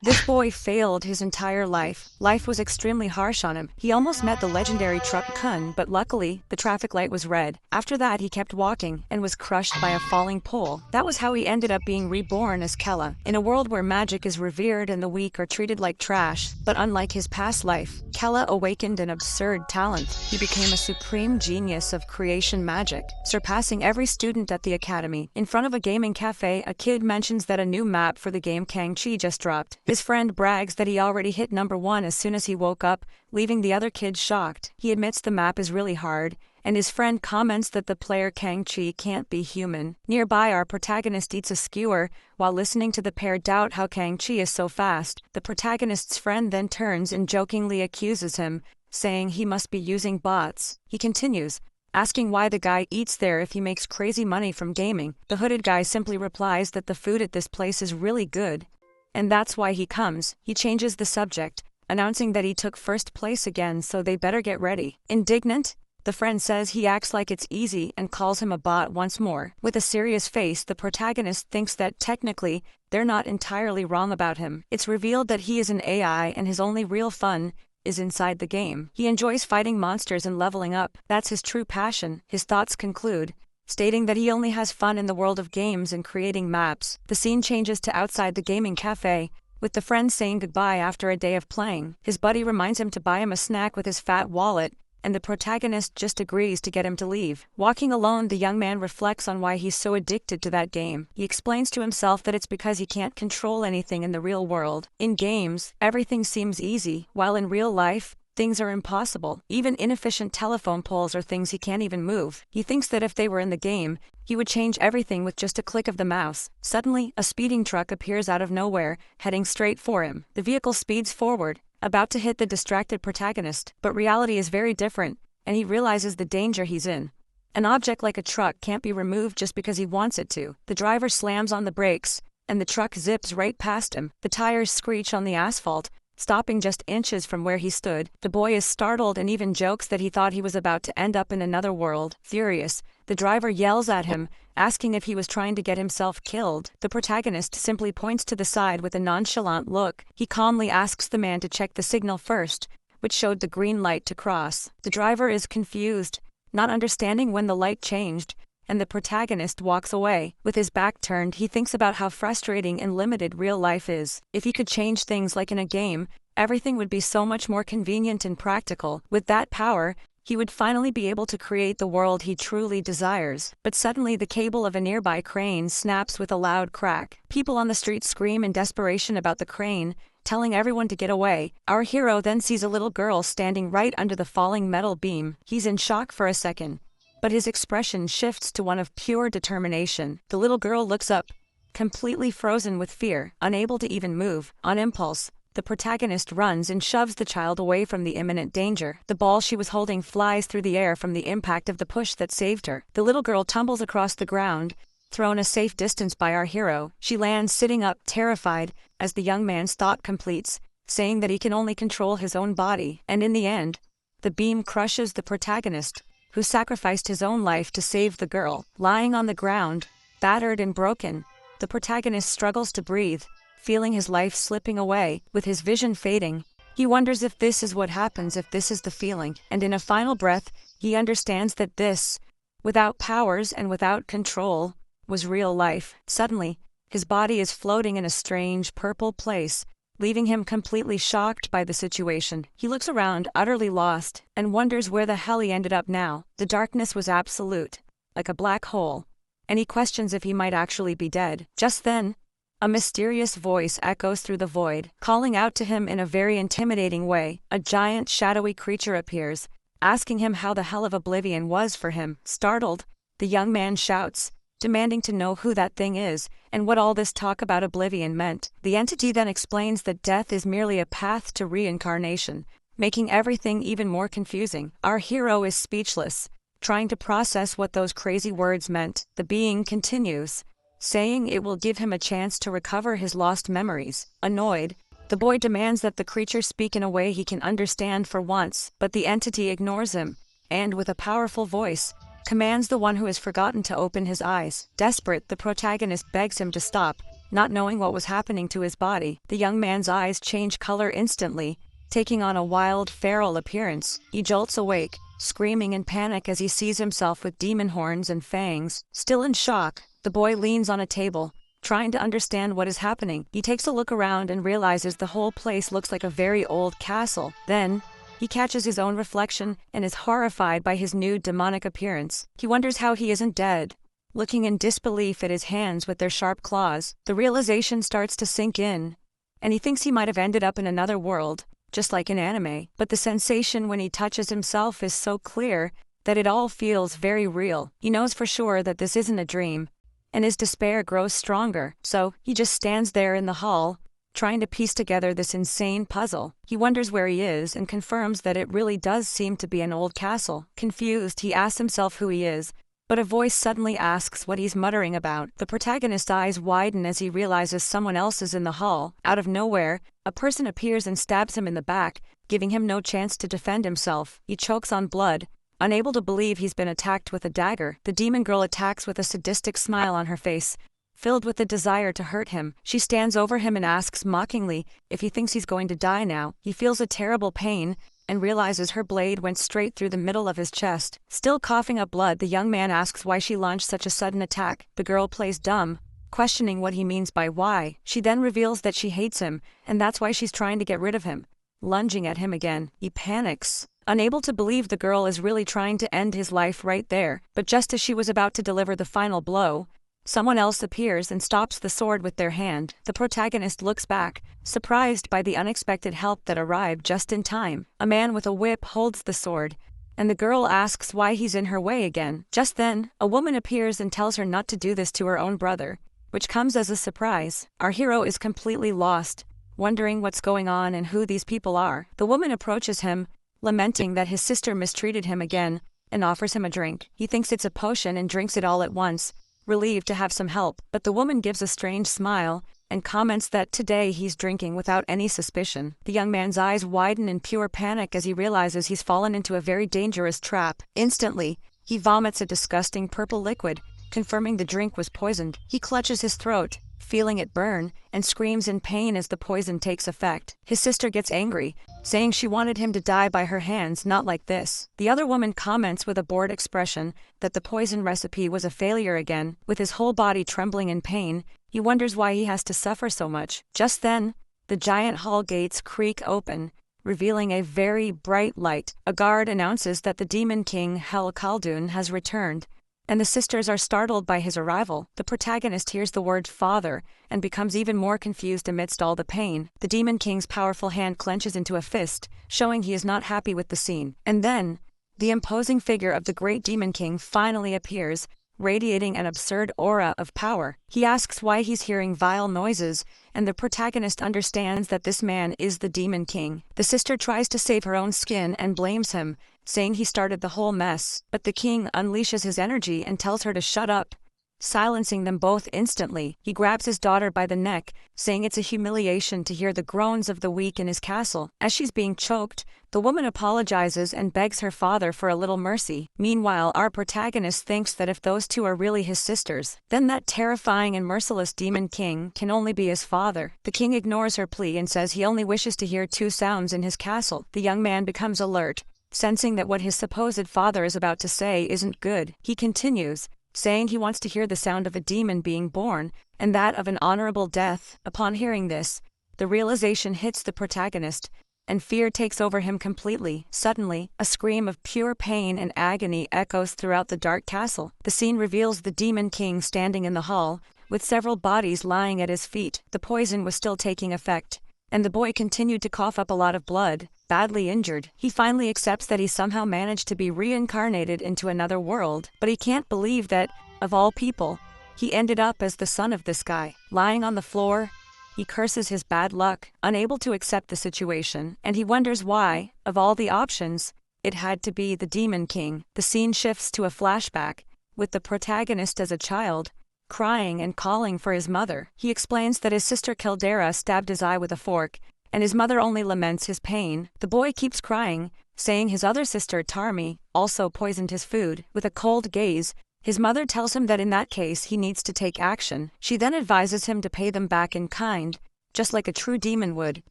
This boy failed his entire life. Life was extremely harsh on him. He almost met the legendary truck Kun, but luckily, the traffic light was red. After that, he kept walking and was crushed by a falling pole. That was how he ended up being reborn as Kella. In a world where magic is revered and the weak are treated like trash, but unlike his past life, Kella awakened an absurd talent. He became a supreme genius of creation magic, surpassing every student at the academy. In front of a gaming cafe, a kid mentions that a new map for the game Kang-Chi just dropped. His friend brags that he already hit #1 as soon as he woke up, leaving the other kids shocked. He admits the map is really hard, and his friend comments that the player Kang-Chi can't be human. Nearby, our protagonist eats a skewer while listening to the pair doubt how Kang-Chi is so fast. The protagonist's friend then turns and jokingly accuses him, saying he must be using bots. He continues, asking why the guy eats there if he makes crazy money from gaming. The hooded guy simply replies that the food at this place is really good, and that's why he comes. He changes the subject, announcing that he took first place again, so they better get ready. Indignant, the friend says he acts like it's easy and calls him a bot once more. With a serious face, the protagonist thinks that technically, they're not entirely wrong about him. It's revealed that he is an AI and his only real fun is inside the game. He enjoys fighting monsters and leveling up. That's his true passion. His thoughts conclude, stating that he only has fun in the world of games and creating maps. The scene changes to outside the gaming cafe, with the friend saying goodbye after a day of playing. His buddy reminds him to buy him a snack with his fat wallet, and the protagonist just agrees to get him to leave. Walking alone, the young man reflects on why he's so addicted to that game. He explains to himself that it's because he can't control anything in the real world. In games, everything seems easy, while in real life, things are impossible. Even inefficient telephone poles are things he can't even move. He thinks that if they were in the game, he would change everything with just a click of the mouse. Suddenly, a speeding truck appears out of nowhere, heading straight for him. The vehicle speeds forward, about to hit the distracted protagonist, but reality is very different, and he realizes the danger he's in. An object like a truck can't be removed just because he wants it to. The driver slams on the brakes, and the truck zips right past him. The tires screech on the asphalt, stopping just inches from where he stood. The boy is startled and even jokes that he thought he was about to end up in another world. Furious, the driver yells at him, asking if he was trying to get himself killed. The protagonist simply points to the side with a nonchalant look. He calmly asks the man to check the signal first, which showed the green light to cross. The driver is confused, not understanding when the light changed, and the protagonist walks away. With his back turned, he thinks about how frustrating and limited real life is. If he could change things like in a game, everything would be so much more convenient and practical. With that power, he would finally be able to create the world he truly desires. But suddenly the cable of a nearby crane snaps with a loud crack. People on the street scream in desperation about the crane, telling everyone to get away. Our hero then sees a little girl standing right under the falling metal beam. He's in shock for a second, but his expression shifts to one of pure determination. The little girl looks up, completely frozen with fear, unable to even move. On impulse, the protagonist runs and shoves the child away from the imminent danger. The ball she was holding flies through the air from the impact of the push that saved her. The little girl tumbles across the ground, thrown a safe distance by our hero. She lands sitting up, terrified, as the young man's thought completes, saying that he can only control his own body. And in the end, the beam crushes the protagonist, who sacrificed his own life to save the girl. Lying on the ground, battered and broken, the protagonist struggles to breathe, feeling his life slipping away. With his vision fading, he wonders if this is what happens, if this is the feeling. And in a final breath, he understands that this, without powers and without control, was real life. Suddenly, his body is floating in a strange purple place, leaving him completely shocked by the situation. He looks around, utterly lost, and wonders where the hell he ended up now. The darkness was absolute, like a black hole, and he questions if he might actually be dead. Just then, a mysterious voice echoes through the void, calling out to him in a very intimidating way. A giant, shadowy creature appears, asking him how the hell of oblivion was for him. Startled, the young man shouts, demanding to know who that thing is, and what all this talk about oblivion meant. The entity then explains that death is merely a path to reincarnation, making everything even more confusing. Our hero is speechless, trying to process what those crazy words meant. The being continues, saying it will give him a chance to recover his lost memories. Annoyed, the boy demands that the creature speak in a way he can understand for once, but the entity ignores him, and with a powerful voice, commands the one who has forgotten to open his eyes. Desperate, the protagonist begs him to stop, not knowing what was happening to his body. The young man's eyes change color instantly, taking on a wild, feral appearance. He jolts awake, screaming in panic as he sees himself with demon horns and fangs. Still in shock, the boy leans on a table, trying to understand what is happening. He takes a look around and realizes the whole place looks like a very old castle. Then, he catches his own reflection and is horrified by his new demonic appearance. He wonders how he isn't dead. Looking in disbelief at his hands with their sharp claws, the realization starts to sink in, and he thinks he might have ended up in another world, just like in anime. But the sensation when he touches himself is so clear that it all feels very real. He knows for sure that this isn't a dream, and his despair grows stronger, so he just stands there in the hall, trying to piece together this insane puzzle. He wonders where he is and confirms that it really does seem to be an old castle. Confused, he asks himself who he is, but a voice suddenly asks what he's muttering about. The protagonist's eyes widen as he realizes someone else is in the hall. Out of nowhere, a person appears and stabs him in the back, giving him no chance to defend himself. He chokes on blood, unable to believe he's been attacked with a dagger. The demon girl attacks with a sadistic smile on her face, filled with the desire to hurt him. She stands over him and asks mockingly if he thinks he's going to die now. He feels a terrible pain and realizes her blade went straight through the middle of his chest. Still coughing up blood, the young man asks why she launched such a sudden attack. The girl plays dumb, questioning what he means by why. She then reveals that she hates him, and that's why she's trying to get rid of him. Lunging at him again, he panics, unable to believe the girl is really trying to end his life right there. But just as she was about to deliver the final blow, someone else appears and stops the sword with their hand. The protagonist looks back, surprised by the unexpected help that arrived just in time. A man with a whip holds the sword, and the girl asks why he's in her way again. Just then, a woman appears and tells her not to do this to her own brother, which comes as a surprise. Our hero is completely lost, wondering what's going on and who these people are. The woman approaches him, lamenting that his sister mistreated him again, and offers him a drink. He thinks it's a potion and drinks it all at once, relieved to have some help. But the woman gives a strange smile and comments that today he's drinking without any suspicion. The young man's eyes widen in pure panic as he realizes he's fallen into a very dangerous trap. Instantly, he vomits a disgusting purple liquid, confirming the drink was poisoned. He clutches his throat, feeling it burn, and screams in pain as the poison takes effect. His sister gets angry, saying she wanted him to die by her hands, not like this. The other woman comments with a bored expression that the poison recipe was a failure again. With his whole body trembling in pain, he wonders why he has to suffer so much. Just then, the giant hall gates creak open, revealing a very bright light. A guard announces that the demon king Hel Khaldun has returned, and the sisters are startled by his arrival. The protagonist hears the word father and becomes even more confused amidst all the pain. The demon king's powerful hand clenches into a fist, showing he is not happy with the scene. And then, the imposing figure of the great demon king finally appears, radiating an absurd aura of power. He asks why he's hearing vile noises, and the protagonist understands that this man is the demon king. The sister tries to save her own skin and blames him, saying he started the whole mess. But the king unleashes his energy and tells her to shut up, silencing them both instantly. He grabs his daughter by the neck, saying it's a humiliation to hear the groans of the weak in his castle. As she's being choked, the woman apologizes and begs her father for a little mercy. Meanwhile, our protagonist thinks that if those two are really his sisters, then that terrifying and merciless demon king can only be his father. The king ignores her plea and says he only wishes to hear two sounds in his castle. The young man becomes alert, sensing that what his supposed father is about to say isn't good. He continues, saying he wants to hear the sound of a demon being born, and that of an honorable death. Upon hearing this, the realization hits the protagonist, and fear takes over him completely. Suddenly, a scream of pure pain and agony echoes throughout the dark castle. The scene reveals the demon king standing in the hall, with several bodies lying at his feet. The poison was still taking effect, and the boy continued to cough up a lot of blood, badly injured. He finally accepts that he somehow managed to be reincarnated into another world, but he can't believe that, of all people, he ended up as the son of this guy. Lying on the floor, he curses his bad luck, unable to accept the situation, and he wonders why, of all the options, it had to be the Demon King. The scene shifts to a flashback, with the protagonist as a child, crying and calling for his mother. He explains that his sister Caldera stabbed his eye with a fork, and his mother only laments his pain. The boy keeps crying, saying his other sister Tarmi also poisoned his food. With a cold gaze, His mother tells him that in that case he needs to take action. She then advises him to pay them back in kind, just like a true demon would,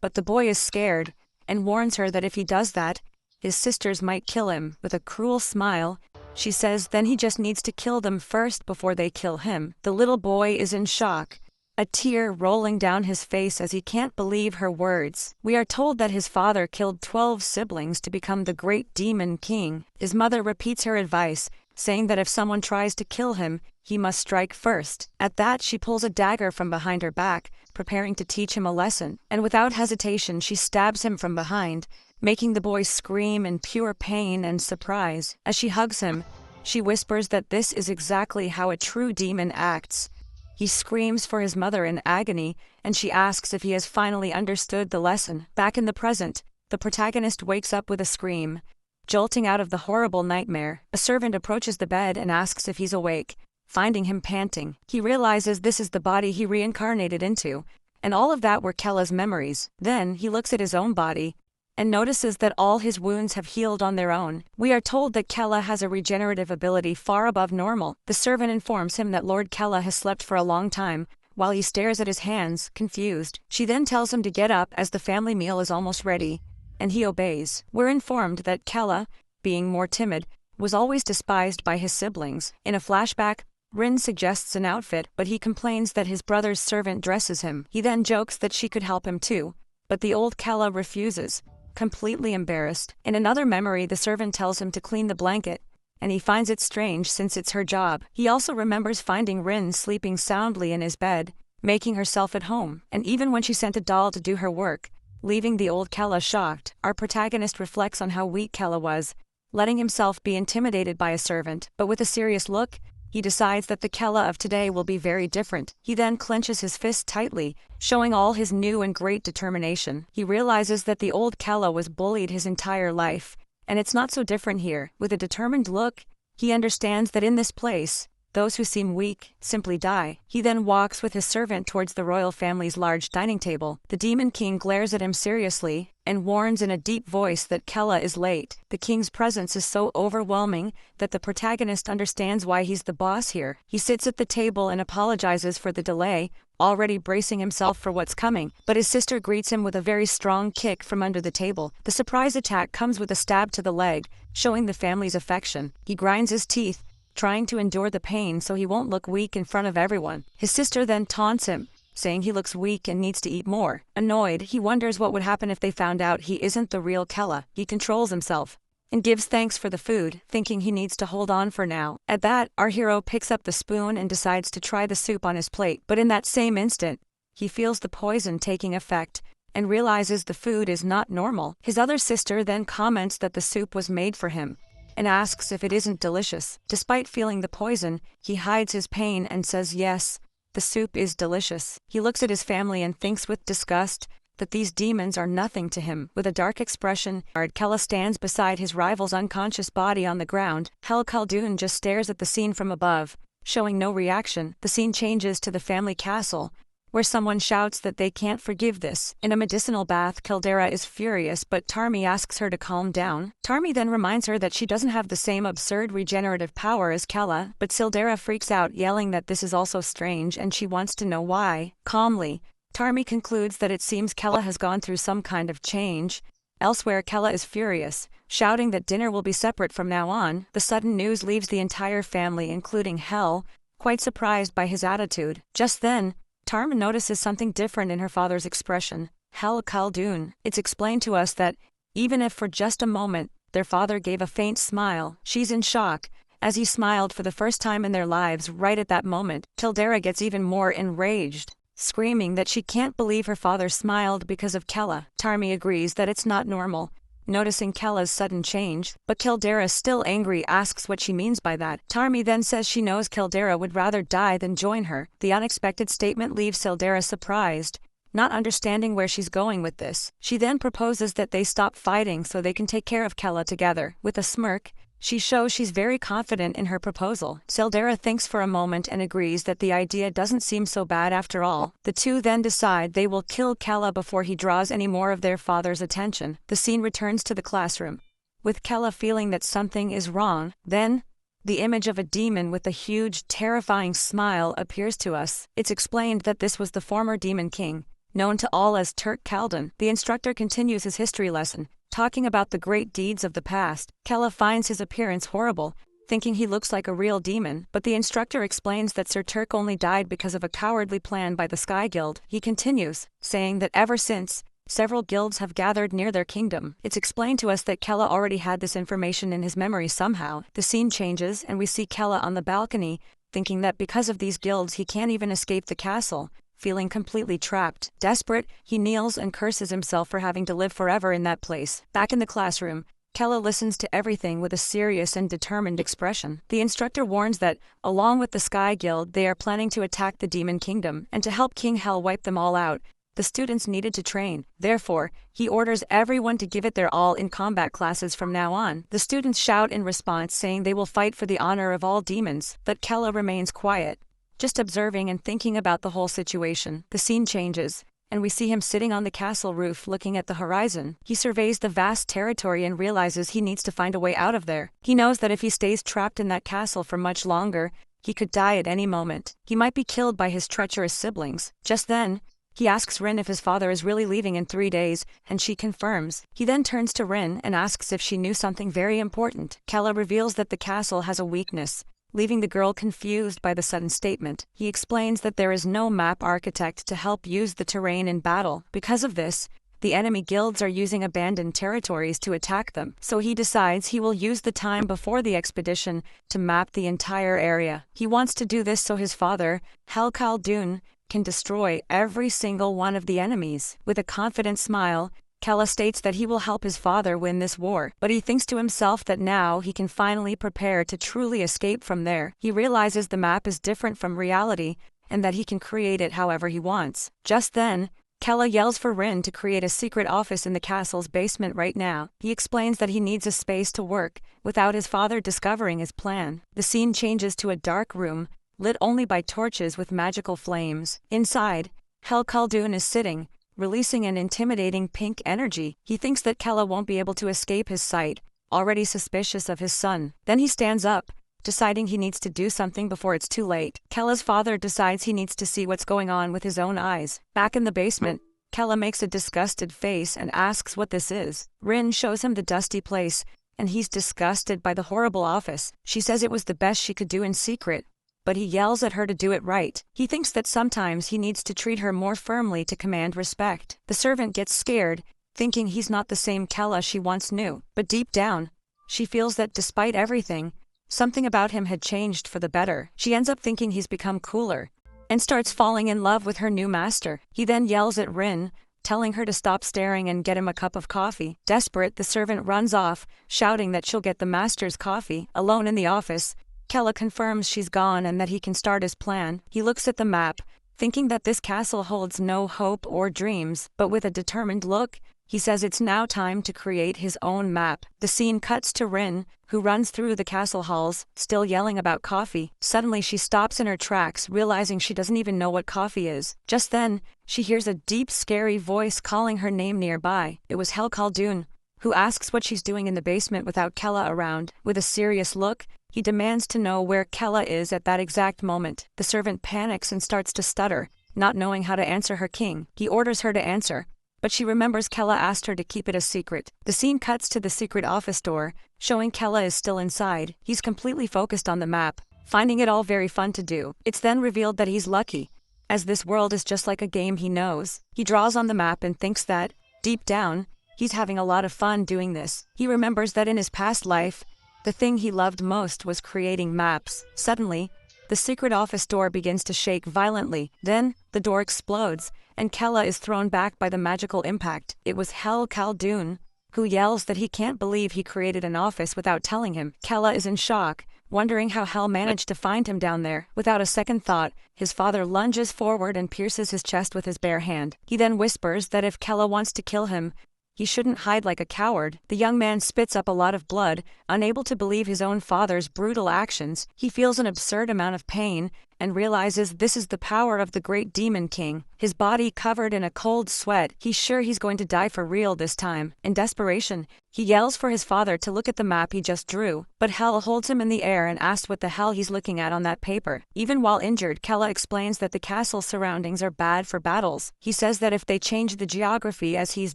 but the boy is scared, and warns her that if he does that, his sisters might kill him. With a cruel smile, she says then he just needs to kill them first before they kill him. The little boy is in shock, a tear rolling down his face as he can't believe her words. We are told that his father killed 12 siblings to become the great demon king. His mother repeats her advice, saying that if someone tries to kill him, he must strike first. At that, she pulls a dagger from behind her back, preparing to teach him a lesson, and without hesitation she stabs him from behind, making the boy scream in pure pain and surprise. As she hugs him, she whispers that this is exactly how a true demon acts. He screams for his mother in agony, and she asks if he has finally understood the lesson. Back in the present, the protagonist wakes up with a scream, jolting out of the horrible nightmare. A servant approaches the bed and asks if he's awake. Finding him panting, he realizes this is the body he reincarnated into, and all of that were Kella's memories. Then he looks at his own body and notices that all his wounds have healed on their own. We are told that Kella has a regenerative ability far above normal. The servant informs him that Lord Kella has slept for a long time, while he stares at his hands, confused. She then tells him to get up as the family meal is almost ready, and he obeys. We're informed that Kella, being more timid, was always despised by his siblings. In a flashback, Rin suggests an outfit, but he complains that his brother's servant dresses him. He then jokes that she could help him too, but the old Kella refuses, completely embarrassed. In another memory, the servant tells him to clean the blanket, and he finds it strange since it's her job. He also remembers finding Rin sleeping soundly in his bed, making herself at home, and even when she sent a doll to do her work, leaving the old Kella shocked. Our protagonist reflects on how weak Kella was, letting himself be intimidated by a servant, but with a serious look, he decides that the Kella of today will be very different. He then clenches his fist tightly, showing all his new and great determination. He realizes that the old Kella was bullied his entire life, and it's not so different here. With a determined look, he understands that in this place, those who seem weak simply die. He then walks with his servant towards the royal family's large dining table. The Demon King glares at him seriously and warns in a deep voice that Kella is late. The king's presence is so overwhelming that the protagonist understands why he's the boss here. He sits at the table and apologizes for the delay, already bracing himself for what's coming, but his sister greets him with a very strong kick from under the table. The surprise attack comes with a stab to the leg, showing the family's affection. He grinds his teeth, trying to endure the pain so he won't look weak in front of everyone. His sister then taunts him, saying he looks weak and needs to eat more. Annoyed, he wonders what would happen if they found out he isn't the real Kella. He controls himself and gives thanks for the food, thinking he needs to hold on for now. At that, our hero picks up the spoon and decides to try the soup on his plate, but in that same instant, he feels the poison taking effect and realizes the food is not normal. His other sister then comments that the soup was made for him, and asks if it isn't delicious. Despite feeling the poison, he hides his pain and says yes, the soup is delicious. He looks at his family and thinks with disgust that these demons are nothing to him. With a dark expression, Kella stands beside his rival's unconscious body on the ground. Hel Khaldun just stares at the scene from above, showing no reaction. The scene changes to the family castle, where someone shouts that they can't forgive this. In a medicinal bath, Caldera is furious, but Tarmi asks her to calm down. Tarmi then reminds her that she doesn't have the same absurd regenerative power as Kella, but Caldera freaks out, yelling that this is also strange and she wants to know why. Calmly, Tarmi concludes that it seems Kella has gone through some kind of change. Elsewhere, Kella is furious, shouting that dinner will be separate from now on. The sudden news leaves the entire family, including Hel, quite surprised by his attitude. Just then, Tarmi notices something different in her father's expression. Hel Khaldun. It's explained to us that, even if for just a moment, their father gave a faint smile, she's in shock, as he smiled for the first time in their lives right at that moment. Caldera gets even more enraged, screaming that she can't believe her father smiled because of Kella. Tarmi agrees that it's not normal, noticing Kella's sudden change, but Caldera, still angry, asks what she means by that. Tarmi then says she knows Caldera would rather die than join her. The unexpected statement leaves Caldera surprised, not understanding where she's going with this. She then proposes that they stop fighting so they can take care of Kella together. With a smirk, she shows she's very confident in her proposal. Caldera thinks for a moment and agrees that the idea doesn't seem so bad after all. The two then decide they will kill Kella before he draws any more of their father's attention. The scene returns to the classroom, with Kella feeling that something is wrong. Then, the image of a demon with a huge, terrifying smile appears to us. It's explained that this was the former demon king, known to all as Turk Kaldun. The instructor continues his history lesson, talking about the great deeds of the past. Kella finds his appearance horrible, thinking he looks like a real demon, but the instructor explains that Sir Turk only died because of a cowardly plan by the Sky Guild. He continues, saying that ever since, several guilds have gathered near their kingdom. It's explained to us that Kella already had this information in his memory somehow. The scene changes and we see Kella on the balcony, thinking that because of these guilds he can't even escape the castle. Feeling completely trapped. Desperate, he kneels and curses himself for having to live forever in that place. Back in the classroom, Kella listens to everything with a serious and determined expression. The instructor warns that, along with the Sky Guild, they are planning to attack the Demon Kingdom, and to help King Hell wipe them all out, the students needed to train. Therefore, he orders everyone to give it their all in combat classes from now on. The students shout in response, saying they will fight for the honor of all demons, but Kella remains quiet, just observing and thinking about the whole situation. The scene changes, and we see him sitting on the castle roof looking at the horizon. He surveys the vast territory and realizes he needs to find a way out of there. He knows that if he stays trapped in that castle for much longer, he could die at any moment. He might be killed by his treacherous siblings. Just then, he asks Rin if his father is really leaving in 3 days, and she confirms. He then turns to Rin and asks if she knew something very important. Kella reveals that the castle has a weakness, leaving the girl confused by the sudden statement. He explains that there is no map architect to help use the terrain in battle. Because of this, the enemy guilds are using abandoned territories to attack them. So he decides he will use the time before the expedition to map the entire area. He wants to do this so his father, Hel Khaldun, can destroy every single one of the enemies. With a confident smile, Kella states that he will help his father win this war, but he thinks to himself that now he can finally prepare to truly escape from there. He realizes the map is different from reality, and that he can create it however he wants. Just then, Kella yells for Rin to create a secret office in the castle's basement right now. He explains that he needs a space to work, without his father discovering his plan. The scene changes to a dark room, lit only by torches with magical flames. Inside, Hel Khaldun is sitting, releasing an intimidating pink energy. He thinks that Kella won't be able to escape his sight, already suspicious of his son. Then he stands up, deciding he needs to do something before it's too late. Kella's father decides he needs to see what's going on with his own eyes. Back in the basement, Kella makes a disgusted face and asks what this is. Rin shows him the dusty place, and he's disgusted by the horrible office. She says it was the best she could do in secret, but he yells at her to do it right. He thinks that sometimes he needs to treat her more firmly to command respect. The servant gets scared, thinking he's not the same Kella she once knew. But deep down, she feels that despite everything, something about him had changed for the better. She ends up thinking he's become cooler, and starts falling in love with her new master. He then yells at Rin, telling her to stop staring and get him a cup of coffee. Desperate, the servant runs off, shouting that she'll get the master's coffee. Alone in the office, Kella confirms she's gone and that he can start his plan. He looks at the map, thinking that this castle holds no hope or dreams, but with a determined look, he says it's now time to create his own map. The scene cuts to Rin, who runs through the castle halls, still yelling about coffee. Suddenly she stops in her tracks, realizing she doesn't even know what coffee is. Just then, she hears a deep, scary voice calling her name nearby. It was Hel Khaldun, who asks what she's doing in the basement without Kella around. With a serious look, he demands to know where Kella is at that exact moment. The servant panics and starts to stutter, not knowing how to answer her king. He orders her to answer, but she remembers Kella asked her to keep it a secret. The scene cuts to the secret office door, showing Kella is still inside. He's completely focused on the map, finding it all very fun to do. It's then revealed that he's lucky, as this world is just like a game he knows. He draws on the map and thinks that, deep down, he's having a lot of fun doing this. He remembers that in his past life, the thing he loved most was creating maps. Suddenly, the secret office door begins to shake violently. Then, the door explodes, and Kella is thrown back by the magical impact. It was Hel Khaldun, who yells that he can't believe he created an office without telling him. Kella is in shock, wondering how Hel managed to find him down there. Without a second thought, his father lunges forward and pierces his chest with his bare hand. He then whispers that if Kella wants to kill him, he shouldn't hide like a coward. The young man spits up a lot of blood, unable to believe his own father's brutal actions. He feels an absurd amount of pain, and realizes this is the power of the great demon king. His body covered in a cold sweat, he's sure he's going to die for real this time. In desperation, he yells for his father to look at the map he just drew, but Hel holds him in the air and asks what the hell he's looking at on that paper. Even while injured, Kella explains that the castle surroundings are bad for battles. He says that if they change the geography as he's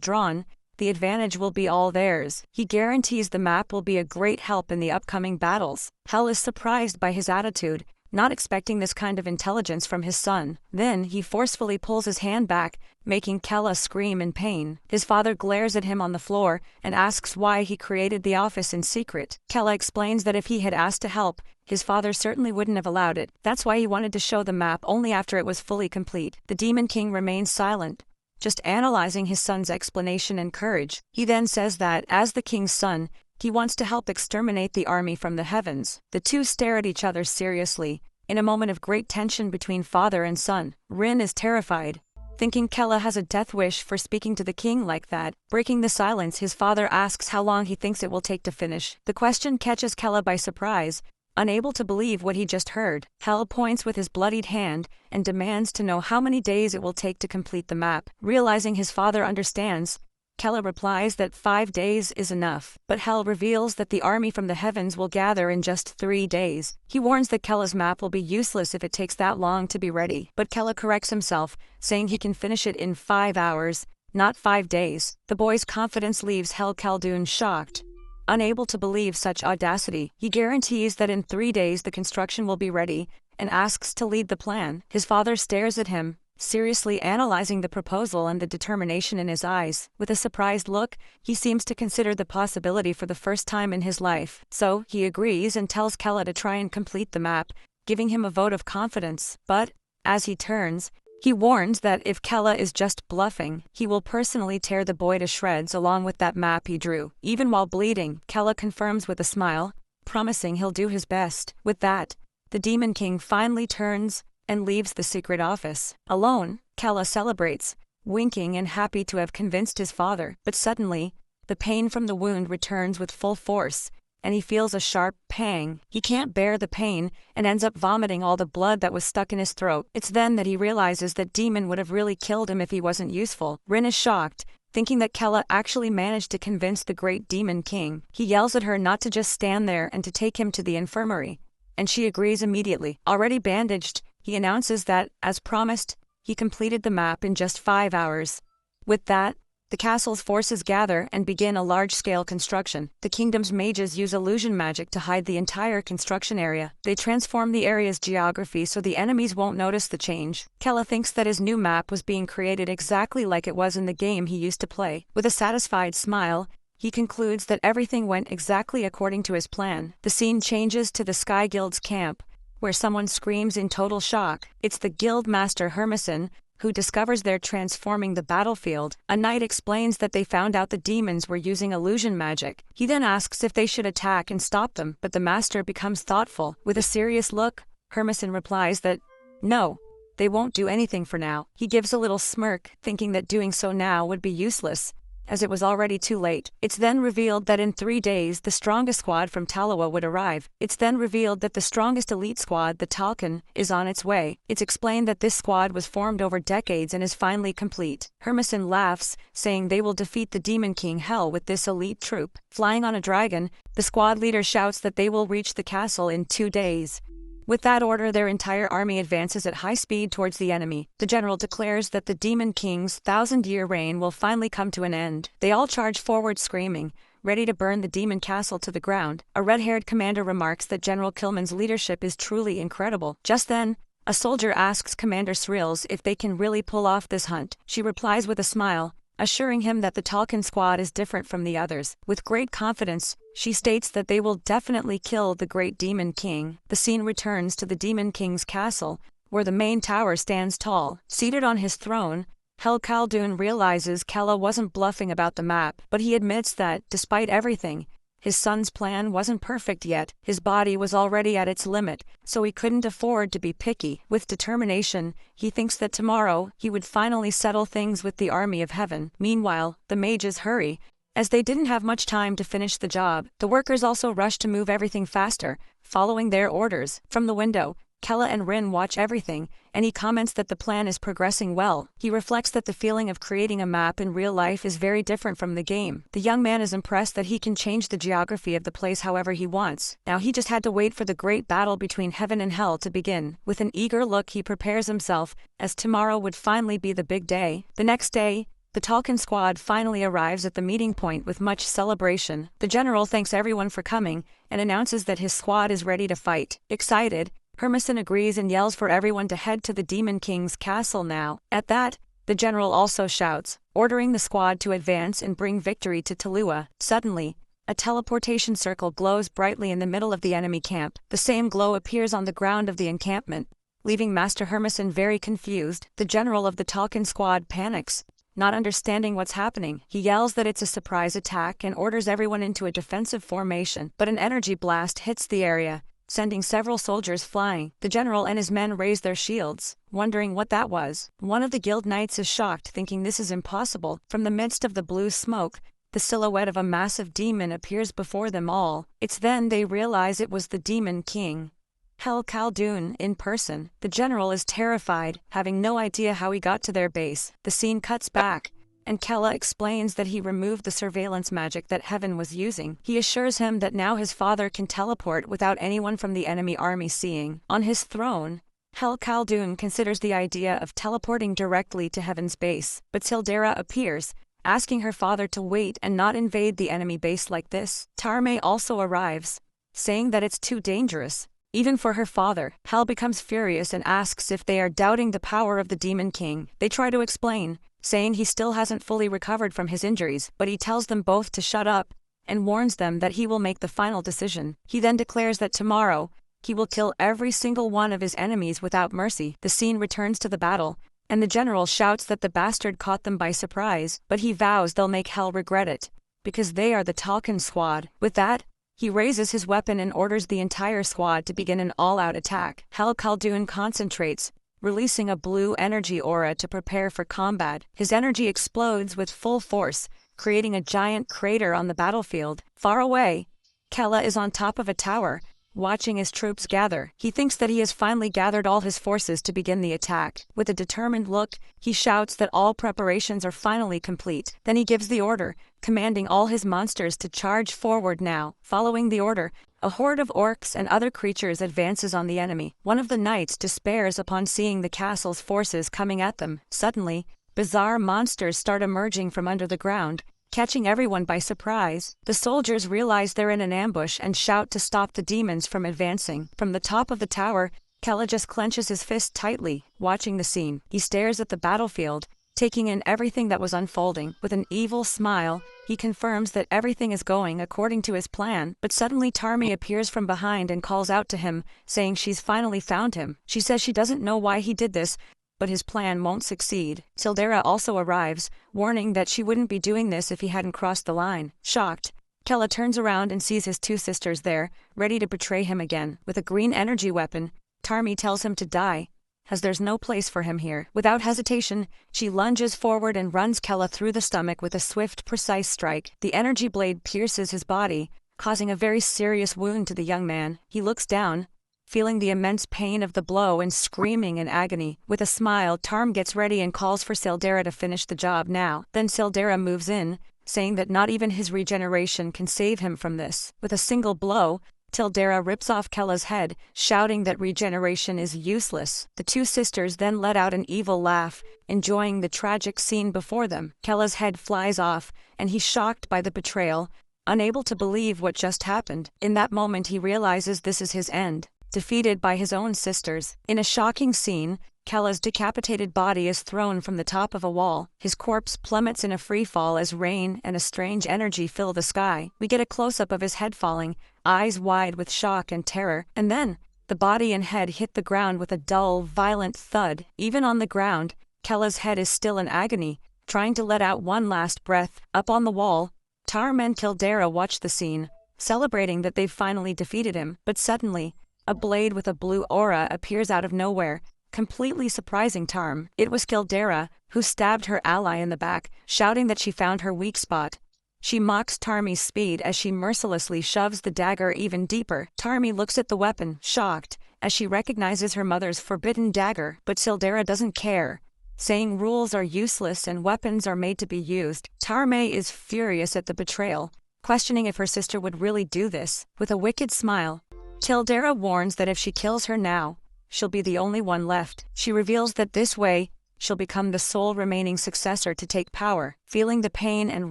drawn, the advantage will be all theirs. He guarantees the map will be a great help in the upcoming battles. Hel is surprised by his attitude, not expecting this kind of intelligence from his son. Then he forcefully pulls his hand back, making Kella scream in pain. His father glares at him on the floor and asks why he created the office in secret. Kella explains that if he had asked to help, his father certainly wouldn't have allowed it. That's why he wanted to show the map only after it was fully complete. The Demon King remains silent, just analyzing his son's explanation and courage. He then says that, as the king's son, he wants to help exterminate the army from the heavens. The two stare at each other seriously, in a moment of great tension between father and son. Rin is terrified, thinking Kella has a death wish for speaking to the king like that. Breaking the silence, his father asks how long he thinks it will take to finish. The question catches Kella by surprise, unable to believe what he just heard. Hel points with his bloodied hand and demands to know how many days it will take to complete the map. Realizing his father understands, Kella replies that 5 days is enough, but Hel reveals that the army from the heavens will gather in just 3 days. He warns that Kella's map will be useless if it takes that long to be ready, but Kella corrects himself, saying he can finish it in 5 hours, not 5 days. The boy's confidence leaves Hel Khaldun shocked. Unable to believe such audacity, he guarantees that in 3 days the construction will be ready, and asks to lead the plan. His father stares at him, seriously analyzing the proposal and the determination in his eyes. With a surprised look, he seems to consider the possibility for the first time in his life. So, he agrees and tells Kella to try and complete the map, giving him a vote of confidence. But, as he turns, he warns that if Kella is just bluffing, he will personally tear the boy to shreds along with that map he drew. Even while bleeding, Kella confirms with a smile, promising he'll do his best. With that, the Demon King finally turns and leaves the secret office. Alone, Kella celebrates, winking and happy to have convinced his father. But suddenly, the pain from the wound returns with full force, and he feels a sharp pang. He can't bear the pain and ends up vomiting all the blood that was stuck in his throat. It's then that he realizes that Demon would have really killed him if he wasn't useful. Rin is shocked, thinking that Kella actually managed to convince the great Demon King. He yells at her not to just stand there and to take him to the infirmary, and she agrees immediately. Already bandaged, he announces that, as promised, he completed the map in just 5 hours. With that, the castle's forces gather and begin a large-scale construction. The kingdom's mages use illusion magic to hide the entire construction area. They transform the area's geography so the enemies won't notice the change. Kella thinks that his new map was being created exactly like it was in the game he used to play. With a satisfied smile, he concludes that everything went exactly according to his plan. The scene changes to the Sky Guild's camp, where someone screams in total shock. It's the guild master Hermison, who discovers they're transforming the battlefield. A knight explains that they found out the demons were using illusion magic. He then asks if they should attack and stop them, but the master becomes thoughtful. With a serious look, Hermison replies that, no, they won't do anything for now. He gives a little smirk, thinking that doing so now would be useless, as it was already too late. It's then revealed that in 3 days the strongest squad from Talawa would arrive. It's then revealed that the strongest elite squad, the Talcan, is on its way. It's explained that this squad was formed over decades and is finally complete. Hermison laughs, saying they will defeat the Demon King Hel with this elite troop. Flying on a dragon, the squad leader shouts that they will reach the castle in 2 days. With that order, their entire army advances at high speed towards the enemy. The general declares that the Demon King's 1,000-year reign will finally come to an end. They all charge forward screaming, ready to burn the demon castle to the ground. A red-haired commander remarks that General Kilman's leadership is truly incredible. Just then, a soldier asks Commander Srills if they can really pull off this hunt. She replies with a smile, assuring him that the Talcan squad is different from the others. With great confidence, she states that they will definitely kill the great Demon King. The scene returns to the Demon King's castle, where the main tower stands tall. Seated on his throne, Hel Khaldun realizes Kella wasn't bluffing about the map, but he admits that, despite everything, his son's plan wasn't perfect yet. His body was already at its limit, so he couldn't afford to be picky. With determination, he thinks that tomorrow he would finally settle things with the army of heaven. Meanwhile, the mages hurry, as they didn't have much time to finish the job. The workers also rush to move everything faster, following their orders. From the window, Kella and Rin watch everything, and he comments that the plan is progressing well. He reflects that the feeling of creating a map in real life is very different from the game. The young man is impressed that he can change the geography of the place however he wants. Now he just had to wait for the great battle between heaven and hell to begin. With an eager look he prepares himself, as tomorrow would finally be the big day. The next day, the Talkin squad finally arrives at the meeting point with much celebration. The general thanks everyone for coming, and announces that his squad is ready to fight. Excited, Hermison agrees and yells for everyone to head to the Demon King's castle now. At that, the general also shouts, ordering the squad to advance and bring victory to Talua. Suddenly, a teleportation circle glows brightly in the middle of the enemy camp. The same glow appears on the ground of the encampment, leaving Master Hermison very confused. The general of the Talkin squad panics, not understanding what's happening. He yells that it's a surprise attack and orders everyone into a defensive formation, but an energy blast hits the area, sending several soldiers flying. The general and his men raise their shields, wondering what that was. One of the guild knights is shocked, thinking this is impossible. From the midst of the blue smoke, the silhouette of a massive demon appears before them all. It's then they realize it was the Demon King, Hel Khaldun, in person. The general is terrified, having no idea how he got to their base. The scene cuts back, and Kella explains that he removed the surveillance magic that Heaven was using. He assures him that now his father can teleport without anyone from the enemy army seeing. On his throne, Hel Khaldun considers the idea of teleporting directly to Heaven's base, but Sildera appears, asking her father to wait and not invade the enemy base like this. Tarme also arrives, saying that it's too dangerous, even for her father. Hel becomes furious and asks if they are doubting the power of the Demon King. They try to explain, saying he still hasn't fully recovered from his injuries, but he tells them both to shut up, and warns them that he will make the final decision. He then declares that tomorrow, he will kill every single one of his enemies without mercy. The scene returns to the battle, and the general shouts that the bastard caught them by surprise, but he vows they'll make Hel regret it, because they are the Talkin squad. With that, he raises his weapon and orders the entire squad to begin an all-out attack. Hel Khaldun concentrates, releasing a blue energy aura to prepare for combat. His energy explodes with full force, creating a giant crater on the battlefield. Far away, Kella is on top of a tower, watching his troops gather. He thinks that he has finally gathered all his forces to begin the attack. With a determined look, he shouts that all preparations are finally complete. Then he gives the order, commanding all his monsters to charge forward now. Following the order, a horde of orcs and other creatures advances on the enemy. One of the knights despairs upon seeing the castle's forces coming at them. Suddenly, bizarre monsters start emerging from under the ground, catching everyone by surprise. The soldiers realize they're in an ambush and shout to stop the demons from advancing. From the top of the tower, Kella just clenches his fist tightly, watching the scene. He stares at the battlefield, taking in everything that was unfolding. With an evil smile, he confirms that everything is going according to his plan. But suddenly Tarmi appears from behind and calls out to him, saying she's finally found him. She says she doesn't know why he did this, but his plan won't succeed. Sildera also arrives, warning that she wouldn't be doing this if he hadn't crossed the line. Shocked, Kella turns around and sees his two sisters there, ready to betray him again. With a green energy weapon, Tarmi tells him to die, as there's no place for him here. Without hesitation, she lunges forward and runs Kella through the stomach with a swift, precise strike. The energy blade pierces his body, causing a very serious wound to the young man. He looks down, feeling the immense pain of the blow and screaming in agony. With a smile, Tarm gets ready and calls for Sildera to finish the job now. Then Sildera moves in, saying that not even his regeneration can save him from this. With a single blow, Tildera rips off Kella's head, shouting that regeneration is useless. The two sisters then let out an evil laugh, enjoying the tragic scene before them. Kella's head flies off, and he's shocked by the betrayal, unable to believe what just happened. In that moment he realizes this is his end, defeated by his own sisters. In a shocking scene, Kella's decapitated body is thrown from the top of a wall. His corpse plummets in a free fall as rain and a strange energy fill the sky. We get a close-up of his head falling, eyes wide with shock and terror, and then, the body and head hit the ground with a dull, violent thud. Even on the ground, Kella's head is still in agony, trying to let out one last breath. Up on the wall, Tarm and Kildera watch the scene, celebrating that they've finally defeated him. But suddenly, a blade with a blue aura appears out of nowhere, completely surprising Tarm. It was Kildera, who stabbed her ally in the back, shouting that she found her weak spot. She mocks Tarmi's speed as she mercilessly shoves the dagger even deeper. Tarmi looks at the weapon, shocked, as she recognizes her mother's forbidden dagger, but Sildera doesn't care, saying rules are useless and weapons are made to be used. Tarme is furious at the betrayal, questioning if her sister would really do this. With a wicked smile, Sildera warns that if she kills her now, she'll be the only one left. She reveals that this way, she'll become the sole remaining successor to take power. Feeling the pain and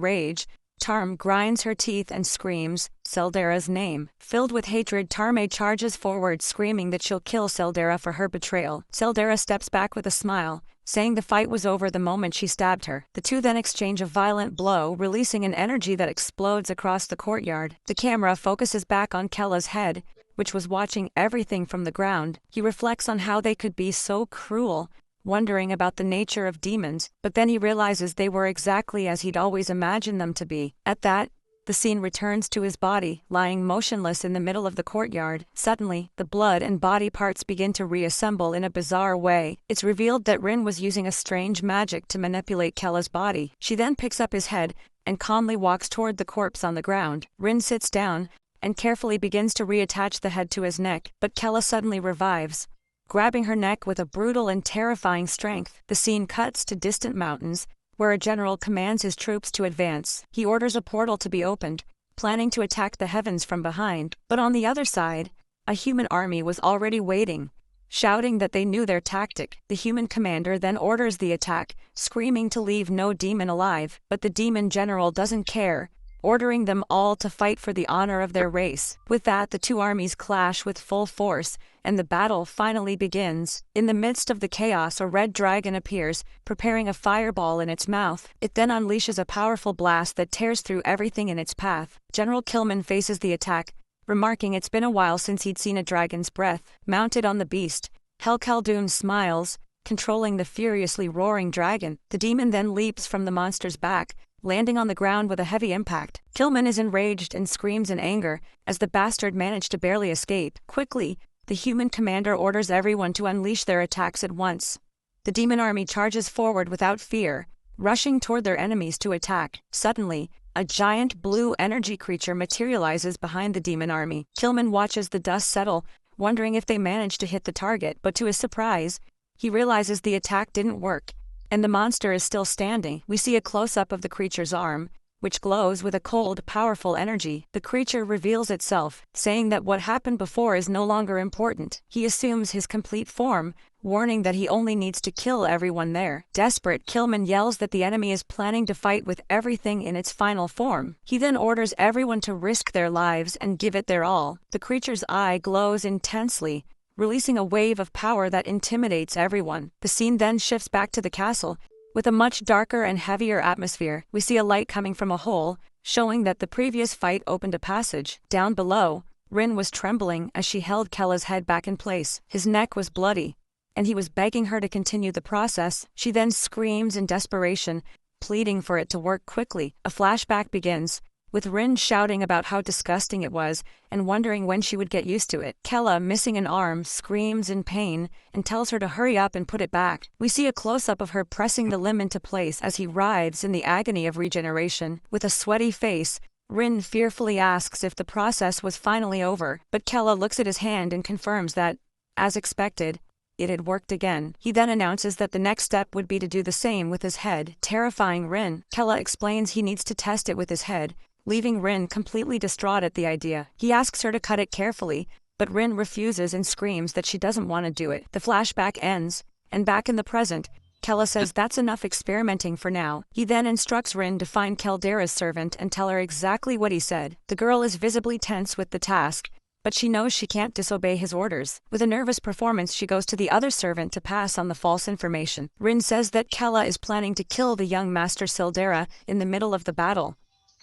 rage, Tarm grinds her teeth and screams Sildera's name. Filled with hatred, Tarme charges forward, screaming that she'll kill Sildera for her betrayal. Sildera steps back with a smile, saying the fight was over the moment she stabbed her. The two then exchange a violent blow, releasing an energy that explodes across the courtyard. The camera focuses back on Kella's head, which was watching everything from the ground. He reflects on how they could be so cruel, wondering about the nature of demons, but then he realizes they were exactly as he'd always imagined them to be. At that, the scene returns to his body, lying motionless in the middle of the courtyard. Suddenly, the blood and body parts begin to reassemble in a bizarre way. It's revealed that Rin was using a strange magic to manipulate Kella's body. She then picks up his head and calmly walks toward the corpse on the ground. Rin sits down and carefully begins to reattach the head to his neck, but Kella suddenly revives, grabbing her neck with a brutal and terrifying strength. The scene cuts to distant mountains, where a general commands his troops to advance. He orders a portal to be opened, planning to attack the heavens from behind. But on the other side, a human army was already waiting, shouting that they knew their tactic. The human commander then orders the attack, screaming to leave no demon alive, but the demon general doesn't care, ordering them all to fight for the honor of their race. With that, the two armies clash with full force, and the battle finally begins. In the midst of the chaos, a red dragon appears, preparing a fireball in its mouth. It then unleashes a powerful blast that tears through everything in its path. General Killman faces the attack, remarking it's been a while since he'd seen a dragon's breath. Mounted on the beast, Hel Khaldun smiles, controlling the furiously roaring dragon. The demon then leaps from the monster's back, landing on the ground with a heavy impact. Killman is enraged and screams in anger, as the bastard managed to barely escape. Quickly, the human commander orders everyone to unleash their attacks at once. The demon army charges forward without fear, rushing toward their enemies to attack. Suddenly, a giant blue energy creature materializes behind the demon army. Killman watches the dust settle, wondering if they managed to hit the target, but to his surprise, he realizes the attack didn't work, and the monster is still standing. We see a close-up of the creature's arm, which glows with a cold, powerful energy. The creature reveals itself, saying that what happened before is no longer important. He assumes his complete form, warning that he only needs to kill everyone there. Desperate, Killman yells that the enemy is planning to fight with everything in its final form. He then orders everyone to risk their lives and give it their all. The creature's eye glows intensely, releasing a wave of power that intimidates everyone. The scene then shifts back to the castle. With a much darker and heavier atmosphere, we see a light coming from a hole, showing that the previous fight opened a passage. Down below, Rin was trembling as she held Kella's head back in place. His neck was bloody, and he was begging her to continue the process. She then screams in desperation, pleading for it to work quickly. A flashback begins, with Rin shouting about how disgusting it was and wondering when she would get used to it. Kella, missing an arm, screams in pain and tells her to hurry up and put it back. We see a close-up of her pressing the limb into place as he writhes in the agony of regeneration. With a sweaty face, Rin fearfully asks if the process was finally over, but Kella looks at his hand and confirms that, as expected, it had worked again. He then announces that the next step would be to do the same with his head, terrifying Rin. Kella explains he needs to test it with his head, leaving Rin completely distraught at the idea. He asks her to cut it carefully, but Rin refuses and screams that she doesn't want to do it. The flashback ends, and back in the present, Kella says that's enough experimenting for now. He then instructs Rin to find Caldera's servant and tell her exactly what he said. The girl is visibly tense with the task, but she knows she can't disobey his orders. With a nervous performance, she goes to the other servant to pass on the false information. Rin says that Kella is planning to kill the young Master Sildera in the middle of the battle.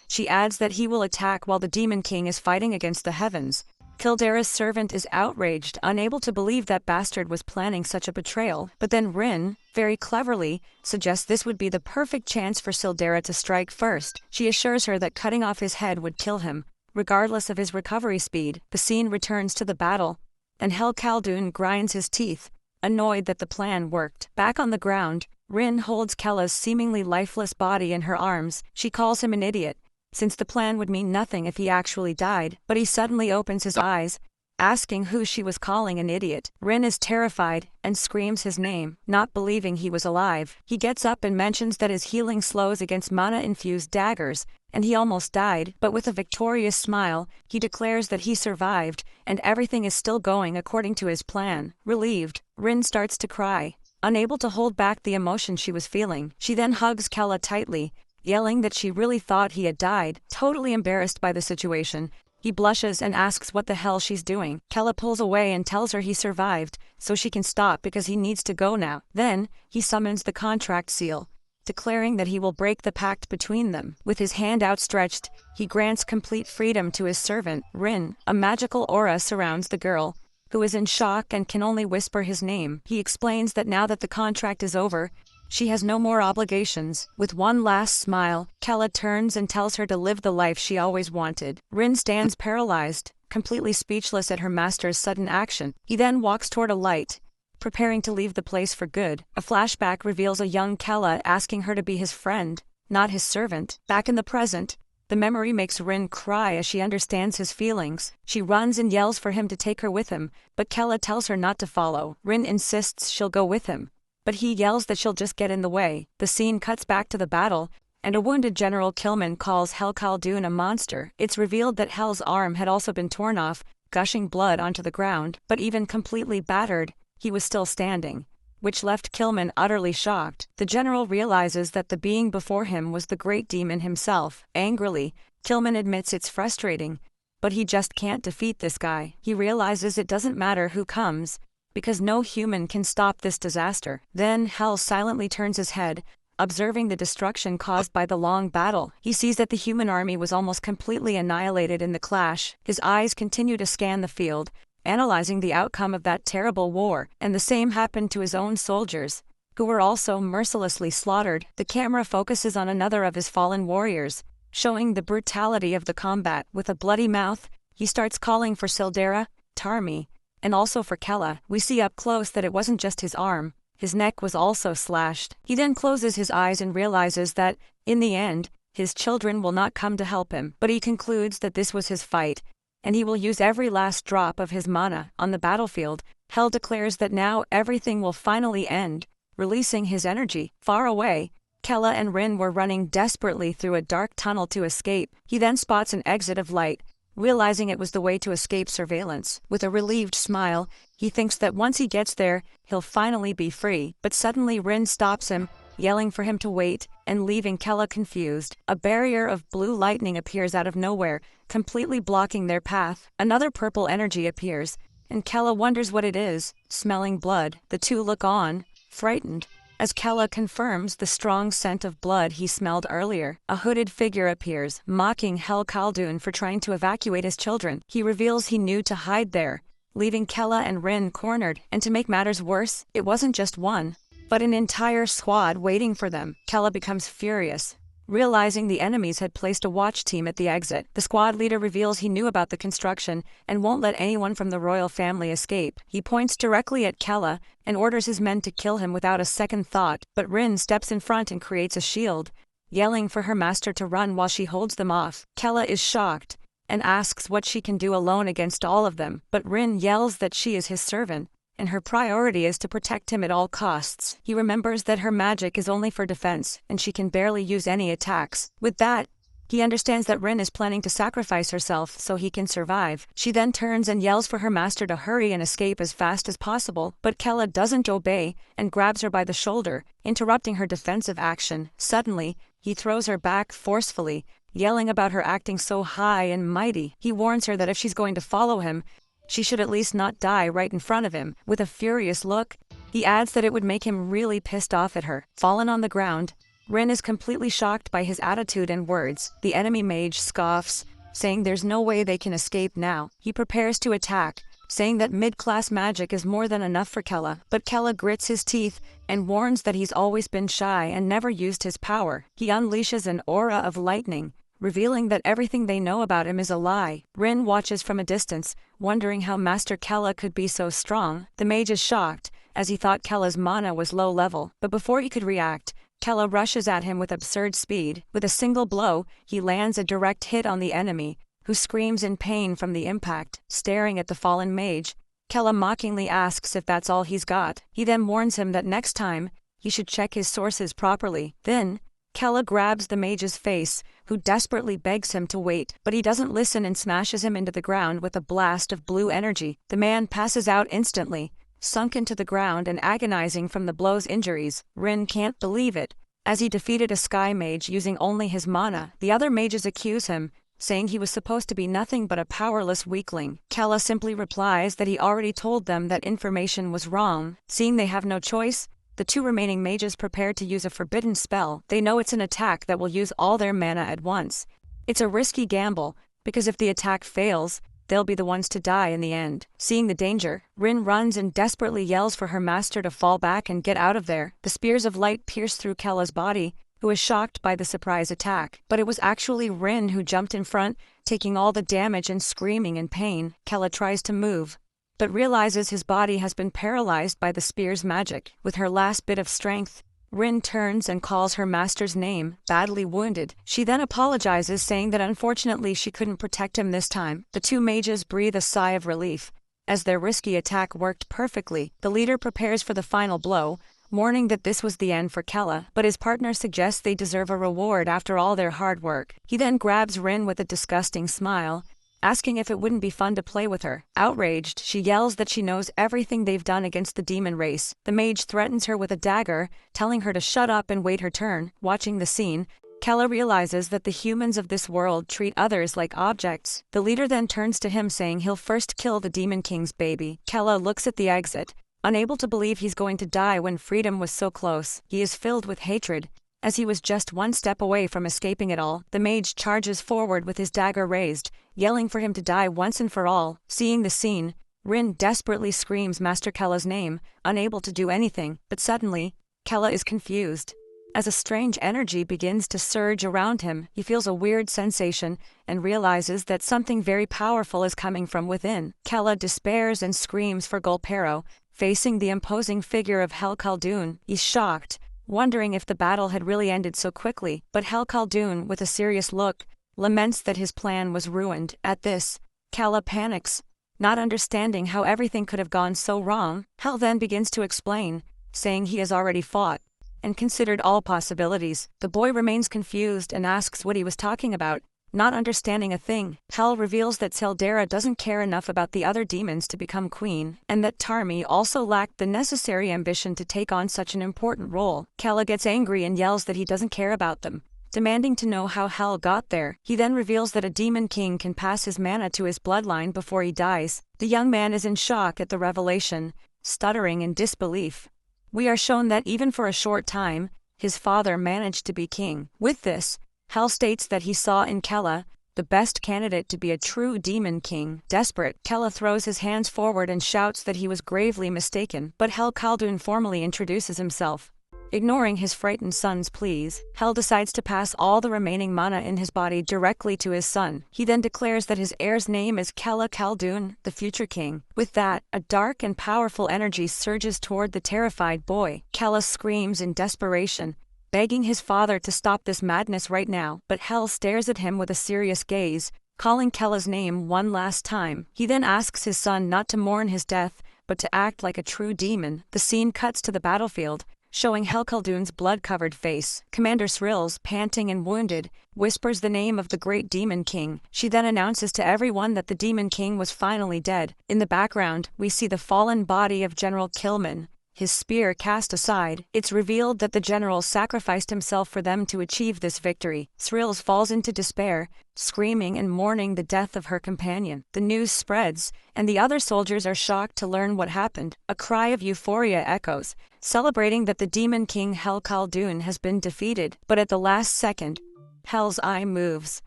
She adds that he will attack while the Demon King is fighting against the heavens. Caldera's servant is outraged, unable to believe that bastard was planning such a betrayal. But then Rin, very cleverly, suggests this would be the perfect chance for Sildera to strike first. She assures her that cutting off his head would kill him, regardless of his recovery speed. The scene returns to the battle, and Hel Khaldun grinds his teeth, annoyed that the plan worked. Back on the ground, Rin holds Kella's seemingly lifeless body in her arms. She calls him an idiot, since the plan would mean nothing if he actually died. But he suddenly opens his eyes, asking who she was calling an idiot. Rin is terrified and screams his name, not believing he was alive. He gets up and mentions that his healing slows against mana-infused daggers, and he almost died, but with a victorious smile, he declares that he survived, and everything is still going according to his plan. Relieved, Rin starts to cry. Unable to hold back the emotion she was feeling, she then hugs Kella tightly, yelling that she really thought he had died. Totally embarrassed by the situation, he blushes and asks what the hell she's doing. Kella pulls away and tells her he survived, so she can stop because he needs to go now. Then, he summons the contract seal, declaring that he will break the pact between them. With his hand outstretched, he grants complete freedom to his servant, Rin. A magical aura surrounds the girl, who is in shock and can only whisper his name. He explains that now that the contract is over, she has no more obligations. With one last smile, Kella turns and tells her to live the life she always wanted. Rin stands paralyzed, completely speechless at her master's sudden action. He then walks toward a light, preparing to leave the place for good. A flashback reveals a young Kella asking her to be his friend, not his servant. Back in the present, the memory makes Rin cry as she understands his feelings. She runs and yells for him to take her with him, but Kella tells her not to follow. Rin insists she'll go with him, but he yells that she'll just get in the way. The scene cuts back to the battle, and a wounded General Kilman calls Hel Khaldun a monster. It's revealed that Hel's arm had also been torn off, gushing blood onto the ground, but even completely battered, he was still standing, which left Kilman utterly shocked. The general realizes that the being before him was the great demon himself. Angrily, Kilman admits it's frustrating, but he just can't defeat this guy. He realizes it doesn't matter who comes, because no human can stop this disaster. Then Hel silently turns his head, observing the destruction caused by the long battle. He sees that the human army was almost completely annihilated in the clash. His eyes continue to scan the field, analyzing the outcome of that terrible war, and the same happened to his own soldiers, who were also mercilessly slaughtered. The camera focuses on another of his fallen warriors, showing the brutality of the combat. With a bloody mouth, he starts calling for Sildera, Tarmi, and also for Kella. We see up close that it wasn't just his arm, his neck was also slashed. He then closes his eyes and realizes that, in the end, his children will not come to help him, but he concludes that this was his fight, and he will use every last drop of his mana. On the battlefield, Hel declares that now everything will finally end, releasing his energy. Far away, Kella and Rin were running desperately through a dark tunnel to escape. He then spots an exit of light, realizing it was the way to escape surveillance. With a relieved smile, he thinks that once he gets there, he'll finally be free. But suddenly Rin stops him, yelling for him to wait, and leaving Kella confused. A barrier of blue lightning appears out of nowhere, completely blocking their path. Another purple energy appears, and Kella wonders what it is. Smelling blood, the two look on, frightened, as Kella confirms the strong scent of blood he smelled earlier. A hooded figure appears, mocking Hel Khaldun for trying to evacuate his children. He reveals he knew to hide there, leaving Kella and Rin cornered. And to make matters worse, it wasn't just one, but an entire squad waiting for them. Kella becomes furious, realizing the enemies had placed a watch team at the exit. The squad leader reveals he knew about the construction and won't let anyone from the royal family escape. He points directly at Kella and orders his men to kill him without a second thought, but Rin steps in front and creates a shield, yelling for her master to run while she holds them off. Kella is shocked and asks what she can do alone against all of them, but Rin yells that she is his servant, and her priority is to protect him at all costs. He remembers that her magic is only for defense, and she can barely use any attacks. With that, he understands that Rin is planning to sacrifice herself so he can survive. She then turns and yells for her master to hurry and escape as fast as possible, but Kella doesn't obey and grabs her by the shoulder, interrupting her defensive action. Suddenly, he throws her back forcefully, yelling about her acting so high and mighty. He warns her that if she's going to follow him, she should at least not die right in front of him. With a furious look, he adds that it would make him really pissed off at her. Fallen on the ground, Rin is completely shocked by his attitude and words. The enemy mage scoffs, saying there's no way they can escape now. He prepares to attack, saying that mid-class magic is more than enough for Kella. But Kella grits his teeth and warns that he's always been shy and never used his power. He unleashes an aura of lightning, revealing that everything they know about him is a lie. Rin watches from a distance, wondering how Master Kella could be so strong. The mage is shocked, as he thought Kella's mana was low level. But before he could react, Kella rushes at him with absurd speed. With a single blow, he lands a direct hit on the enemy, who screams in pain from the impact, staring at the fallen mage. Kella mockingly asks if that's all he's got. He then warns him that next time, he should check his sources properly. Then, Kella grabs the mage's face, who desperately begs him to wait, but he doesn't listen and smashes him into the ground with a blast of blue energy. The man passes out instantly, sunk into the ground and agonizing from the blow's injuries. Rin can't believe it. As he defeated a sky mage using only his mana, the other mages accuse him, saying he was supposed to be nothing but a powerless weakling. Kella simply replies that he already told them that information was wrong. Seeing they have no choice, the two remaining mages prepare to use a forbidden spell. They know it's an attack that will use all their mana at once. It's a risky gamble, because if the attack fails, they'll be the ones to die in the end. Seeing the danger, Rin runs and desperately yells for her master to fall back and get out of there. The spears of light pierce through Kella's body, who is shocked by the surprise attack. But it was actually Rin who jumped in front, taking all the damage and screaming in pain. Kella tries to move, but realizes his body has been paralyzed by the spear's magic. With her last bit of strength, Rin turns and calls her master's name, badly wounded. She then apologizes, saying that unfortunately she couldn't protect him this time. The two mages breathe a sigh of relief. As their risky attack worked perfectly, the leader prepares for the final blow, warning that this was the end for Kella, but his partner suggests they deserve a reward after all their hard work. He then grabs Rin with a disgusting smile, asking if it wouldn't be fun to play with her. Outraged, she yells that she knows everything they've done against the demon race. The mage threatens her with a dagger, telling her to shut up and wait her turn. Watching the scene, Kella realizes that the humans of this world treat others like objects. The leader then turns to him, saying he'll first kill the Demon King's baby. Kella looks at the exit, unable to believe he's going to die when freedom was so close. He is filled with hatred, as he was just one step away from escaping it all. The mage charges forward with his dagger raised, yelling for him to die once and for all. Seeing the scene, Rin desperately screams Master Kella's name, unable to do anything, but suddenly, Kella is confused. As a strange energy begins to surge around him, he feels a weird sensation and realizes that something very powerful is coming from within. Kella despairs and screams for Golpero, facing the imposing figure of Hel Khaldun. He's shocked, wondering if the battle had really ended so quickly, but Hel Khaldun, with a serious look, laments that his plan was ruined. At this, Kella panics, not understanding how everything could have gone so wrong. Hel then begins to explain, saying he has already fought and considered all possibilities. The boy remains confused and asks what he was talking about, not understanding a thing. Hel reveals that Seldera doesn't care enough about the other demons to become queen, and that Tarmi also lacked the necessary ambition to take on such an important role. Kella gets angry and yells that he doesn't care about them, demanding to know how Hel got there. He then reveals that a demon king can pass his mana to his bloodline before he dies. The young man is in shock at the revelation, stuttering in disbelief. We are shown that even for a short time, his father managed to be king. With this, Hel states that he saw in Kella the best candidate to be a true demon king. Desperate, Kella throws his hands forward and shouts that he was gravely mistaken, but Hel Khaldun formally introduces himself. Ignoring his frightened son's pleas, Hel decides to pass all the remaining mana in his body directly to his son. He then declares that his heir's name is Kella Khaldun, the future king. With that, a dark and powerful energy surges toward the terrified boy. Kella screams in desperation, begging his father to stop this madness right now, but Hel stares at him with a serious gaze, calling Kella's name one last time. He then asks his son not to mourn his death, but to act like a true demon. The scene cuts to the battlefield, showing Hel Khaldun's blood-covered face. Commander Srills, panting and wounded, whispers the name of the great Demon King. She then announces to everyone that the Demon King was finally dead. In the background, we see the fallen body of General Killman, his spear cast aside. It's revealed that the general sacrificed himself for them to achieve this victory. Srills falls into despair, screaming and mourning the death of her companion. The news spreads, and the other soldiers are shocked to learn what happened. A cry of euphoria echoes, celebrating that the Demon King Hel Khaldun has been defeated. But at the last second, Hel's eye moves,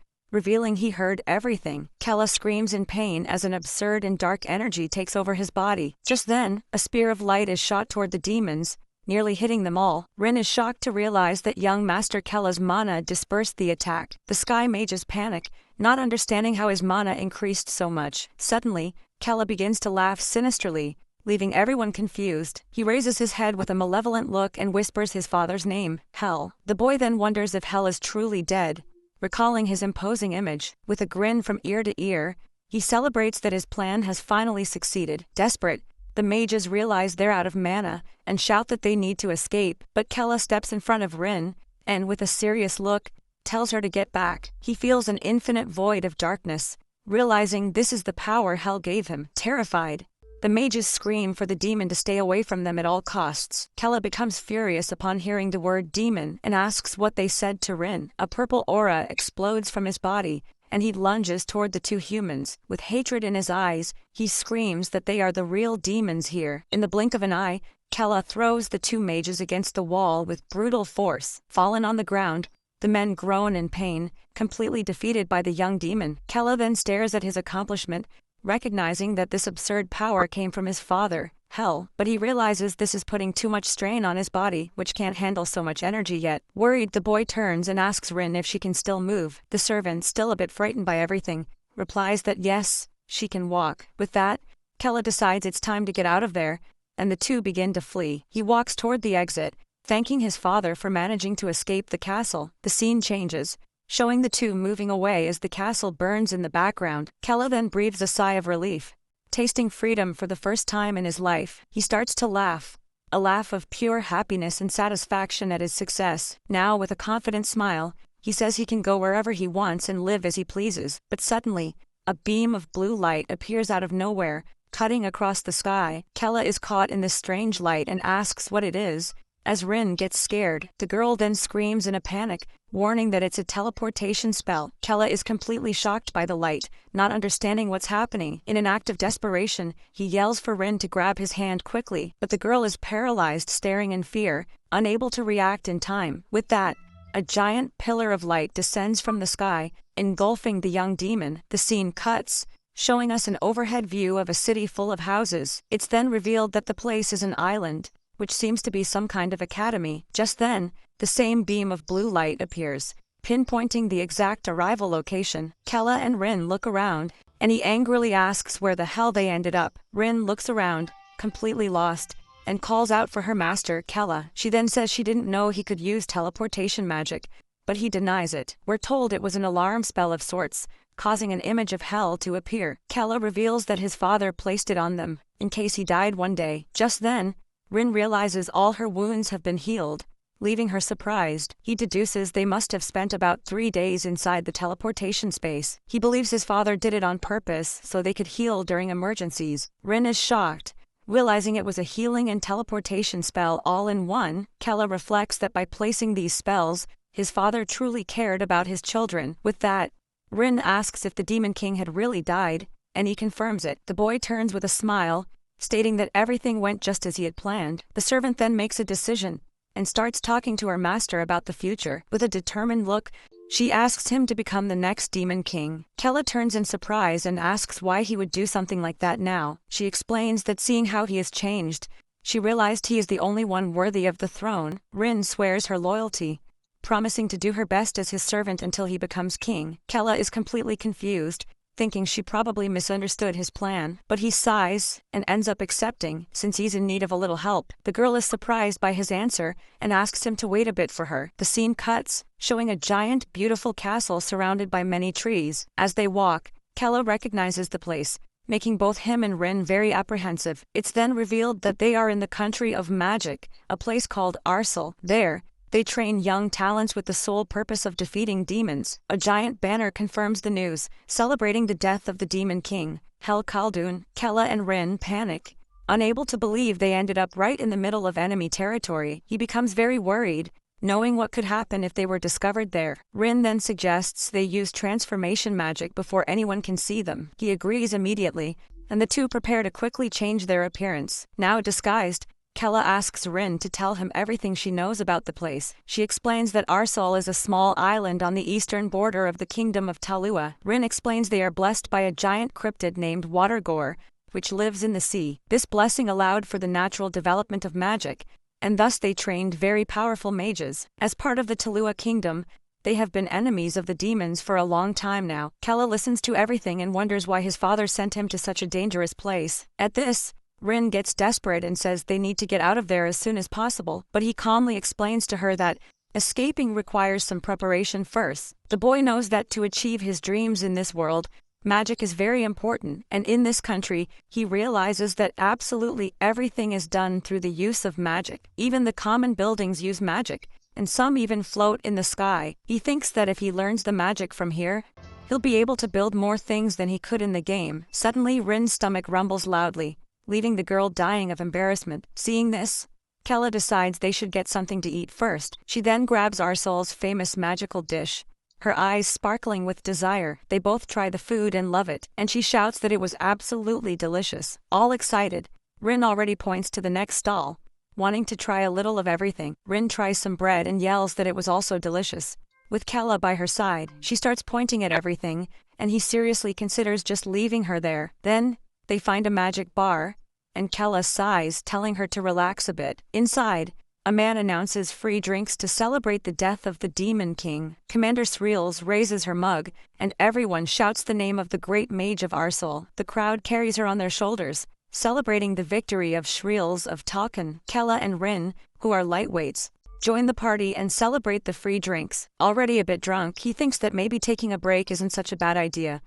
revealing he heard everything. Kella screams in pain as an absurd and dark energy takes over his body. Just then, a spear of light is shot toward the demons, nearly hitting them all. Rin is shocked to realize that young Master Kella's mana dispersed the attack. The sky mages panic, not understanding how his mana increased so much. Suddenly, Kella begins to laugh sinisterly, leaving everyone confused. He raises his head with a malevolent look and whispers his father's name, Hel. The boy then wonders if Hel is truly dead, recalling his imposing image. With a grin from ear to ear, he celebrates that his plan has finally succeeded. Desperate, the mages realize they're out of mana and shout that they need to escape, but Kella steps in front of Rin and, with a serious look, tells her to get back. He feels an infinite void of darkness, realizing this is the power hell gave him. Terrified, the mages scream for the demon to stay away from them at all costs. Kella becomes furious upon hearing the word demon and asks what they said to Rin. A purple aura explodes from his body, and he lunges toward the two humans. With hatred in his eyes, he screams that they are the real demons here. In the blink of an eye, Kella throws the two mages against the wall with brutal force. Fallen on the ground, the men groan in pain, completely defeated by the young demon. Kella then stares at his accomplishment, recognizing that this absurd power came from his father, Hell, but he realizes this is putting too much strain on his body, which can't handle so much energy yet. Worried, the boy turns and asks Rin if she can still move. The servant, still a bit frightened by everything, replies that yes, she can walk. With that, Kella decides it's time to get out of there, and the two begin to flee. He walks toward the exit, thanking his father for managing to escape the castle. The scene changes, showing the two moving away as the castle burns in the background. Kella then breathes a sigh of relief. Tasting freedom for the first time in his life, he starts to laugh, a laugh of pure happiness and satisfaction at his success. Now, with a confident smile, he says he can go wherever he wants and live as he pleases. But suddenly, a beam of blue light appears out of nowhere, cutting across the sky. Kella is caught in this strange light and asks what it is. As Rin gets scared, the girl then screams in a panic, warning that it's a teleportation spell. Kella is completely shocked by the light, not understanding what's happening. In an act of desperation, he yells for Rin to grab his hand quickly, but the girl is paralyzed, staring in fear, unable to react in time. With that, a giant pillar of light descends from the sky, engulfing the young demon. The scene cuts, showing us an overhead view of a city full of houses. It's then revealed that the place is an island, which seems to be some kind of academy. Just then, the same beam of blue light appears, pinpointing the exact arrival location. Kella and Rin look around, and he angrily asks where the hell they ended up. Rin looks around, completely lost, and calls out for her master, Kella. She then says she didn't know he could use teleportation magic, but he denies it. We're told it was an alarm spell of sorts, causing an image of hell to appear. Kella reveals that his father placed it on them, in case he died one day. Just then, Rin realizes all her wounds have been healed, leaving her surprised. He deduces they must have spent about 3 days inside the teleportation space. He believes his father did it on purpose so they could heal during emergencies. Rin is shocked, realizing it was a healing and teleportation spell all in one. Kella reflects that by placing these spells, his father truly cared about his children. With that, Rin asks if the Demon King had really died, and he confirms it. The boy turns with a smile, stating that everything went just as he had planned. The servant then makes a decision and starts talking to her master about the future. With a determined look, she asks him to become the next Demon King. Kella turns in surprise and asks why he would do something like that now. She explains that seeing how he has changed, she realized he is the only one worthy of the throne. Rin swears her loyalty, promising to do her best as his servant until he becomes king. Kella is completely confused, thinking she probably misunderstood his plan, but he sighs and ends up accepting, since he's in need of a little help. The girl is surprised by his answer and asks him to wait a bit for her. The scene cuts, showing a giant, beautiful castle surrounded by many trees. As they walk, Kella recognizes the place, making both him and Rin very apprehensive. It's then revealed that they are in the country of magic, a place called Arsal. There, they train young talents with the sole purpose of defeating demons. A giant banner confirms the news, celebrating the death of the Demon King, Hel Khaldun. Kella and Rin panic, unable to believe they ended up right in the middle of enemy territory. He becomes very worried, knowing what could happen if they were discovered there. Rin then suggests they use transformation magic before anyone can see them. He agrees immediately, and the two prepare to quickly change their appearance. Now disguised, Kella asks Rin to tell him everything she knows about the place. She explains that Arsal is a small island on the eastern border of the kingdom of Talua. Rin explains they are blessed by a giant cryptid named Watergore, which lives in the sea. This blessing allowed for the natural development of magic, and thus they trained very powerful mages. As part of the Talua kingdom, they have been enemies of the demons for a long time now. Kella listens to everything and wonders why his father sent him to such a dangerous place. At this, Rin gets desperate and says they need to get out of there as soon as possible, but he calmly explains to her that Escaping requires some preparation first. The boy knows that to achieve his dreams in this world, magic is very important, and in this country, he realizes that absolutely everything is done through the use of magic. Even the common buildings use magic, and some even float in the sky. He thinks that if he learns the magic from here, he'll be able to build more things than he could in the game. Suddenly, Rin's stomach rumbles loudly, leaving the girl dying of embarrassment. Seeing this, Kella decides they should get something to eat first. She then grabs Arsol's famous magical dish, her eyes sparkling with desire. They both try the food and love it, and she shouts that it was absolutely delicious. All excited, Rin already points to the next stall, wanting to try a little of everything. Rin tries some bread and yells that it was also delicious. With Kella by her side, she starts pointing at everything, and he seriously considers just leaving her there. Then, they find a magic bar, and Kella sighs, telling her to relax a bit. Inside, a man announces free drinks to celebrate the death of the Demon King. Commander Sreels raises her mug, and everyone shouts the name of the great mage of Arsol. The crowd carries her on their shoulders, celebrating the victory of Sreels of Talken. Kella and Rin, who are lightweights, join the party and celebrate the free drinks. Already a bit drunk, he thinks that maybe taking a break isn't such a bad idea.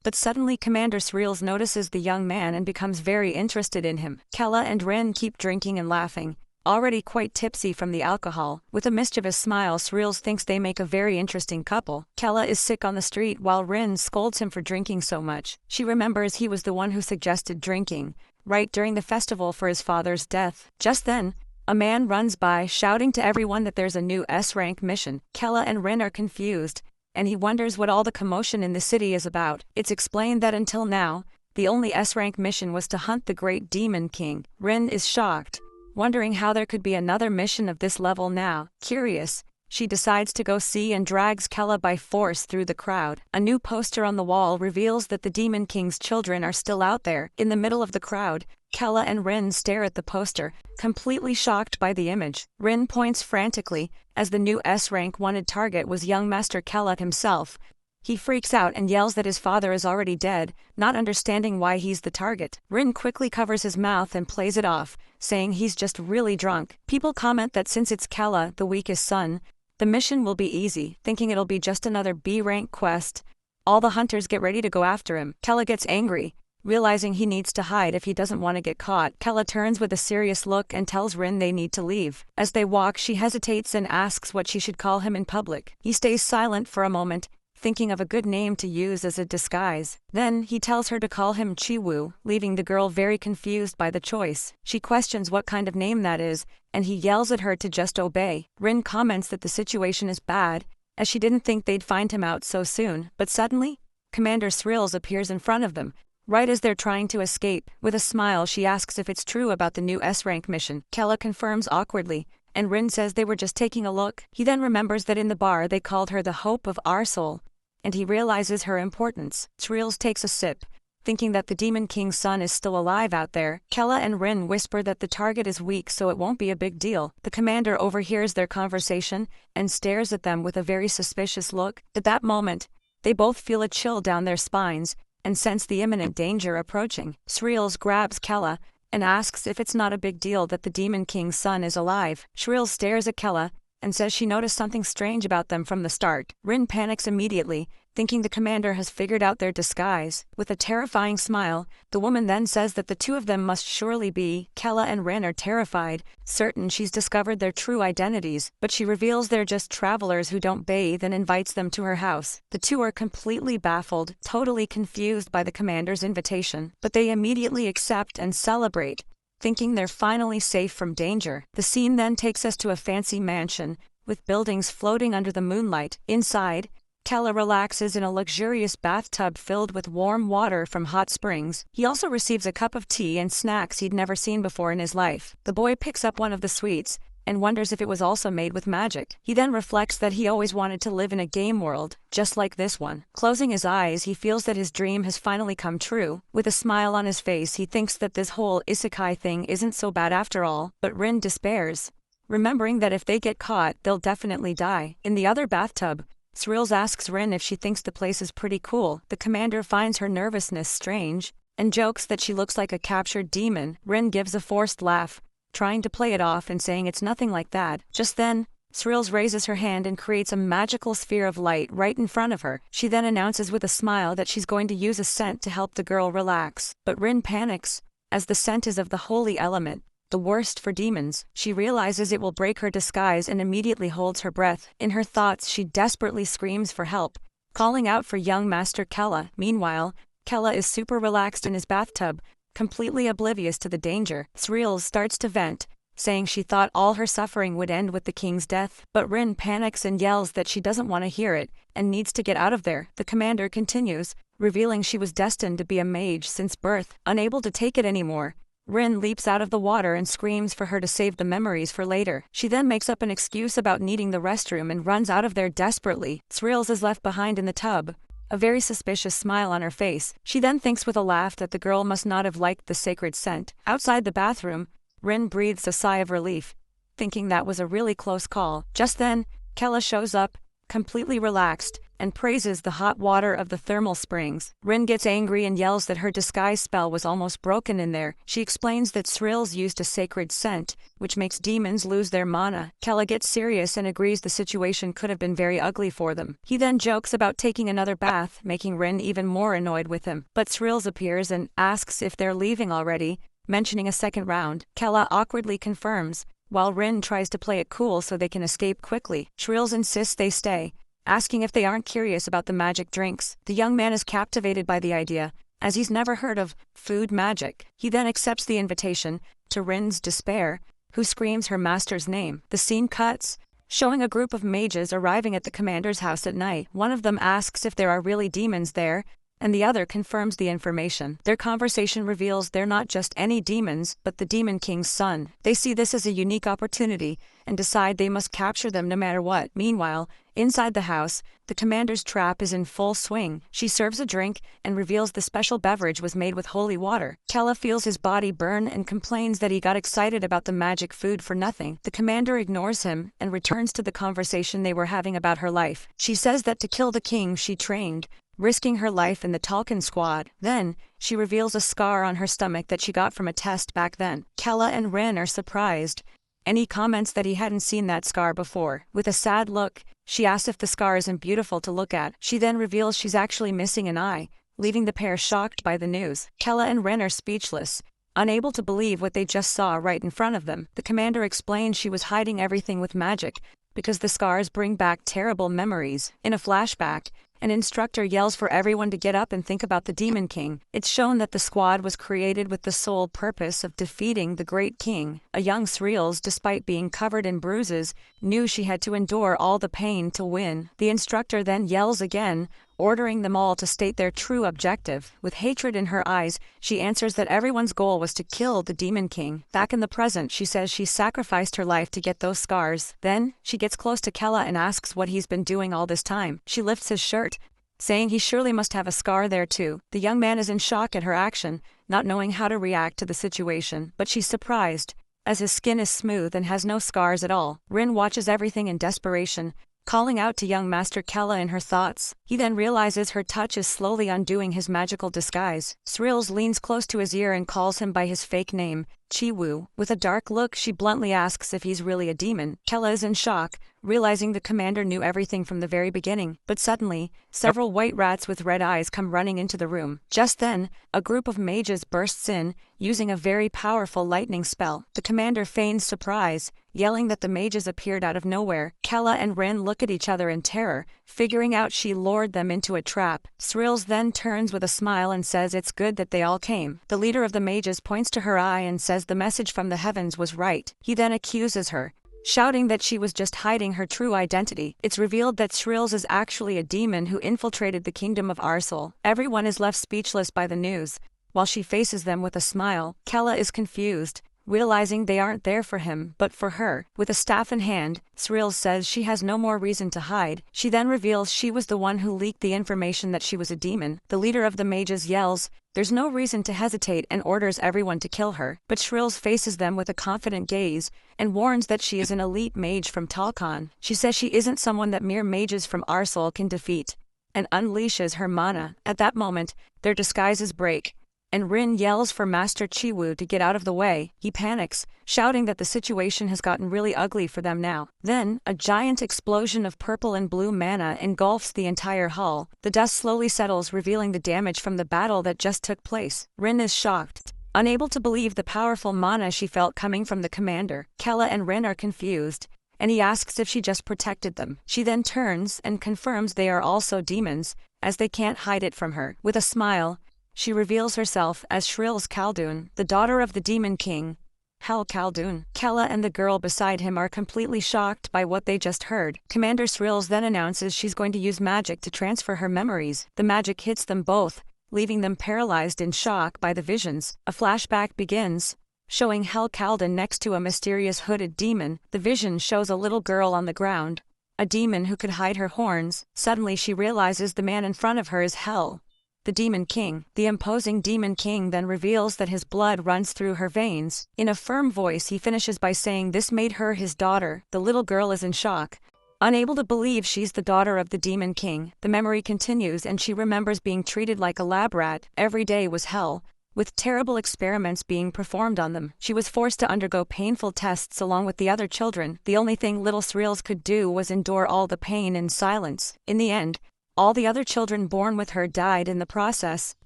But suddenly Commander Sreels notices the young man and becomes very interested in him. Kella and Rin keep drinking and laughing, already quite tipsy from the alcohol. With a mischievous smile, Sreels thinks they make a very interesting couple. Kella is sick on the street while Rin scolds him for drinking so much. She remembers he was the one who suggested drinking, right during the festival for his father's death. Just then, a man runs by shouting to everyone that there's a new S-rank mission. Kella and Rin are confused, and he wonders what all the commotion in the city is about. It's explained that until now, the only S-rank mission was to hunt the great Demon King. Rin is shocked, wondering how there could be another mission of this level now. Curious, she decides to go see and drags Kella by force through the crowd. A new poster on the wall reveals that the Demon King's children are still out there. In the middle of the crowd, Kella and Rin stare at the poster, completely shocked by the image. Rin points frantically, as the new S-rank wanted target was young Master Kella himself. He freaks out and yells that his father is already dead, not understanding why he's the target. Rin quickly covers his mouth and plays it off, saying he's just really drunk. People comment that since it's Kella, the weakest son, the mission will be easy, thinking it'll be just another B-rank quest. All the hunters get ready to go after him. Kella gets angry, realizing he needs to hide if he doesn't want to get caught. Kella turns with a serious look and tells Rin they need to leave. As they walk, she hesitates and asks what she should call him in public. He stays silent for a moment, thinking of a good name to use as a disguise. Then, he tells her to call him Chiwu, leaving the girl very confused by the choice. She questions what kind of name that is, and he yells at her to just obey. Rin comments that the situation is bad, as she didn't think they'd find him out so soon. But suddenly, Commander Sreels appears in front of them, right as they're trying to escape. With a smile, she asks if it's true about the new S-rank mission. Kella confirms awkwardly, and Rin says they were just taking a look. He then remembers that in the bar they called her the Hope of Arsol, and he realizes her importance. Sreels takes a sip, thinking that the Demon King's son is still alive out there. Kella and Rin whisper that the target is weak so it won't be a big deal. The commander overhears their conversation and stares at them with a very suspicious look. At that moment, they both feel a chill down their spines and sense the imminent danger approaching. Sreels grabs Kella and asks if it's not a big deal that the Demon King's son is alive. Sreels stares at Kella and says she noticed something strange about them from the start. Rin panics immediately, thinking the commander has figured out their disguise. With a terrifying smile, the woman then says that the two of them must surely be. Kella and Rin are terrified, certain she's discovered their true identities, but she reveals they're just travelers who don't bathe and invites them to her house. The two are completely baffled, totally confused by the commander's invitation, but they immediately accept and celebrate, thinking they're finally safe from danger. The scene then takes us to a fancy mansion, with buildings floating under the moonlight. Inside, Kella relaxes in a luxurious bathtub filled with warm water from hot springs. He also receives a cup of tea and snacks he'd never seen before in his life. The boy picks up one of the sweets, and wonders if it was also made with magic. He then reflects that he always wanted to live in a game world, just like this one. Closing his eyes, he feels that his dream has finally come true. With a smile on his face, he thinks that this whole isekai thing isn't so bad after all, but Rin despairs, remembering that if they get caught, they'll definitely die. In the other bathtub, Sreels asks Rin if she thinks the place is pretty cool. The commander finds her nervousness strange, and jokes that she looks like a captured demon. Rin gives a forced laugh, trying to play it off and saying it's nothing like that. Just then, Srills raises her hand and creates a magical sphere of light right in front of her. She then announces with a smile that she's going to use a scent to help the girl relax. But Rin panics, as the scent is of the holy element, the worst for demons. She realizes it will break her disguise and immediately holds her breath. In her thoughts, she desperately screams for help, calling out for young Master Kella. Meanwhile, Kella is super relaxed in his bathtub, completely oblivious to the danger. Srills starts to vent, saying she thought all her suffering would end with the king's death. But Rin panics and yells that she doesn't want to hear it, and needs to get out of there. The commander continues, revealing she was destined to be a mage since birth. Unable to take it anymore, Rin leaps out of the water and screams for her to save the memories for later. She then makes up an excuse about needing the restroom and runs out of there desperately. Srills is left behind in the tub, a very suspicious smile on her face. She then thinks with a laugh that the girl must not have liked the sacred scent. Outside the bathroom, Rin breathes a sigh of relief, thinking that was a really close call. Just then, Kella shows up, completely relaxed, and praises the hot water of the thermal springs. Rin gets angry and yells that her disguise spell was almost broken in there. She explains that Srills used a sacred scent, which makes demons lose their mana. Kella gets serious and agrees the situation could have been very ugly for them. He then jokes about taking another bath, making Rin even more annoyed with him. But Srills appears and asks if they're leaving already, mentioning a second round. Kella awkwardly confirms, while Rin tries to play it cool so they can escape quickly. Srills insists they stay, asking if they aren't curious about the magic drinks. The young man is captivated by the idea, as he's never heard of food magic. He then accepts the invitation, to Rin's despair, who screams her master's name. The scene cuts, showing a group of mages arriving at the commander's house at night. One of them asks if there are really demons there, and the other confirms the information. Their conversation reveals they're not just any demons, but the Demon King's son. They see this as a unique opportunity, and decide they must capture them no matter what. Meanwhile, inside the house, the commander's trap is in full swing. She serves a drink, and reveals the special beverage was made with holy water. Kella feels his body burn and complains that he got excited about the magic food for nothing. The commander ignores him, and returns to the conversation they were having about her life. She says that to kill the king she trained, risking her life in the Talcon squad. Then, she reveals a scar on her stomach that she got from a test back then. Kella and Rin are surprised, and he comments that he hadn't seen that scar before. With a sad look, she asks if the scar isn't beautiful to look at. She then reveals she's actually missing an eye, leaving the pair shocked by the news. Kella and Rin are speechless, unable to believe what they just saw right in front of them. The commander explains she was hiding everything with magic, because the scars bring back terrible memories. In a flashback, an instructor yells for everyone to get up and think about the Demon King. It's shown that the squad was created with the sole purpose of defeating the Great King. A young Srills, despite being covered in bruises, knew she had to endure all the pain to win. The instructor then yells again, ordering them all to state their true objective. With hatred in her eyes, she answers that everyone's goal was to kill the Demon King. Back in the present, she says she sacrificed her life to get those scars. Then, she gets close to Kella and asks what he's been doing all this time. She lifts his shirt, saying he surely must have a scar there too. The young man is in shock at her action, not knowing how to react to the situation, but she's surprised, as his skin is smooth and has no scars at all. Rin watches everything in desperation, calling out to young Master Kella in her thoughts. He then realizes her touch is slowly undoing his magical disguise. Srills leans close to his ear and calls him by his fake name, Chiwu. With a dark look, she bluntly asks if he's really a demon. Kella is in shock, realizing the commander knew everything from the very beginning. But suddenly, several white rats with red eyes come running into the room. Just then, a group of mages bursts in, using a very powerful lightning spell. The commander feigns surprise, yelling that the mages appeared out of nowhere. Kella and Rin look at each other in terror, figuring out she lured them into a trap. Srills then turns with a smile and says it's good that they all came. The leader of the mages points to her eye and says the message from the heavens was right. He then accuses her, shouting that she was just hiding her true identity. It's revealed that Srills is actually a demon who infiltrated the kingdom of Arsal. Everyone is left speechless by the news, while she faces them with a smile. Kella is confused, realizing they aren't there for him, but for her. With a staff in hand, Srills says she has no more reason to hide. She then reveals she was the one who leaked the information that she was a demon. The leader of the mages yells, there's no reason to hesitate, and orders everyone to kill her. But Srills faces them with a confident gaze, and warns that she is an elite mage from Talcon. She says she isn't someone that mere mages from Arsal can defeat, and unleashes her mana. At that moment, their disguises break, and Rin yells for Master Chiwu to get out of the way. He panics, shouting that the situation has gotten really ugly for them now. Then, a giant explosion of purple and blue mana engulfs the entire hull. The dust slowly settles, revealing the damage from the battle that just took place. Rin is shocked, unable to believe the powerful mana she felt coming from the commander. Kella and Rin are confused, and he asks if she just protected them. She then turns and confirms they are also demons, as they can't hide it from her. With a smile, she reveals herself as Shril's Khaldun, the daughter of the Demon King, Hell Khaldun. Kella and the girl beside him are completely shocked by what they just heard. Commander Shril's then announces she's going to use magic to transfer her memories. The magic hits them both, leaving them paralyzed in shock by the visions. A flashback begins, showing Hell Khaldun next to a mysterious hooded demon. The vision shows a little girl on the ground, a demon who could hide her horns. Suddenly she realizes the man in front of her is Hell, the Demon King. The imposing Demon King then reveals that his blood runs through her veins. In a firm voice he finishes by saying this made her his daughter. The little girl is in shock, unable to believe she's the daughter of the Demon King. The memory continues and she remembers being treated like a lab rat. Every day was hell, with terrible experiments being performed on them. She was forced to undergo painful tests along with the other children. The only thing little Srils could do was endure all the pain in silence. In the end, all the other children born with her died in the process.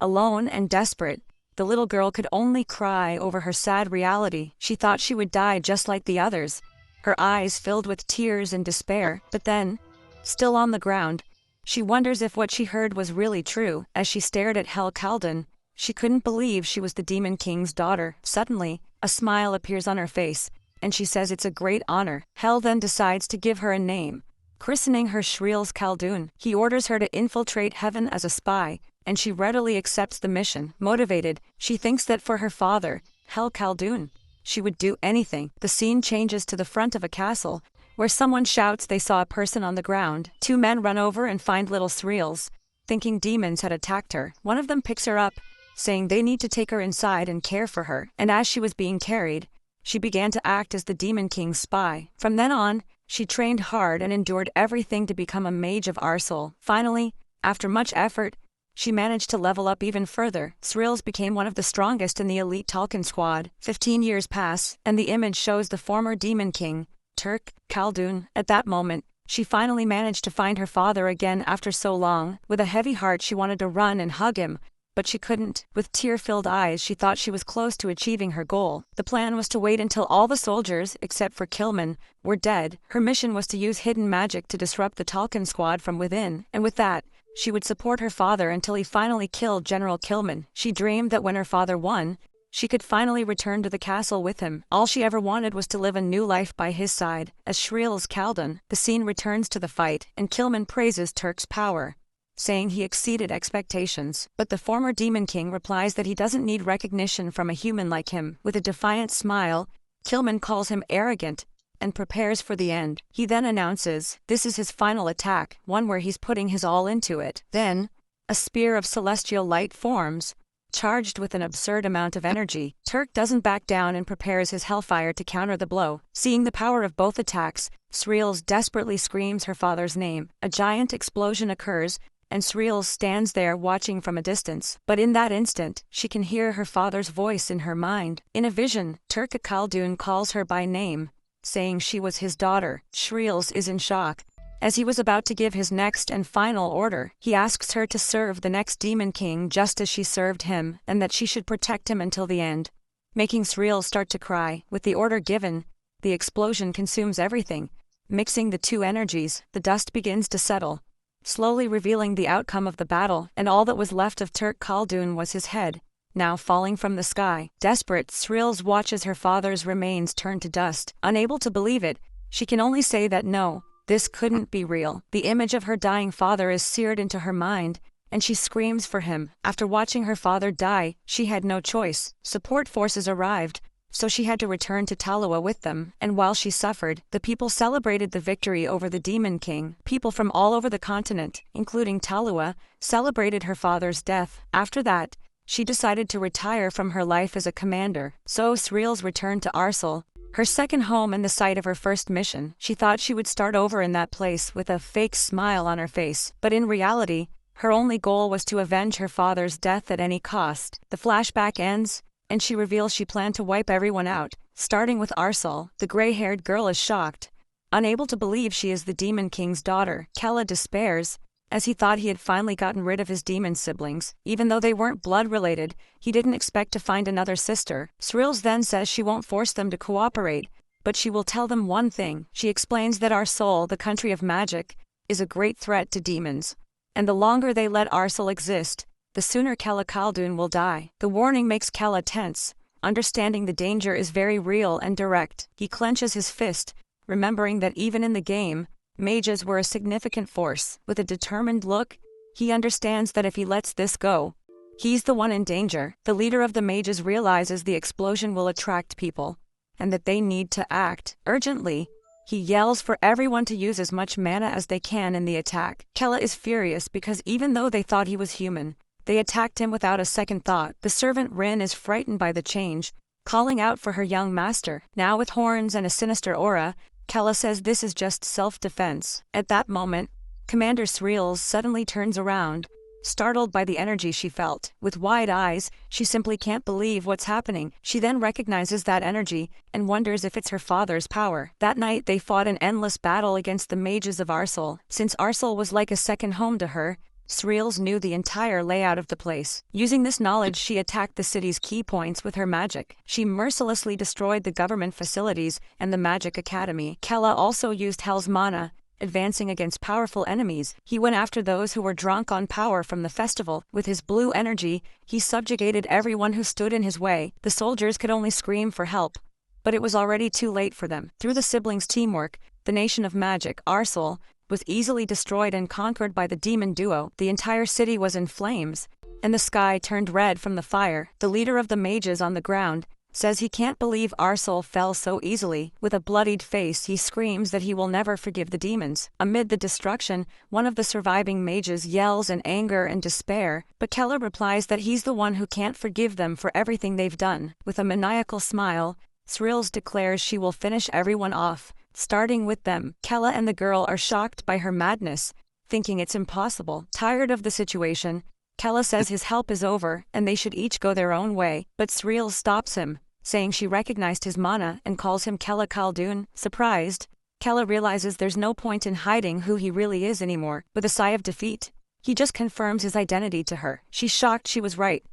Alone and desperate, the little girl could only cry over her sad reality. She thought she would die just like the others, her eyes filled with tears and despair. But then, still on the ground, she wonders if what she heard was really true. As she stared at Hell Khaldun, she couldn't believe she was the Demon King's daughter. Suddenly, a smile appears on her face, and she says it's a great honor. Hell then decides to give her a name, christening her Shril's Khaldun. He orders her to infiltrate heaven as a spy, and she readily accepts the mission. Motivated, she thinks that for her father, Hell Khaldun, she would do anything. The scene changes to the front of a castle, where someone shouts they saw a person on the ground. Two men run over and find little Srils, thinking demons had attacked her. One of them picks her up, saying they need to take her inside and care for her. And as she was being carried, she began to act as the Demon King's spy. From then on, she trained hard and endured everything to become a mage of Arsol. Finally, after much effort, she managed to level up even further. Srils became one of the strongest in the elite Talcan squad. 15 years pass, and the image shows the former Demon King, Turk Khaldun. At that moment, she finally managed to find her father again after so long. With a heavy heart she wanted to run and hug him, but she couldn't. With tear-filled eyes she thought she was close to achieving her goal. The plan was to wait until all the soldiers, except for Kilman, were dead. Her mission was to use hidden magic to disrupt the Talcan squad from within, and with that, she would support her father until he finally killed General Kilman. She dreamed that when her father won, she could finally return to the castle with him. All she ever wanted was to live a new life by his side. As Shril's Khaldun, the scene returns to the fight, and Kilman praises Turk's power, saying he exceeded expectations. But the former Demon King replies that he doesn't need recognition from a human like him. With a defiant smile, Kilman calls him arrogant and prepares for the end. He then announces this is his final attack, one where he's putting his all into it. Then, a spear of celestial light forms, charged with an absurd amount of energy. Turk doesn't back down and prepares his hellfire to counter the blow. Seeing the power of both attacks, Srils desperately screams her father's name. A giant explosion occurs, and Srils stands there watching from a distance. But in that instant, she can hear her father's voice in her mind. In a vision, Turk Khaldun calls her by name, saying she was his daughter. Srils is in shock. As he was about to give his next and final order, he asks her to serve the next Demon King just as she served him, and that she should protect him until the end, making Srils start to cry. With the order given, the explosion consumes everything. Mixing the two energies, the dust begins to settle, slowly revealing the outcome of the battle, and all that was left of Turk Khaldun was his head, now falling from the sky. Desperate, Srils watches her father's remains turn to dust. Unable to believe it, she can only say that no, this couldn't be real. The image of her dying father is seared into her mind, and she screams for him. After watching her father die, she had no choice. Support forces arrived, so she had to return to Talua with them, and while she suffered, the people celebrated the victory over the Demon King. People from all over the continent, including Talua, celebrated her father's death. After that, she decided to retire from her life as a commander. So Srils returned to Arsol, her second home and the site of her first mission. She thought she would start over in that place with a fake smile on her face, but in reality, Her only goal was to avenge her father's death at any cost. The flashback ends, and she reveals she planned to wipe everyone out, starting with Arsal. The gray-haired girl is shocked, unable to believe she is the Demon King's daughter. Kella despairs, as he thought he had finally gotten rid of his demon siblings. Even though they weren't blood-related, he didn't expect to find another sister. Srills then says she won't force them to cooperate, but she will tell them one thing. She explains that Arsal, the country of magic, is a great threat to demons, and the longer they let Arsal exist, the sooner Kella Khaldun will die. The warning makes Kella tense, understanding the danger is very real and direct. He clenches his fist, remembering that even in the game, mages were a significant force. With a determined look, he understands that if he lets this go, he's the one in danger. The leader of the mages realizes the explosion will attract people, and that they need to act urgently. He yells for everyone to use as much mana as they can in the attack. Kella is furious because even though they thought he was human, they attacked him without a second thought. The servant Rin is frightened by the change, calling out for her young master. Now with horns and a sinister aura, Kella says this is just self-defense. At that moment, Commander Sreels suddenly turns around, startled by the energy she felt. With wide eyes, she simply can't believe what's happening. She then recognizes that energy and wonders if it's her father's power. That night they fought an endless battle against the mages of Arsal. Since Arsal was like a second home to her, Sreels knew the entire layout of the place. Using this knowledge, she attacked the city's key points with her magic. She mercilessly destroyed the government facilities and the magic academy. Kella also used Hell's mana, advancing against powerful enemies. He went after those who were drunk on power from the festival. With his blue energy, he subjugated everyone who stood in his way. The soldiers could only scream for help, but it was already too late for them. Through the siblings' teamwork, the nation of magic, Arsal, was easily destroyed and conquered by the demon duo. The entire city was in flames, and the sky turned red from the fire. The leader of the mages on the ground says he can't believe Arsal fell so easily. With a bloodied face, he screams that he will never forgive the demons. Amid the destruction, one of the surviving mages yells in anger and despair, but Kella replies that he's the one who can't forgive them for everything they've done. With a maniacal smile, Sreels declares she will finish everyone off, starting with them. Kella and the girl are shocked by her madness, thinking it's impossible. Tired of the situation, Kella says his help is over and they should each go their own way, but Sreels stops him, saying she recognized his mana and calls him Kella Khaldun. Surprised, Kella realizes there's no point in hiding who he really is anymore. With a sigh of defeat, he just confirms his identity to her. She's shocked she was right,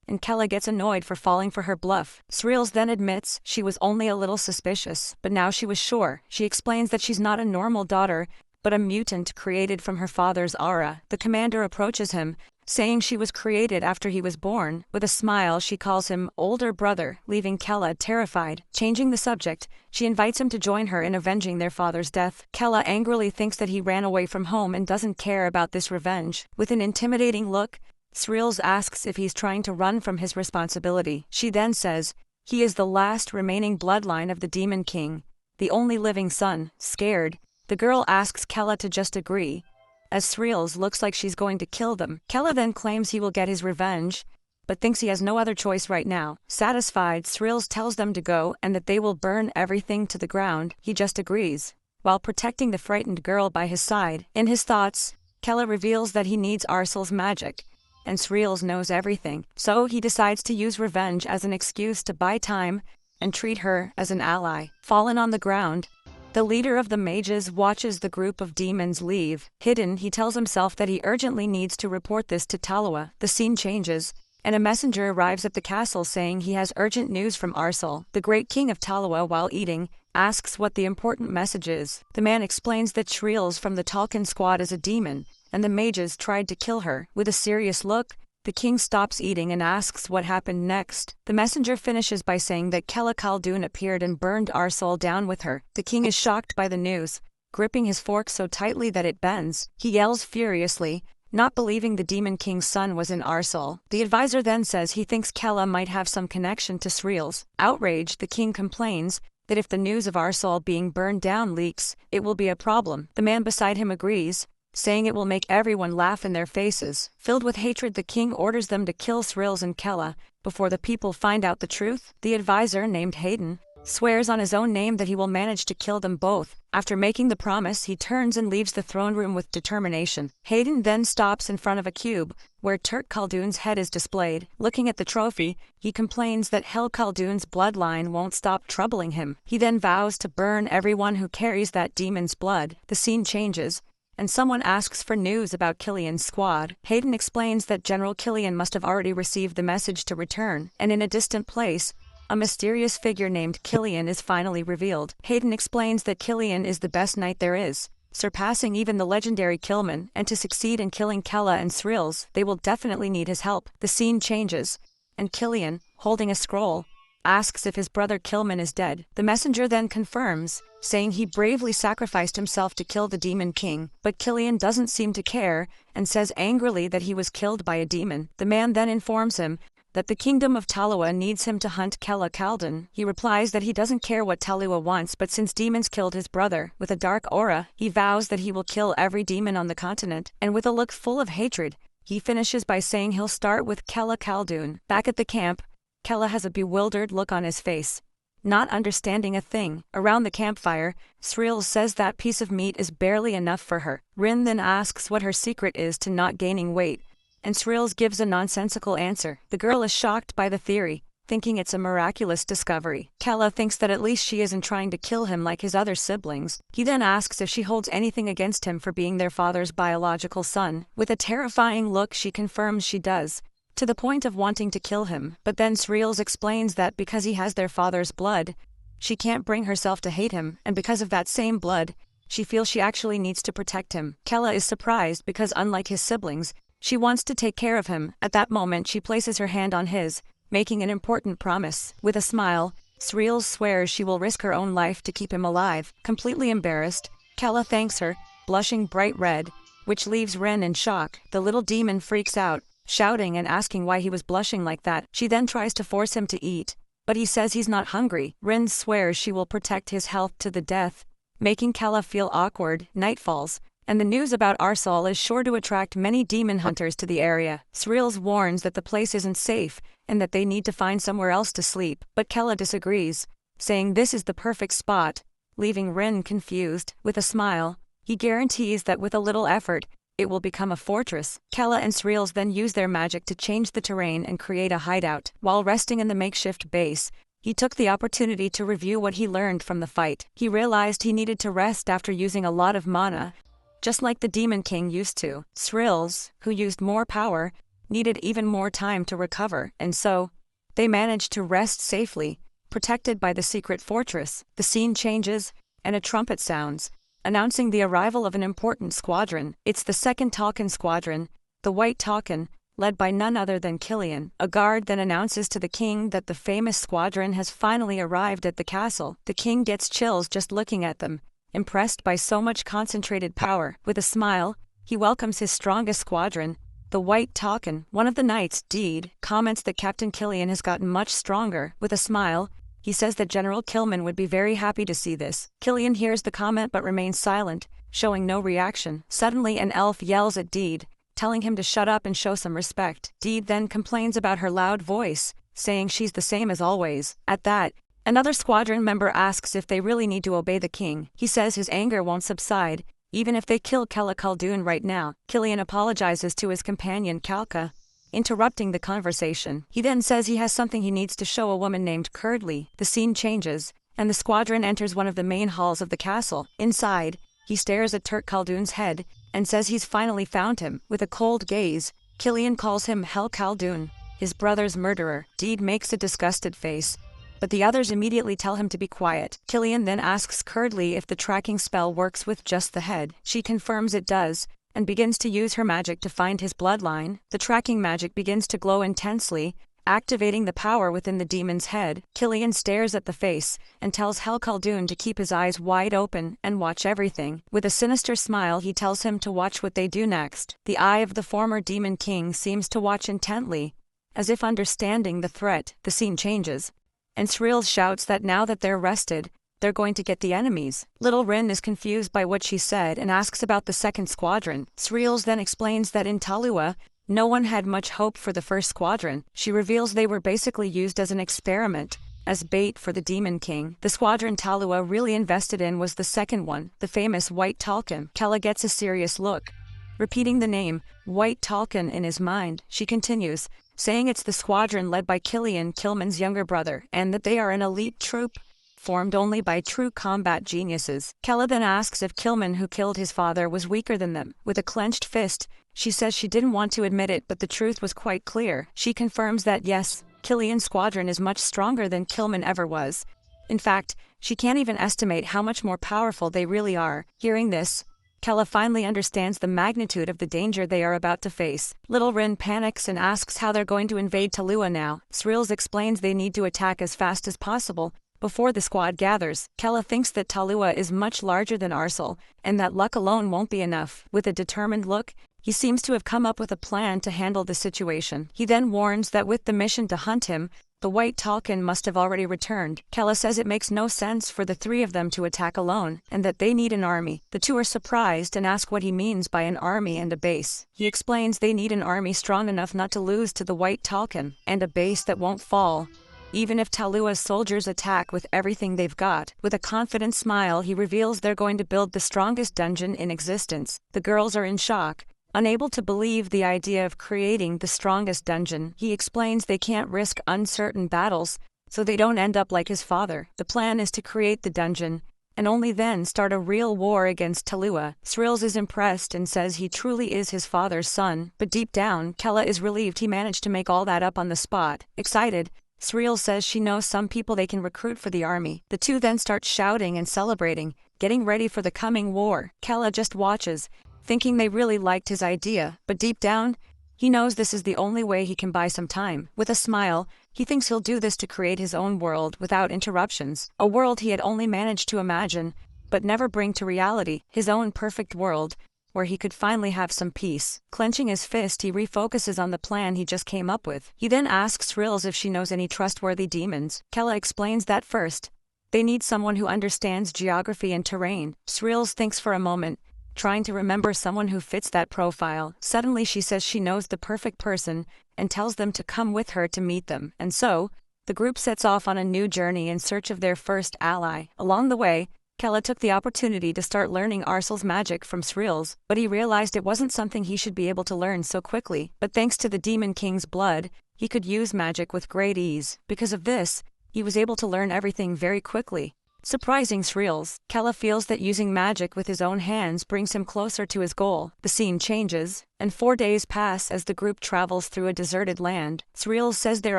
and Kella gets annoyed for falling for her bluff. Sreels then admits she was only a little suspicious, but now she was sure. She explains that she's not a normal daughter, but a mutant created from her father's aura. The commander approaches him, saying she was created after he was born. With a smile, she calls him older brother, leaving Kella terrified. Changing the subject, she invites him to join her in avenging their father's death. Kella angrily thinks that he ran away from home and doesn't care about this revenge. With an intimidating look, Sreels asks if he's trying to run from his responsibility. She then says he is the last remaining bloodline of the Demon King, the only living son. Scared, the girl asks Kella to just agree, as Sreels looks like she's going to kill them. Kella then claims he will get his revenge, but thinks he has no other choice right now. Satisfied, Sreels tells them to go and that they will burn everything to the ground. He just agrees, while protecting the frightened girl by his side. In his thoughts, Kella reveals that he needs Arsal's magic, and Sreels knows everything, so he decides to use revenge as an excuse to buy time and treat her as an ally. Fallen on the ground, the leader of the mages watches the group of demons leave. Hidden, he tells himself that he urgently needs to report this to Talua. The scene changes, and a messenger arrives at the castle saying he has urgent news from Arsal. The great king of Talua, while eating, asks what the important message is. The man explains that Sreels from the Talkin squad is a demon, and the mages tried to kill her. With a serious look, the king stops eating and asks what happened next. The messenger finishes by saying that Kella Khaldun appeared and burned Arsal down with her. The king is shocked by the news, gripping his fork so tightly that it bends. He yells furiously, not believing the Demon King's son was in Arsal. The advisor then says he thinks Kella might have some connection to Sreels. Outraged, the king complains that if the news of Arsal being burned down leaks, it will be a problem. The man beside him agrees, saying it will make everyone laugh in their faces. Filled with hatred, the king orders them to kill Sreels and Kella before the people find out the truth. The advisor, named Hayden, swears on his own name that he will manage to kill them both. After making the promise, he turns and leaves the throne room with determination. Hayden then stops in front of a cube, where Turk Khaldun's head is displayed. Looking at the trophy, he complains that Hel Khaldun's bloodline won't stop troubling him. He then vows to burn everyone who carries that demon's blood. The scene changes, and someone asks for news about Killian's squad. Hayden explains that General Killian must have already received the message to return, and in a distant place, a mysterious figure named Killian is finally revealed. Hayden explains that Killian is the best knight there is, surpassing even the legendary Killman, and to succeed in killing Kella and Srills, they will definitely need his help. The scene changes, and Killian, holding a scroll, asks if his brother Killman is dead. The messenger then confirms, saying he bravely sacrificed himself to kill the Demon King, but Killian doesn't seem to care, and says angrily that he was killed by a demon. The man then informs him that the kingdom of Talua needs him to hunt Kella Khaldun. He replies that he doesn't care what Talua wants, but since demons killed his brother, with a dark aura, he vows that he will kill every demon on the continent, and with a look full of hatred, he finishes by saying he'll start with Kella Khaldun. Back at the camp, Kella has a bewildered look on his face, not understanding a thing. Around the campfire, Sriel says that piece of meat is barely enough for her. Rin then asks what her secret is to not gaining weight, and Srills gives a nonsensical answer. The girl is shocked by the theory, thinking it's a miraculous discovery. Kella thinks that at least she isn't trying to kill him like his other siblings. He then asks if she holds anything against him for being their father's biological son. With a terrifying look, she confirms she does, to the point of wanting to kill him. But then Sriels explains that because he has their father's blood, she can't bring herself to hate him, and because of that same blood, she feels she actually needs to protect him. Kella is surprised because unlike his siblings, she wants to take care of him. At that moment, she places her hand on his, making an important promise. With a smile, Sriel swears she will risk her own life to keep him alive. Completely embarrassed, Kella thanks her, blushing bright red, which leaves Ren in shock. The little demon freaks out, shouting and asking why he was blushing like that. She then tries to force him to eat, but he says he's not hungry. Ren swears she will protect his health to the death, making Kella feel awkward. Night falls, and the news about Arsal is sure to attract many demon hunters to the area. Sriels warns that the place isn't safe, and that they need to find somewhere else to sleep, but Kella disagrees, saying this is the perfect spot, leaving Rin confused. With a smile, he guarantees that with a little effort, it will become a fortress. Kella and Sriels then use their magic to change the terrain and create a hideout. While resting in the makeshift base, he took the opportunity to review what he learned from the fight. He realized he needed to rest after using a lot of mana, just like the Demon King used to. Srills, who used more power, needed even more time to recover, and so, they managed to rest safely, protected by the secret fortress. The scene changes, and a trumpet sounds, announcing the arrival of an important squadron. It's the second Talcan squadron, the White Talcan, led by none other than Killian. A guard then announces to the king that the famous squadron has finally arrived at the castle. The king gets chills just looking at them, impressed by so much concentrated power. With a smile, he welcomes his strongest squadron, the White Talcan. One of the knights, Deed, comments that Captain Killian has gotten much stronger. With a smile, he says that General Killman would be very happy to see this. Killian hears the comment but remains silent, showing no reaction. Suddenly an elf yells at Deed, telling him to shut up and show some respect. Deed then complains about her loud voice, saying she's the same as always. At that, another squadron member asks if they really need to obey the king. He says his anger won't subside, even if they kill Kella Khaldun right now. Killian apologizes to his companion Kalka, interrupting the conversation. He then says he has something he needs to show a woman named Curdly. The scene changes, and the squadron enters one of the main halls of the castle. Inside, he stares at Turk Khaldun's head, and says he's finally found him. With a cold gaze, Killian calls him Hel Khaldun, his brother's murderer. Deed makes a disgusted face, but the others immediately tell him to be quiet. Killian then asks Curdly if the tracking spell works with just the head. She confirms it does, and begins to use her magic to find his bloodline. The tracking magic begins to glow intensely, activating the power within the demon's head. Killian stares at the face, and tells Hel Khaldun to keep his eyes wide open and watch everything. With a sinister smile, he tells him to watch what they do next. The eye of the former Demon King seems to watch intently, as if understanding the threat. The scene changes, and Sriel shouts that now that they're rested, they're going to get the enemies. Little Rin is confused by what she said and asks about the second squadron. Sriel then explains that in Talua, no one had much hope for the first squadron. She reveals they were basically used as an experiment, as bait for the Demon King. The squadron Talua really invested in was the second one, the famous White Talcon. Kella gets a serious look. Repeating the name, White Talcon, in his mind, she continues, saying it's the squadron led by Killian, Kilman's younger brother, and that they are an elite troop formed only by true combat geniuses. Kella then asks if Kilman, who killed his father, was weaker than them. With a clenched fist, she says she didn't want to admit it, but the truth was quite clear. She confirms that yes, Killian's squadron is much stronger than Kilman ever was. In fact, she can't even estimate how much more powerful they really are. Hearing this, Kella finally understands the magnitude of the danger they are about to face. Little Rin panics and asks how they're going to invade Talua now. Srills explains they need to attack as fast as possible before the squad gathers. Kella thinks that Talua is much larger than Arsal, and that luck alone won't be enough. With a determined look, he seems to have come up with a plan to handle the situation. He then warns that with the mission to hunt him, the White Talcon must have already returned. Kella says it makes no sense for the three of them to attack alone, and that they need an army. The two are surprised and ask what he means by an army and a base. He explains they need an army strong enough not to lose to the White Talcon, and a base that won't fall even if Talua's soldiers attack with everything they've got. With a confident smile, he reveals they're going to build the strongest dungeon in existence. The girls are in shock, unable to believe the idea of creating the strongest dungeon. He explains they can't risk uncertain battles, so they don't end up like his father. The plan is to create the dungeon, and only then start a real war against Talua. Srills is impressed and says he truly is his father's son, but deep down, Kella is relieved he managed to make all that up on the spot. Excited, Srills says she knows some people they can recruit for the army. The two then start shouting and celebrating, getting ready for the coming war. Kella just watches, thinking they really liked his idea, but deep down, he knows this is the only way he can buy some time. With a smile, he thinks he'll do this to create his own world without interruptions, a world he had only managed to imagine, but never bring to reality, his own perfect world, where he could finally have some peace. Clenching his fist, he refocuses on the plan he just came up with. He then asks Srills if she knows any trustworthy demons. Kella explains that first, they need someone who understands geography and terrain. Srills thinks for a moment, trying to remember someone who fits that profile. Suddenly she says she knows the perfect person, and tells them to come with her to meet them. And so, the group sets off on a new journey in search of their first ally. Along the way, Kella took the opportunity to start learning Arsal's magic from Srills, but he realized it wasn't something he should be able to learn so quickly. But thanks to the Demon King's blood, he could use magic with great ease. Because of this, he was able to learn everything very quickly. Surprising Srills, Kella feels that using magic with his own hands brings him closer to his goal. The scene changes, and 4 days pass as the group travels through a deserted land. Srills says they're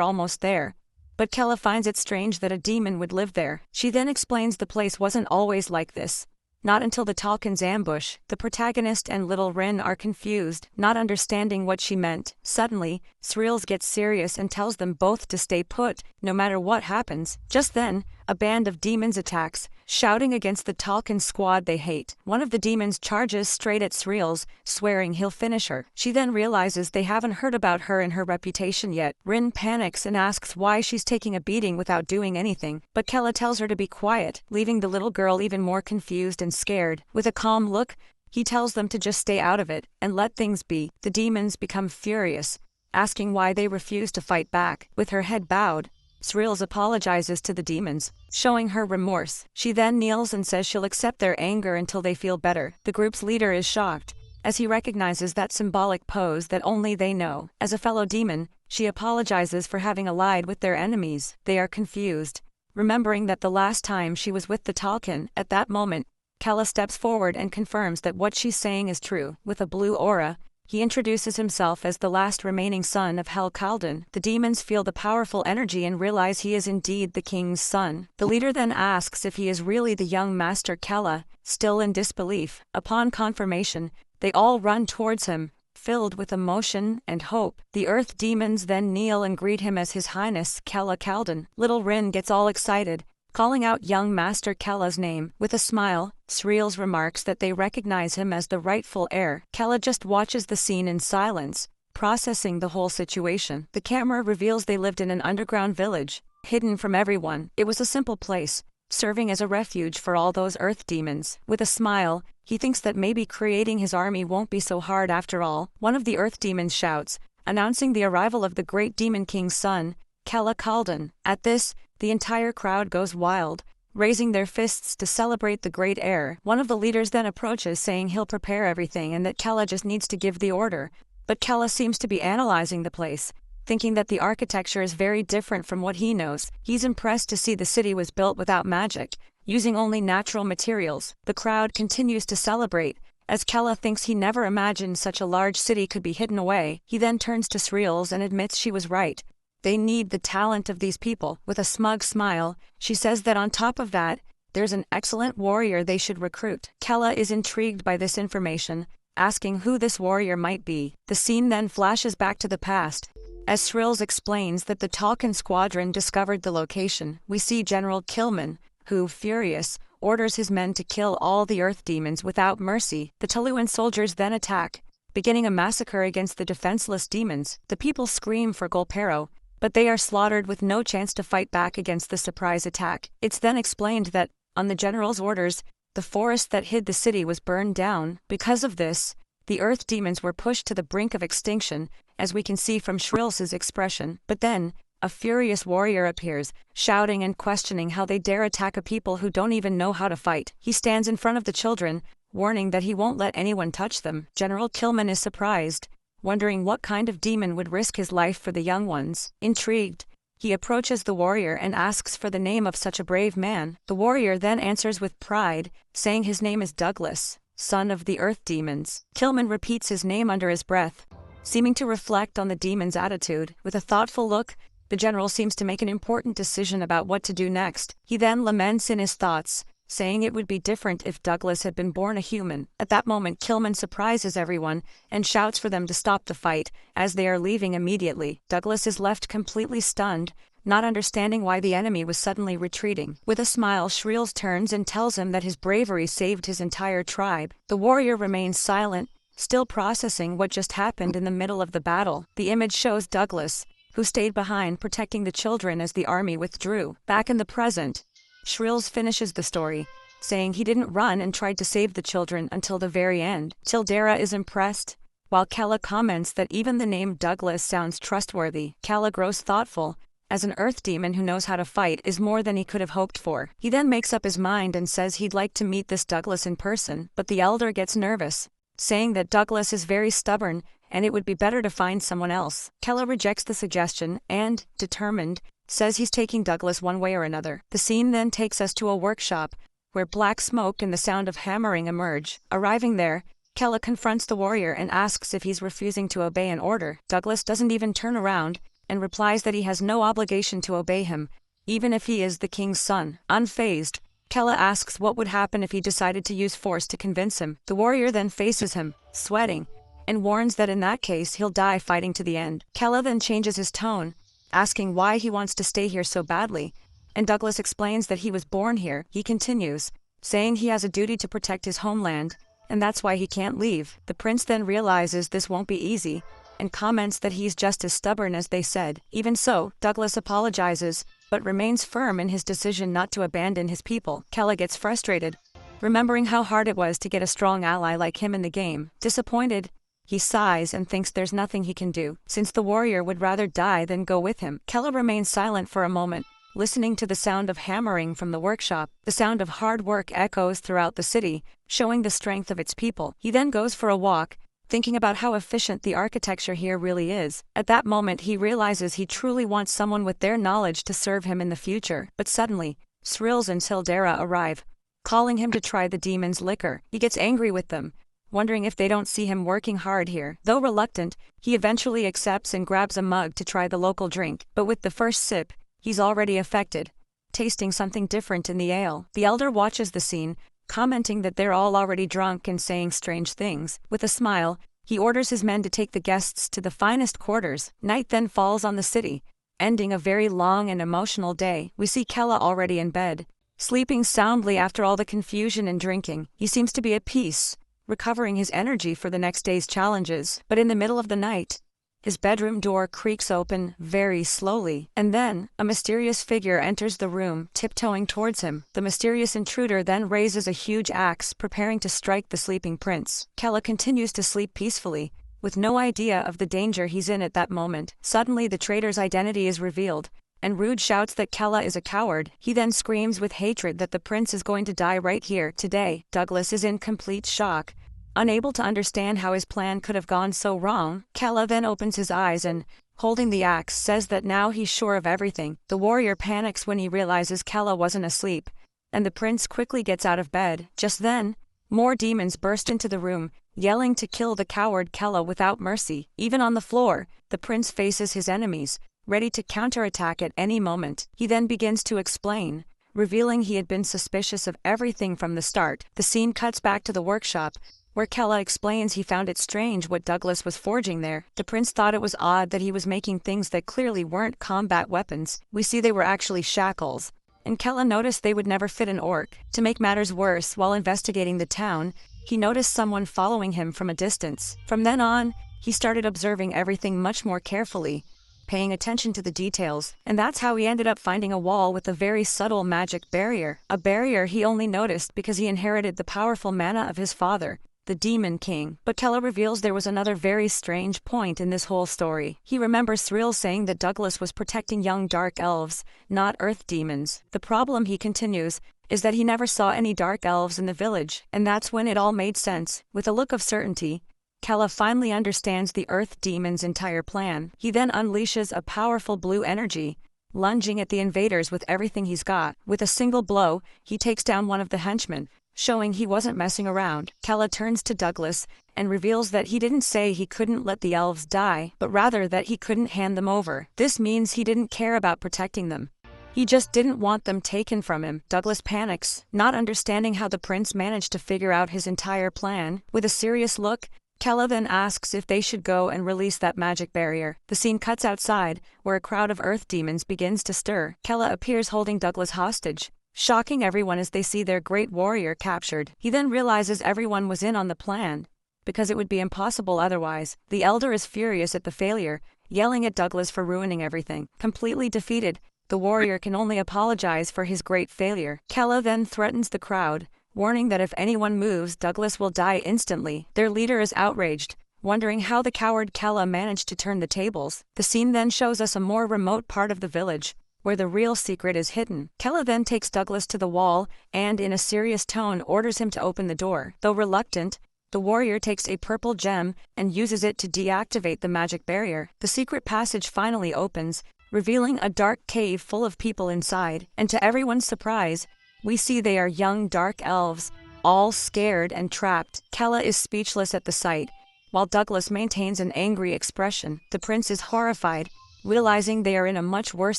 almost there, but Kella finds it strange that a demon would live there. She then explains the place wasn't always like this. Not until the Talcon's ambush, the protagonist and Little Rin are confused, not understanding what she meant. Suddenly, Srills gets serious and tells them both to stay put, no matter what happens. Just then, a band of demons attacks, shouting against the Talcon squad they hate. One of the demons charges straight at Srills, swearing he'll finish her. She then realizes they haven't heard about her and her reputation yet. Rin panics and asks why she's taking a beating without doing anything, but Kella tells her to be quiet, leaving the little girl even more confused and scared. With a calm look, he tells them to just stay out of it and let things be. The demons become furious, asking why they refuse to fight back. With her head bowed, Srills apologizes to the demons, showing her remorse. She then kneels and says she'll accept their anger until they feel better. The group's leader is shocked, as he recognizes that symbolic pose that only they know. As a fellow demon, she apologizes for having allied with their enemies. They are confused, remembering that the last time she was with the Talcon. At that moment, Kella steps forward and confirms that what she's saying is true. With a blue aura, he introduces himself as the last remaining son of Hel Kaldun. The demons feel the powerful energy and realize he is indeed the king's son. The leader then asks if he is really the young master Kella, still in disbelief. Upon confirmation, they all run towards him, filled with emotion and hope. The earth demons then kneel and greet him as His Highness Kella Kaldun. Little Rin gets all excited, calling out young Master Kella's name. With a smile, Srills remarks that they recognize him as the rightful heir. Kella just watches the scene in silence, processing the whole situation. The camera reveals they lived in an underground village, hidden from everyone. It was a simple place, serving as a refuge for all those earth demons. With a smile, he thinks that maybe creating his army won't be so hard after all. One of the earth demons shouts, announcing the arrival of the great demon king's son, Kella Kaldun. At this, The entire crowd goes wild, raising their fists to celebrate the great heir. One of the leaders then approaches, saying he'll prepare everything and that Kella just needs to give the order. But Kella seems to be analyzing the place, thinking that the architecture is very different from what he knows. He's impressed to see the city was built without magic, using only natural materials. The crowd continues to celebrate, as Kella thinks he never imagined such a large city could be hidden away. He then turns to Sreels and admits she was right. They need the talent of these people. With a smug smile, she says that on top of that, there's an excellent warrior they should recruit. Kella is intrigued by this information, asking who this warrior might be. The scene then flashes back to the past. As Sreels explains that the Talcan squadron discovered the location, we see General Killman, who, furious, orders his men to kill all the earth demons without mercy. The Tuluan soldiers then attack, beginning a massacre against the defenseless demons. The people scream for Golpero, but they are slaughtered with no chance to fight back against the surprise attack. It's then explained that, on the general's orders, the forest that hid the city was burned down. Because of this, the earth demons were pushed to the brink of extinction, as we can see from Shrills' expression. But then, a furious warrior appears, shouting and questioning how they dare attack a people who don't even know how to fight. He stands in front of the children, warning that he won't let anyone touch them. General Killman is surprised, wondering what kind of demon would risk his life for the young ones. Intrigued, he approaches the warrior and asks for the name of such a brave man. The warrior then answers with pride, saying his name is Douglas, son of the earth demons. Killman repeats his name under his breath, seeming to reflect on the demon's attitude. With a thoughtful look, the general seems to make an important decision about what to do next. He then laments in his thoughts, saying it would be different if Douglas had been born a human. At that moment, Killman surprises everyone and shouts for them to stop the fight, as they are leaving immediately. Douglas is left completely stunned, not understanding why the enemy was suddenly retreating. With a smile, Shreels turns and tells him that his bravery saved his entire tribe. The warrior remains silent, still processing what just happened in the middle of the battle. The image shows Douglas, who stayed behind protecting the children as the army withdrew. Back in the present, Shrills finishes the story, saying he didn't run and tried to save the children until the very end. Tildera is impressed, while Kella comments that even the name Douglas sounds trustworthy. Kella grows thoughtful, as an earth demon who knows how to fight is more than he could have hoped for. He then makes up his mind and says he'd like to meet this Douglas in person, but the elder gets nervous, saying that Douglas is very stubborn and it would be better to find someone else. Kella rejects the suggestion and, determined, says he's taking Douglas one way or another. The scene then takes us to a workshop, where black smoke and the sound of hammering emerge. Arriving there, Kella confronts the warrior and asks if he's refusing to obey an order. Douglas doesn't even turn around, and replies that he has no obligation to obey him, even if he is the king's son. Unfazed, Kella asks what would happen if he decided to use force to convince him. The warrior then faces him, sweating, and warns that in that case he'll die fighting to the end. Kella then changes his tone, asking why he wants to stay here so badly, and Douglas explains that he was born here. He continues, saying he has a duty to protect his homeland, and that's why he can't leave. The prince then realizes this won't be easy, and comments that he's just as stubborn as they said. Even so, Douglas apologizes, but remains firm in his decision not to abandon his people. Kella gets frustrated, remembering how hard it was to get a strong ally like him in the game. Disappointed, he sighs and thinks there's nothing he can do, since the warrior would rather die than go with him. Kella remains silent for a moment, listening to the sound of hammering from the workshop. The sound of hard work echoes throughout the city, showing the strength of its people. He then goes for a walk, thinking about how efficient the architecture here really is. At that moment he realizes he truly wants someone with their knowledge to serve him in the future. But suddenly, Srills and Tildera arrive, calling him to try the demon's liquor. He gets angry with them, wondering if they don't see him working hard here. Though reluctant, he eventually accepts and grabs a mug to try the local drink. But with the first sip, he's already affected, tasting something different in the ale. The elder watches the scene, commenting that they're all already drunk and saying strange things. With a smile, he orders his men to take the guests to the finest quarters. Night then falls on the city, ending a very long and emotional day. We see Kella already in bed, sleeping soundly after all the confusion and drinking. He seems to be at peace, recovering his energy for the next day's challenges. But in the middle of the night, his bedroom door creaks open very slowly, and then a mysterious figure enters the room, tiptoeing towards him. The mysterious intruder then raises a huge axe, preparing to strike the sleeping prince. Kella continues to sleep peacefully, with no idea of the danger he's in at that moment. Suddenly the traitor's identity is revealed, and Rude shouts that Kella is a coward. He then screams with hatred that the prince is going to die right here, today. Douglas is in complete shock. Unable to understand how his plan could have gone so wrong, Kella then opens his eyes and, holding the axe, says that now he's sure of everything. The warrior panics when he realizes Kella wasn't asleep, and the prince quickly gets out of bed. Just then, more demons burst into the room, yelling to kill the coward Kella without mercy. Even on the floor, the prince faces his enemies, ready to counterattack at any moment. He then begins to explain, revealing he had been suspicious of everything from the start. The scene cuts back to the workshop, where Kella explains he found it strange what Douglas was forging there. The prince thought it was odd that he was making things that clearly weren't combat weapons. We see they were actually shackles, and Kella noticed they would never fit an orc. To make matters worse, while investigating the town, he noticed someone following him from a distance. From then on, he started observing everything much more carefully, paying attention to the details, and that's how he ended up finding a wall with a very subtle magic barrier. A barrier he only noticed because he inherited the powerful mana of his father, the Demon King. But Kella reveals there was another very strange point in this whole story. He remembers Thrill saying that Douglas was protecting young dark elves, not earth demons. The problem, he continues, is that he never saw any dark elves in the village, and that's when it all made sense. With a look of certainty, Kella finally understands the earth demon's entire plan. He then unleashes a powerful blue energy, lunging at the invaders with everything he's got. With a single blow, he takes down one of the henchmen, showing he wasn't messing around. Kella turns to Douglas and reveals that he didn't say he couldn't let the elves die, but rather that he couldn't hand them over. This means he didn't care about protecting them. He just didn't want them taken from him. Douglas panics, not understanding how the prince managed to figure out his entire plan. With a serious look, Kella then asks if they should go and release that magic barrier. The scene cuts outside, where a crowd of earth demons begins to stir. Kella appears holding Douglas hostage, shocking everyone as they see their great warrior captured. He then realizes everyone was in on the plan, because it would be impossible otherwise. The elder is furious at the failure, yelling at Douglas for ruining everything. Completely defeated, the warrior can only apologize for his great failure. Kella then threatens the crowd, warning that if anyone moves, Douglas will die instantly. Their leader is outraged, wondering how the coward Kella managed to turn the tables. The scene then shows us a more remote part of the village, where the real secret is hidden. Kella then takes Douglas to the wall and, in a serious tone, orders him to open the door. Though reluctant, the warrior takes a purple gem and uses it to deactivate the magic barrier. The secret passage finally opens, revealing a dark cave full of people inside, and to everyone's surprise, we see they are young dark elves, all scared and trapped. Kella is speechless at the sight, while Douglas maintains an angry expression. The prince is horrified, realizing they are in a much worse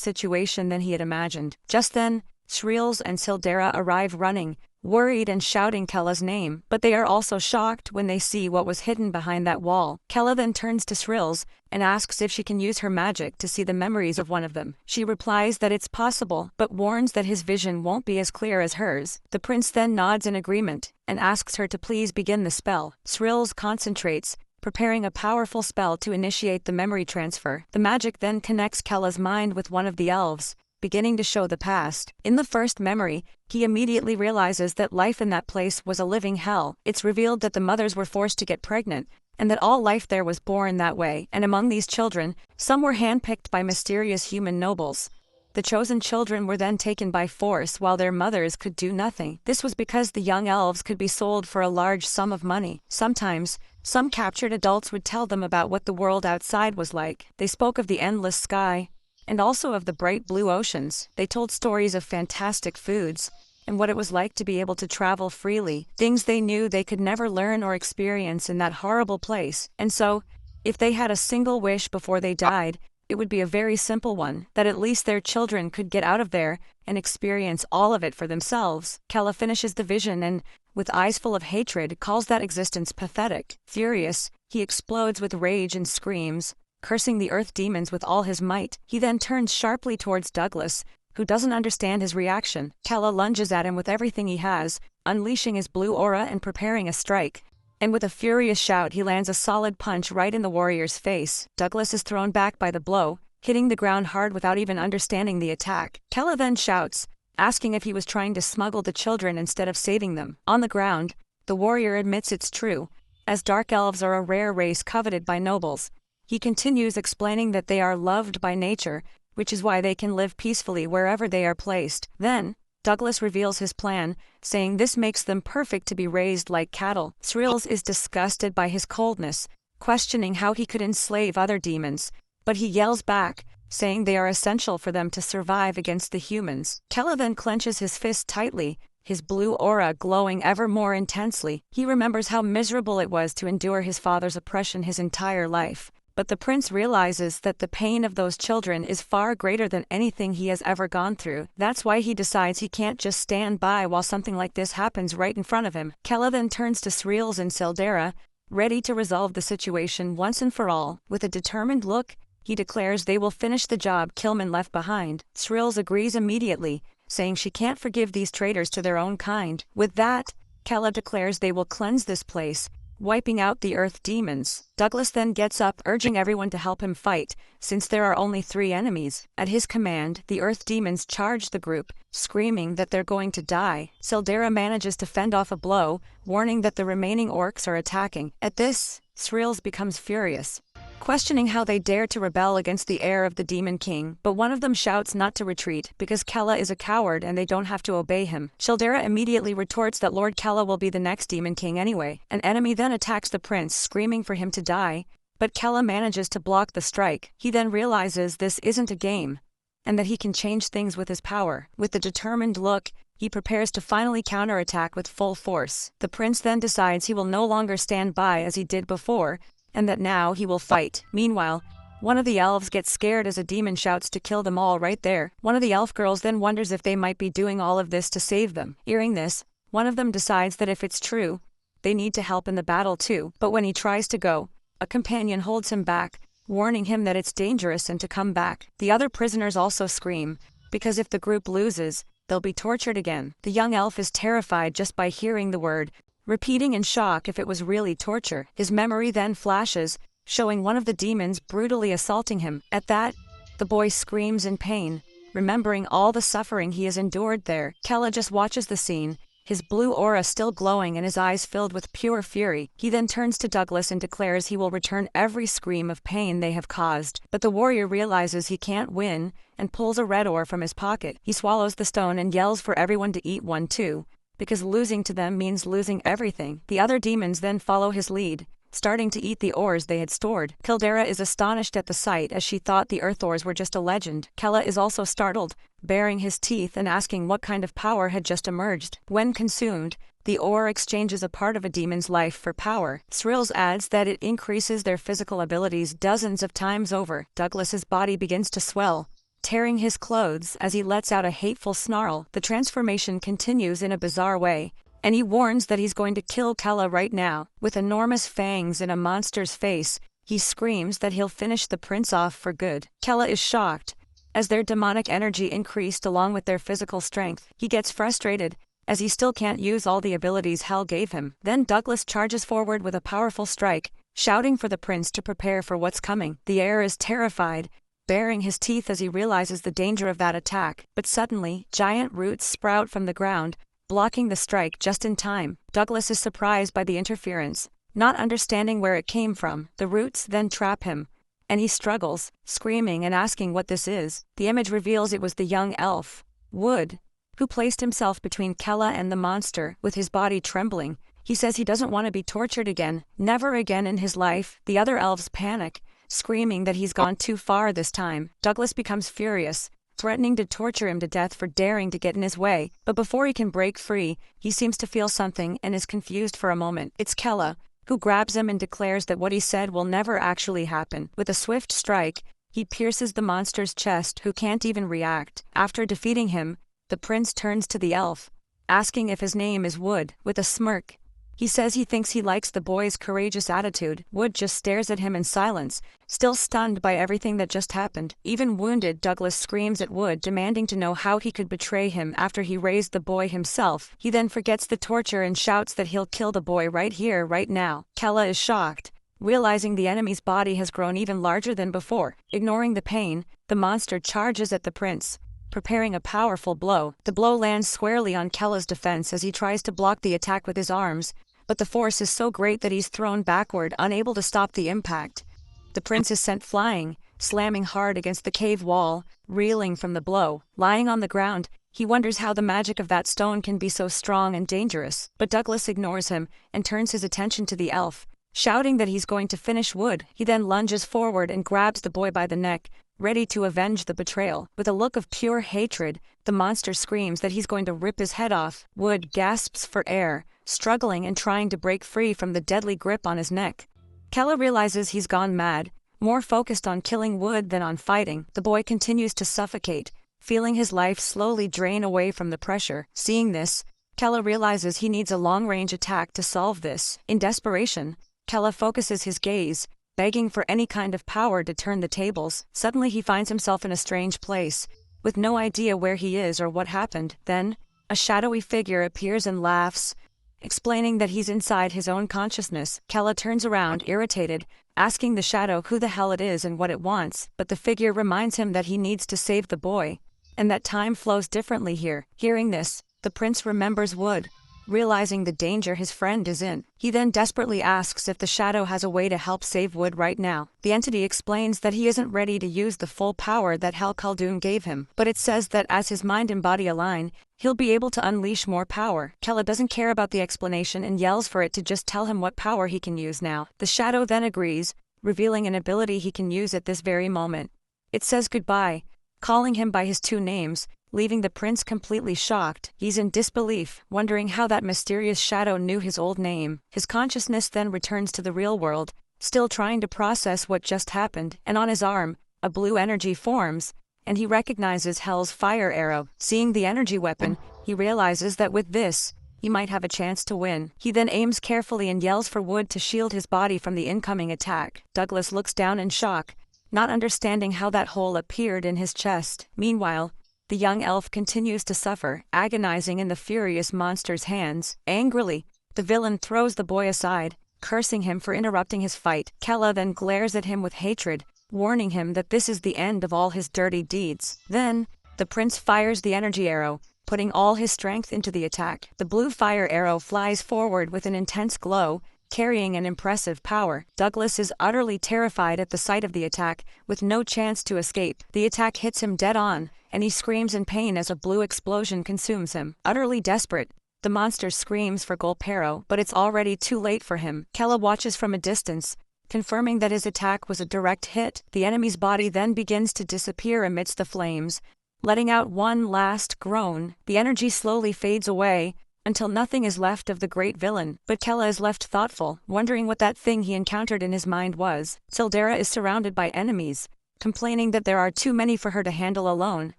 situation than he had imagined. Just then, Shreels and Sildera arrive running, worried and shouting Kella's name, but they are also shocked when they see what was hidden behind that wall. Kella then turns to Shreels and asks if she can use her magic to see the memories of one of them. She replies that it's possible, but warns that his vision won't be as clear as hers. The prince then nods in agreement and asks her to please begin the spell. Shreels concentrates, preparing a powerful spell to initiate the memory transfer. The magic then connects Kella's mind with one of the elves, beginning to show the past. In the first memory, he immediately realizes that life in that place was a living hell. It's revealed that the mothers were forced to get pregnant, and that all life there was born that way, and among these children, some were handpicked by mysterious human nobles. The chosen children were then taken by force while their mothers could do nothing. This was because the young elves could be sold for a large sum of money. Sometimes, some captured adults would tell them about what the world outside was like. They spoke of the endless sky, and also of the bright blue oceans. They told stories of fantastic foods, and what it was like to be able to travel freely, things they knew they could never learn or experience in that horrible place. And so, if they had a single wish before they died, it would be a very simple one, that at least their children could get out of there and experience all of it for themselves. Kella finishes the vision and, with eyes full of hatred, calls that existence pathetic. Furious, he explodes with rage and screams, cursing the earth demons with all his might. He then turns sharply towards Douglas, who doesn't understand his reaction. Kella lunges at him with everything he has, unleashing his blue aura and preparing a strike. And with a furious shout, he lands a solid punch right in the warrior's face. Douglas is thrown back by the blow, hitting the ground hard without even understanding the attack. Kella then shouts, asking if he was trying to smuggle the children instead of saving them. On the ground, the warrior admits it's true, as dark elves are a rare race coveted by nobles. He continues explaining that they are loved by nature, which is why they can live peacefully wherever they are placed. Then, Douglas reveals his plan, saying this makes them perfect to be raised like cattle. Srills is disgusted by his coldness, questioning how he could enslave other demons, but he yells back, saying they are essential for them to survive against the humans. Kella then clenches his fist tightly, his blue aura glowing ever more intensely. He remembers how miserable it was to endure his father's oppression his entire life. But the prince realizes that the pain of those children is far greater than anything he has ever gone through. That's why he decides he can't just stand by while something like this happens right in front of him. Kella then turns to Sreels and Seldera, ready to resolve the situation once and for all. With a determined look, he declares they will finish the job Kilman left behind. Sreels agrees immediately, saying she can't forgive these traitors to their own kind. With that, Kella declares they will cleanse this place, wiping out the earth demons. Douglas then gets up, urging everyone to help him fight, since there are only 3 enemies. At his command, the earth demons charge the group, screaming that they're going to die. Seldera manages to fend off a blow, warning that the remaining orcs are attacking. At this, Sreels becomes furious, questioning how they dare to rebel against the heir of the Demon King, but one of them shouts not to retreat because Kella is a coward and they don't have to obey him. Seldera immediately retorts that Lord Kella will be the next Demon King anyway. An enemy then attacks the prince, screaming for him to die, but Kella manages to block the strike. He then realizes this isn't a game, and that he can change things with his power. With a determined look, he prepares to finally counterattack with full force. The prince then decides he will no longer stand by as he did before, and that now he will fight. Meanwhile, one of the elves gets scared as a demon shouts to kill them all right there. One of the elf girls then wonders if they might be doing all of this to save them. Hearing this, one of them decides that if it's true, they need to help in the battle too. But when he tries to go, a companion holds him back, warning him that it's dangerous and to come back. The other prisoners also scream, because if the group loses, they'll be tortured again. The young elf is terrified just by hearing the word, repeating in shock if it was really torture. His memory then flashes, showing one of the demons brutally assaulting him. At that, the boy screams in pain, remembering all the suffering he has endured there. Kella just watches the scene, his blue aura still glowing and his eyes filled with pure fury. He then turns to Douglas and declares he will return every scream of pain they have caused. But the warrior realizes he can't win and pulls a red ore from his pocket. He swallows the stone and yells for everyone to eat one too, because losing to them means losing everything. The other demons then follow his lead, starting to eat the ores they had stored. Kildera is astonished at the sight as she thought the earth ores were just a legend. Kella is also startled, baring his teeth and asking what kind of power had just emerged. When consumed, the ore exchanges a part of a demon's life for power. Srills adds that it increases their physical abilities dozens of times over. Douglas's body begins to swell, tearing his clothes as he lets out a hateful snarl. The transformation continues in a bizarre way, and he warns that he's going to kill Kella right now. With enormous fangs in a monster's face, he screams that he'll finish the prince off for good. Kella is shocked, as their demonic energy increased along with their physical strength. He gets frustrated, as he still can't use all the abilities Hell gave him. Then Douglas charges forward with a powerful strike, shouting for the prince to prepare for what's coming. The heir is terrified, baring his teeth as he realizes the danger of that attack. But suddenly, giant roots sprout from the ground, blocking the strike just in time. Douglas is surprised by the interference, not understanding where it came from. The roots then trap him, and he struggles, screaming and asking what this is. The image reveals it was the young elf, Wood, who placed himself between Kella and the monster. With his body trembling, he says he doesn't want to be tortured again, never again in his life. The other elves panic, screaming that he's gone too far this time. Douglas becomes furious, threatening to torture him to death for daring to get in his way. But before he can break free, he seems to feel something and is confused for a moment. It's Kella, who grabs him and declares that what he said will never actually happen. With a swift strike, he pierces the monster's chest, who can't even react. After defeating him, the prince turns to the elf, asking if his name is Wood. With a smirk, he says he thinks he likes the boy's courageous attitude. Wood just stares at him in silence, still stunned by everything that just happened. Even wounded, Douglas screams at Wood, demanding to know how he could betray him after he raised the boy himself. He then forgets the torture and shouts that he'll kill the boy right here, right now. Kella is shocked, realizing the enemy's body has grown even larger than before. Ignoring the pain, the monster charges at the prince, preparing a powerful blow. The blow lands squarely on Kella's defense as he tries to block the attack with his arms, but the force is so great that he's thrown backward, unable to stop the impact. The prince is sent flying, slamming hard against the cave wall, reeling from the blow. Lying on the ground, he wonders how the magic of that stone can be so strong and dangerous. But Douglas ignores him and turns his attention to the elf, shouting that he's going to finish Wood. He then lunges forward and grabs the boy by the neck, ready to avenge the betrayal. With a look of pure hatred, the monster screams that he's going to rip his head off. Wood gasps for air, struggling and trying to break free from the deadly grip on his neck. Kella realizes he's gone mad, more focused on killing Wood than on fighting. The boy continues to suffocate, feeling his life slowly drain away from the pressure. Seeing this, Kella realizes he needs a long-range attack to solve this. In desperation, Kella focuses his gaze, begging for any kind of power to turn the tables. Suddenly he finds himself in a strange place, with no idea where he is or what happened. Then, a shadowy figure appears and laughs, explaining that he's inside his own consciousness. Kella turns around, irritated, asking the shadow who the hell it is and what it wants, but the figure reminds him that he needs to save the boy, and that time flows differently here. Hearing this, the prince remembers Wood, realizing the danger his friend is in. He then desperately asks if the shadow has a way to help save Wood right now. The entity explains that he isn't ready to use the full power that Hal Khaldun gave him, but it says that as his mind and body align, he'll be able to unleash more power. Kella doesn't care about the explanation and yells for it to just tell him what power he can use now. The shadow then agrees, revealing an ability he can use at this very moment. It says goodbye, calling him by his two names, leaving the prince completely shocked. He's in disbelief, wondering how that mysterious shadow knew his old name. His consciousness then returns to the real world, still trying to process what just happened, and on his arm, a blue energy forms, and he recognizes Hel's fire arrow. Seeing the energy weapon, he realizes that with this, he might have a chance to win. He then aims carefully and yells for Wood to shield his body from the incoming attack. Douglas looks down in shock, not understanding how that hole appeared in his chest. Meanwhile, the young elf continues to suffer, agonizing in the furious monster's hands. Angrily, the villain throws the boy aside, cursing him for interrupting his fight. Kella then glares at him with hatred, warning him that this is the end of all his dirty deeds. Then, the prince fires the energy arrow, putting all his strength into the attack. The blue fire arrow flies forward with an intense glow, carrying an impressive power. Douglas is utterly terrified at the sight of the attack, with no chance to escape. The attack hits him dead on, and he screams in pain as a blue explosion consumes him. Utterly desperate, the monster screams for Golpero, but it's already too late for him. Kella watches from a distance, confirming that his attack was a direct hit. The enemy's body then begins to disappear amidst the flames, letting out one last groan. The energy slowly fades away, until nothing is left of the great villain. But Kella is left thoughtful, wondering what that thing he encountered in his mind was. Sildera is surrounded by enemies, complaining that there are too many for her to handle alone.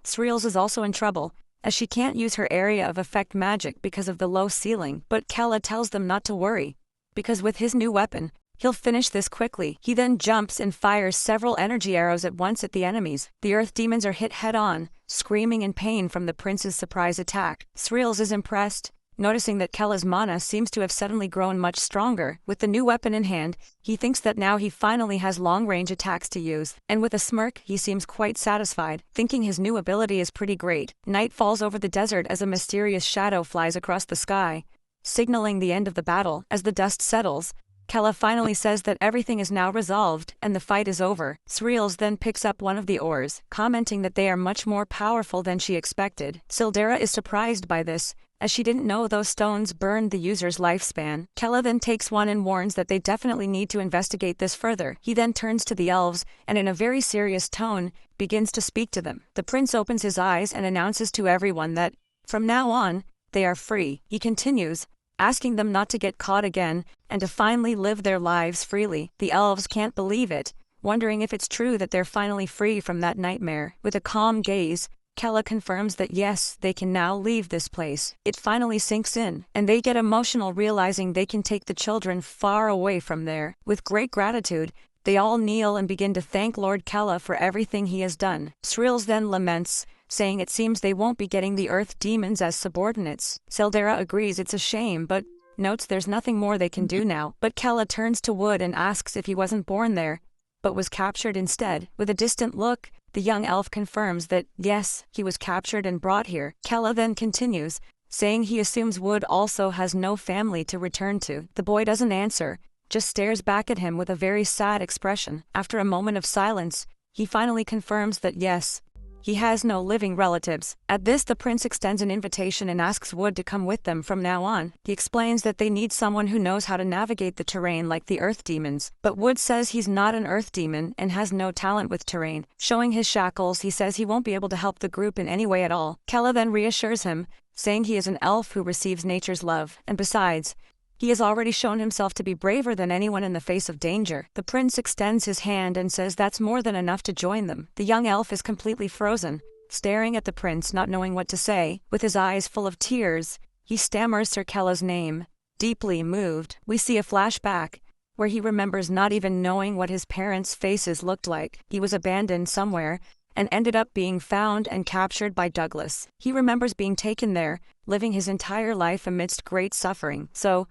Sriels is also in trouble, as she can't use her area of effect magic because of the low ceiling. But Kella tells them not to worry, because with his new weapon, he'll finish this quickly. He then jumps and fires several energy arrows at once at the enemies. The earth demons are hit head-on, screaming in pain from the prince's surprise attack. Sriels is impressed, noticing that Kella's mana seems to have suddenly grown much stronger. With the new weapon in hand, he thinks that now he finally has long-range attacks to use, and with a smirk he seems quite satisfied, thinking his new ability is pretty great. Night falls over the desert as a mysterious shadow flies across the sky, signaling the end of the battle. As the dust settles, Kella finally says that everything is now resolved and the fight is over. Sriels then picks up one of the oars, commenting that they are much more powerful than she expected. Sildera is surprised by this, as she didn't know those stones burned the user's lifespan. Kella then takes one and warns that they definitely need to investigate this further. He then turns to the elves, and in a very serious tone, begins to speak to them. The prince opens his eyes and announces to everyone that, from now on, they are free. He continues, asking them not to get caught again, and to finally live their lives freely. The elves can't believe it, wondering if it's true that they're finally free from that nightmare. With a calm gaze, Kella confirms that yes, they can now leave this place. It finally sinks in, and they get emotional realizing they can take the children far away from there. With great gratitude, they all kneel and begin to thank Lord Kella for everything he has done. Sriels then laments, saying it seems they won't be getting the earth demons as subordinates. Sildera agrees it's a shame, but notes there's nothing more they can do now. But Kella turns to Wood and asks if he wasn't born there, but was captured instead. With a distant look, the young elf confirms that, yes, he was captured and brought here. Kella then continues, saying he assumes Wood also has no family to return to. The boy doesn't answer, just stares back at him with a very sad expression. After a moment of silence, He finally confirms that yes, he has no living relatives. At this, the prince extends an invitation and asks Wood to come with them from now on. He explains that they need someone who knows how to navigate the terrain like the earth demons. But Wood says he's not an earth demon and has no talent with terrain. Showing his shackles, he says he won't be able to help the group in any way at all. Kella then reassures him, saying he is an elf who receives nature's love, and besides, he has already shown himself to be braver than anyone in the face of danger. The prince extends his hand and says that's more than enough to join them. The young elf is completely frozen, staring at the prince, not knowing what to say. With his eyes full of tears, he stammers Sir Kella's name. Deeply moved, we see a flashback where he remembers not even knowing what his parents' faces looked like. He was abandoned somewhere and ended up being found and captured by Douglas. He remembers being taken there, living his entire life amidst great suffering. So,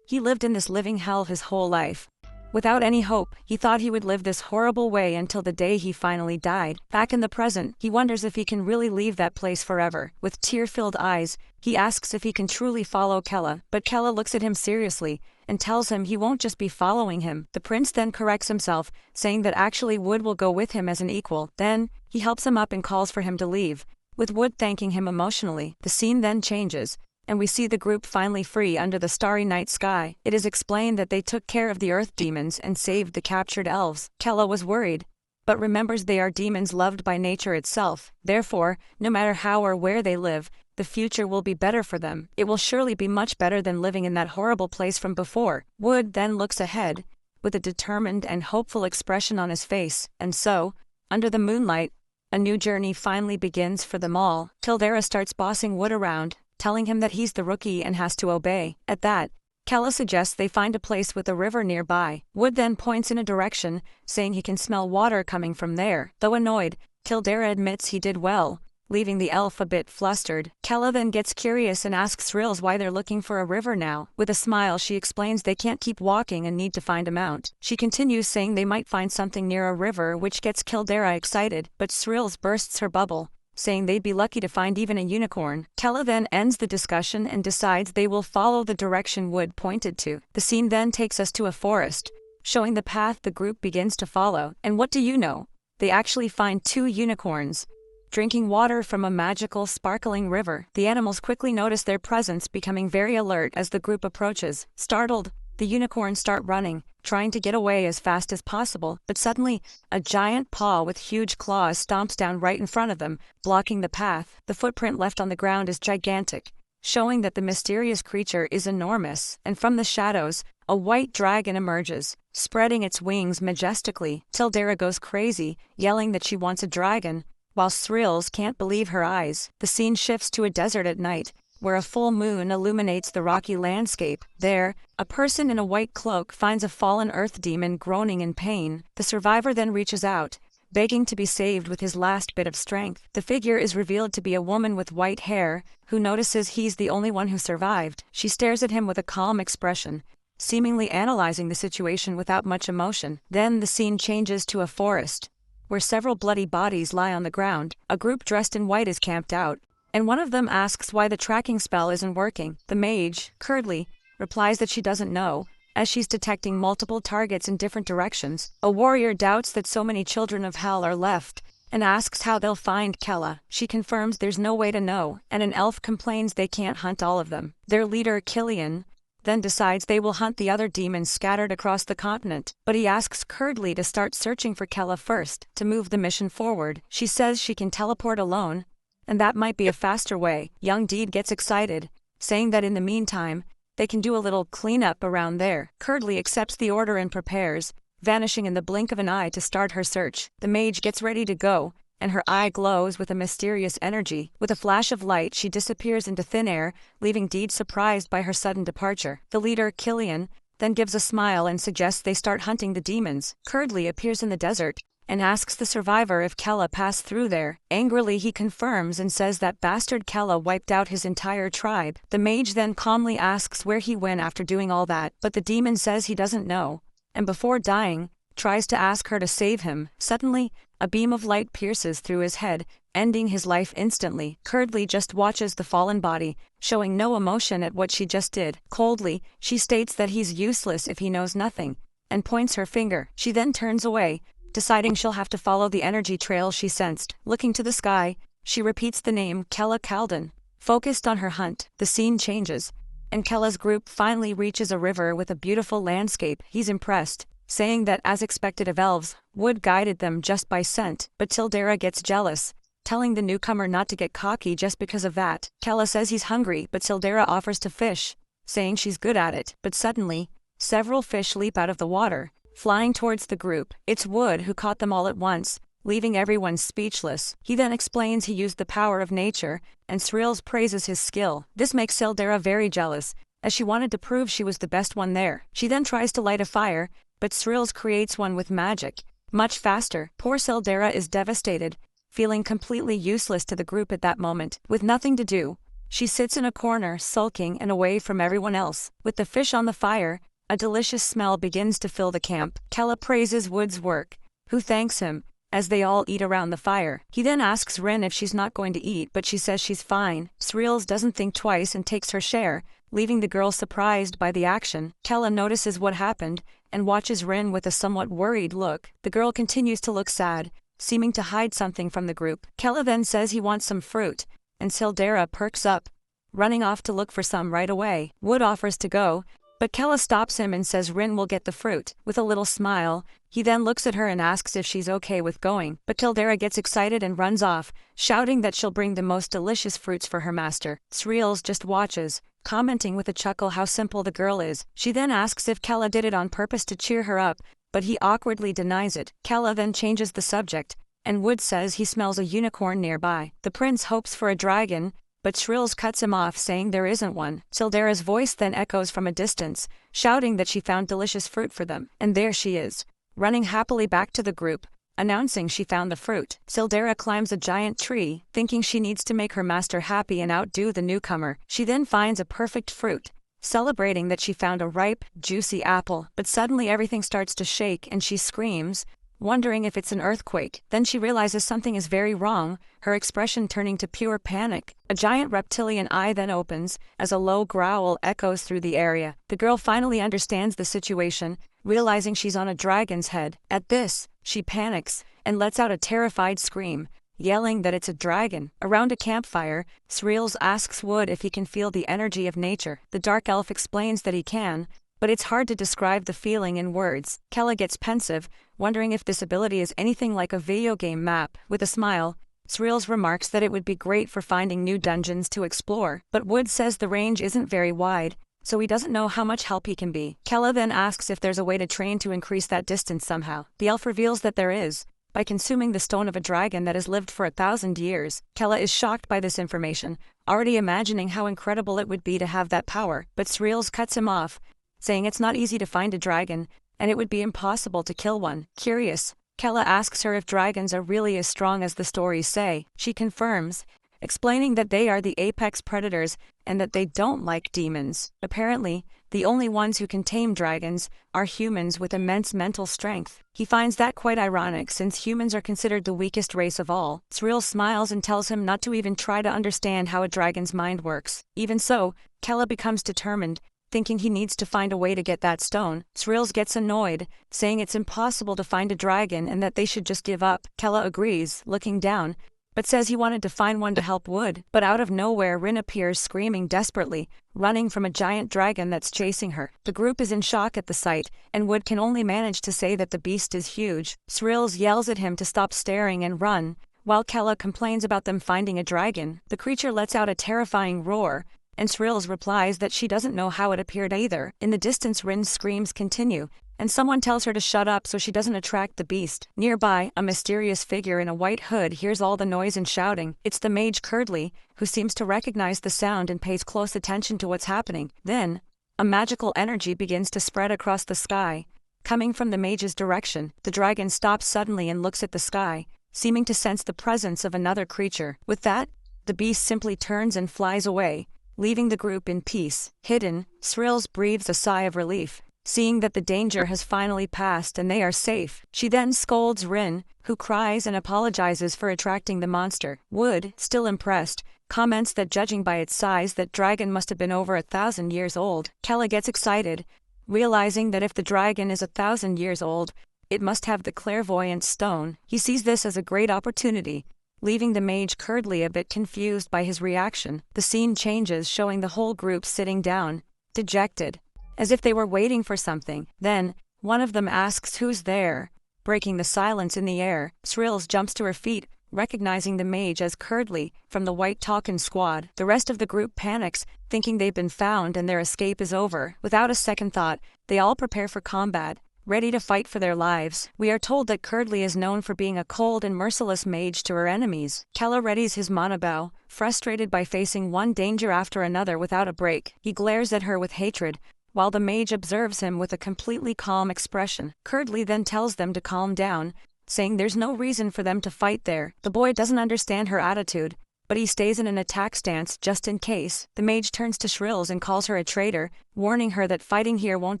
he lived in this living hell his whole life. Without any hope, he thought he would live this horrible way until the day he finally died. Back in the present, he wonders if he can really leave that place forever. With tear-filled eyes, he asks if he can truly follow Kella, but Kella looks at him seriously and tells him he won't just be following him. The prince then corrects himself, saying that actually Wood will go with him as an equal. Then, he helps him up and calls for him to leave, with Wood thanking him emotionally. The scene then changes, and we see the group finally free under the starry night sky. It is explained that they took care of the earth demons and saved the captured elves. Kella was worried, but remembers they are demons loved by nature itself. Therefore, no matter how or where they live, the future will be better for them. It will surely be much better than living in that horrible place from before. Wood then looks ahead, with a determined and hopeful expression on his face, and so, under the moonlight, a new journey finally begins for them all. Kildara starts bossing Wood around, telling him that he's the rookie and has to obey. At that, Kella suggests they find a place with a river nearby. Wood then points in a direction, saying he can smell water coming from there. Though annoyed, Kildara admits he did well, leaving the elf a bit flustered. Kella then gets curious and asks Rills why they're looking for a river now. With a smile, she explains they can't keep walking and need to find a mount. She continues saying they might find something near a river, which gets Kildara excited, but Srills bursts her bubble, saying they'd be lucky to find even a unicorn. Kella then ends the discussion and decides they will follow the direction Wood pointed to. The scene then takes us to a forest, showing the path the group begins to follow. And what do you know? They actually find 2 unicorns, drinking water from a magical, sparkling river. The animals quickly notice their presence, becoming very alert as the group approaches. Startled, the unicorns start running, trying to get away as fast as possible, but suddenly, a giant paw with huge claws stomps down right in front of them, blocking the path. The footprint left on the ground is gigantic, showing that the mysterious creature is enormous, and from the shadows, a white dragon emerges, spreading its wings majestically. Tildara goes crazy, yelling that she wants a dragon, while Srills can't believe her eyes. The scene shifts to a desert at night, where a full moon illuminates the rocky landscape. There, a person in a white cloak finds a fallen earth demon groaning in pain. The survivor then reaches out, begging to be saved with his last bit of strength. The figure is revealed to be a woman with white hair, who notices he's the only one who survived. She stares at him with a calm expression, seemingly analyzing the situation without much emotion. Then the scene changes to a forest, where several bloody bodies lie on the ground. A group dressed in white is camped out, and one of them asks why the tracking spell isn't working. The mage, curtly, replies that she doesn't know, as she's detecting multiple targets in different directions. A warrior doubts that so many children of hell are left, and asks how they'll find Kella. She confirms there's no way to know, and an elf complains they can't hunt all of them. Their leader, Killian, then decides they will hunt the other demons scattered across the continent, but he asks Curdly to start searching for Kella first, to move the mission forward. She says she can teleport alone, and that might be a faster way. Young Deed gets excited, saying that in the meantime, they can do a little cleanup around there. Curdly accepts the order and prepares, vanishing in the blink of an eye to start her search. The mage gets ready to go, and her eye glows with a mysterious energy. With a flash of light, she disappears into thin air, leaving Deed surprised by her sudden departure. The leader, Killian, then gives a smile and suggests they start hunting the demons. Curdly appears in the desert, and asks the survivor if Kella passed through there. Angrily, he confirms and says that bastard Kella wiped out his entire tribe. The mage then calmly asks where he went after doing all that, but the demon says he doesn't know, and before dying, tries to ask her to save him. Suddenly, a beam of light pierces through his head, ending his life instantly. Curdly just watches the fallen body, showing no emotion at what she just did. Coldly, she states that he's useless if he knows nothing, and points her finger. She then turns away, deciding she'll have to follow the energy trail she sensed. Looking to the sky, she repeats the name Kella Kaldan. Focused on her hunt, the scene changes, and Kella's group finally reaches a river with a beautiful landscape. He's impressed, saying that as expected of elves, Wood guided them just by scent, but Tildera gets jealous, telling the newcomer not to get cocky just because of that. Kella says he's hungry, but Tildera offers to fish, saying she's good at it, but suddenly, several fish leap out of the water, flying towards the group. It's Wood who caught them all at once, leaving everyone speechless. He then explains he used the power of nature, and Srils praises his skill. This makes Tildera very jealous, as she wanted to prove she was the best one there. She then tries to light a fire, but Srils creates one with magic, much faster. Poor Tildera is devastated, feeling completely useless to the group at that moment. With nothing to do, she sits in a corner, sulking and away from everyone else. With the fish on the fire, a delicious smell begins to fill the camp. Kella praises Wood's work, who thanks him, as they all eat around the fire. He then asks Rin if she's not going to eat, but she says she's fine. Srils doesn't think twice and takes her share, leaving the girl surprised by the action. Kella notices what happened, and watches Rin with a somewhat worried look. The girl continues to look sad, seeming to hide something from the group. Kella then says he wants some fruit, and Tildera perks up, running off to look for some right away. Wood offers to go, but Kella stops him and says Rin will get the fruit. With a little smile, he then looks at her and asks if she's okay with going, but Tildera gets excited and runs off, shouting that she'll bring the most delicious fruits for her master. Srils just watches, commenting with a chuckle how simple the girl is. She then asks if Kella did it on purpose to cheer her up, but he awkwardly denies it. Kella then changes the subject, and Wood says he smells a unicorn nearby. The prince hopes for a dragon, but Srils cuts him off, saying there isn't one. Tildera's voice then echoes from a distance, shouting that she found delicious fruit for them. And there she is, running happily back to the group, announcing she found the fruit. Tildera climbs a giant tree, thinking she needs to make her master happy and outdo the newcomer. She then finds a perfect fruit, celebrating that she found a ripe, juicy apple. But suddenly everything starts to shake and she screams, wondering if it's an earthquake. Then she realizes something is very wrong, her expression turning to pure panic. A giant reptilian eye then opens, as a low growl echoes through the area. The girl finally understands the situation, realizing she's on a dragon's head. At this, she panics, and lets out a terrified scream, yelling that it's a dragon. Around a campfire, Srils asks Wood if he can feel the energy of nature. The dark elf explains that he can, but it's hard to describe the feeling in words. Kella gets pensive, wondering if this ability is anything like a video game map. With a smile, Srils remarks that it would be great for finding new dungeons to explore, but Wood says the range isn't very wide, so he doesn't know how much help he can be. Kella then asks if there's a way to train to increase that distance somehow. The elf reveals that there is, by consuming the stone of a dragon that has lived for 1,000 years. Kella is shocked by this information, already imagining how incredible it would be to have that power, but Srils cuts him off, saying it's not easy to find a dragon, and it would be impossible to kill one. Curious, Kella asks her if dragons are really as strong as the stories say. She confirms, explaining that they are the apex predators and that they don't like demons. Apparently, the only ones who can tame dragons are humans with immense mental strength. He finds that quite ironic since humans are considered the weakest race of all. Sril smiles and tells him not to even try to understand how a dragon's mind works. Even so, Kella becomes determined, thinking he needs to find a way to get that stone. Srils gets annoyed, saying it's impossible to find a dragon and that they should just give up. Kella agrees, looking down, but says he wanted to find one to help Wood. But out of nowhere Rin appears screaming desperately, running from a giant dragon that's chasing her. The group is in shock at the sight, and Wood can only manage to say that the beast is huge. Srils yells at him to stop staring and run, while Kella complains about them finding a dragon. The creature lets out a terrifying roar, and Srils replies that she doesn't know how it appeared either. In the distance Rin's screams continue, and someone tells her to shut up so she doesn't attract the beast. Nearby, a mysterious figure in a white hood hears all the noise and shouting. It's the mage Curdly, who seems to recognize the sound and pays close attention to what's happening. Then, a magical energy begins to spread across the sky, coming from the mage's direction. The dragon stops suddenly and looks at the sky, seeming to sense the presence of another creature. With that, the beast simply turns and flies away, leaving the group in peace. Hidden, Srils breathes a sigh of relief, seeing that the danger has finally passed and they are safe. She then scolds Rin, who cries and apologizes for attracting the monster. Wood, still impressed, comments that judging by its size that dragon must have been over 1,000 years old. Kella gets excited, realizing that if the dragon is 1,000 years old, It must have the clairvoyant stone. He sees this as a great opportunity, leaving the mage Curdly a bit confused by his reaction. The scene changes, showing the whole group sitting down, dejected, as if they were waiting for something. Then, one of them asks who's there. Breaking the silence in the air, Srills jumps to her feet, recognizing the mage as Curdly from the White Talkin' Squad. The rest of the group panics, thinking they've been found and their escape is over. Without a second thought, they all prepare for combat, ready to fight for their lives. We are told that Curdly is known for being a cold and merciless mage to her enemies. Kella readies his mana bow, frustrated by facing one danger after another without a break. He glares at her with hatred, while the mage observes him with a completely calm expression. Curdly then tells them to calm down, saying there's no reason for them to fight there. The boy doesn't understand her attitude, but he stays in an attack stance just in case. The mage turns to Shrills and calls her a traitor, warning her that fighting here won't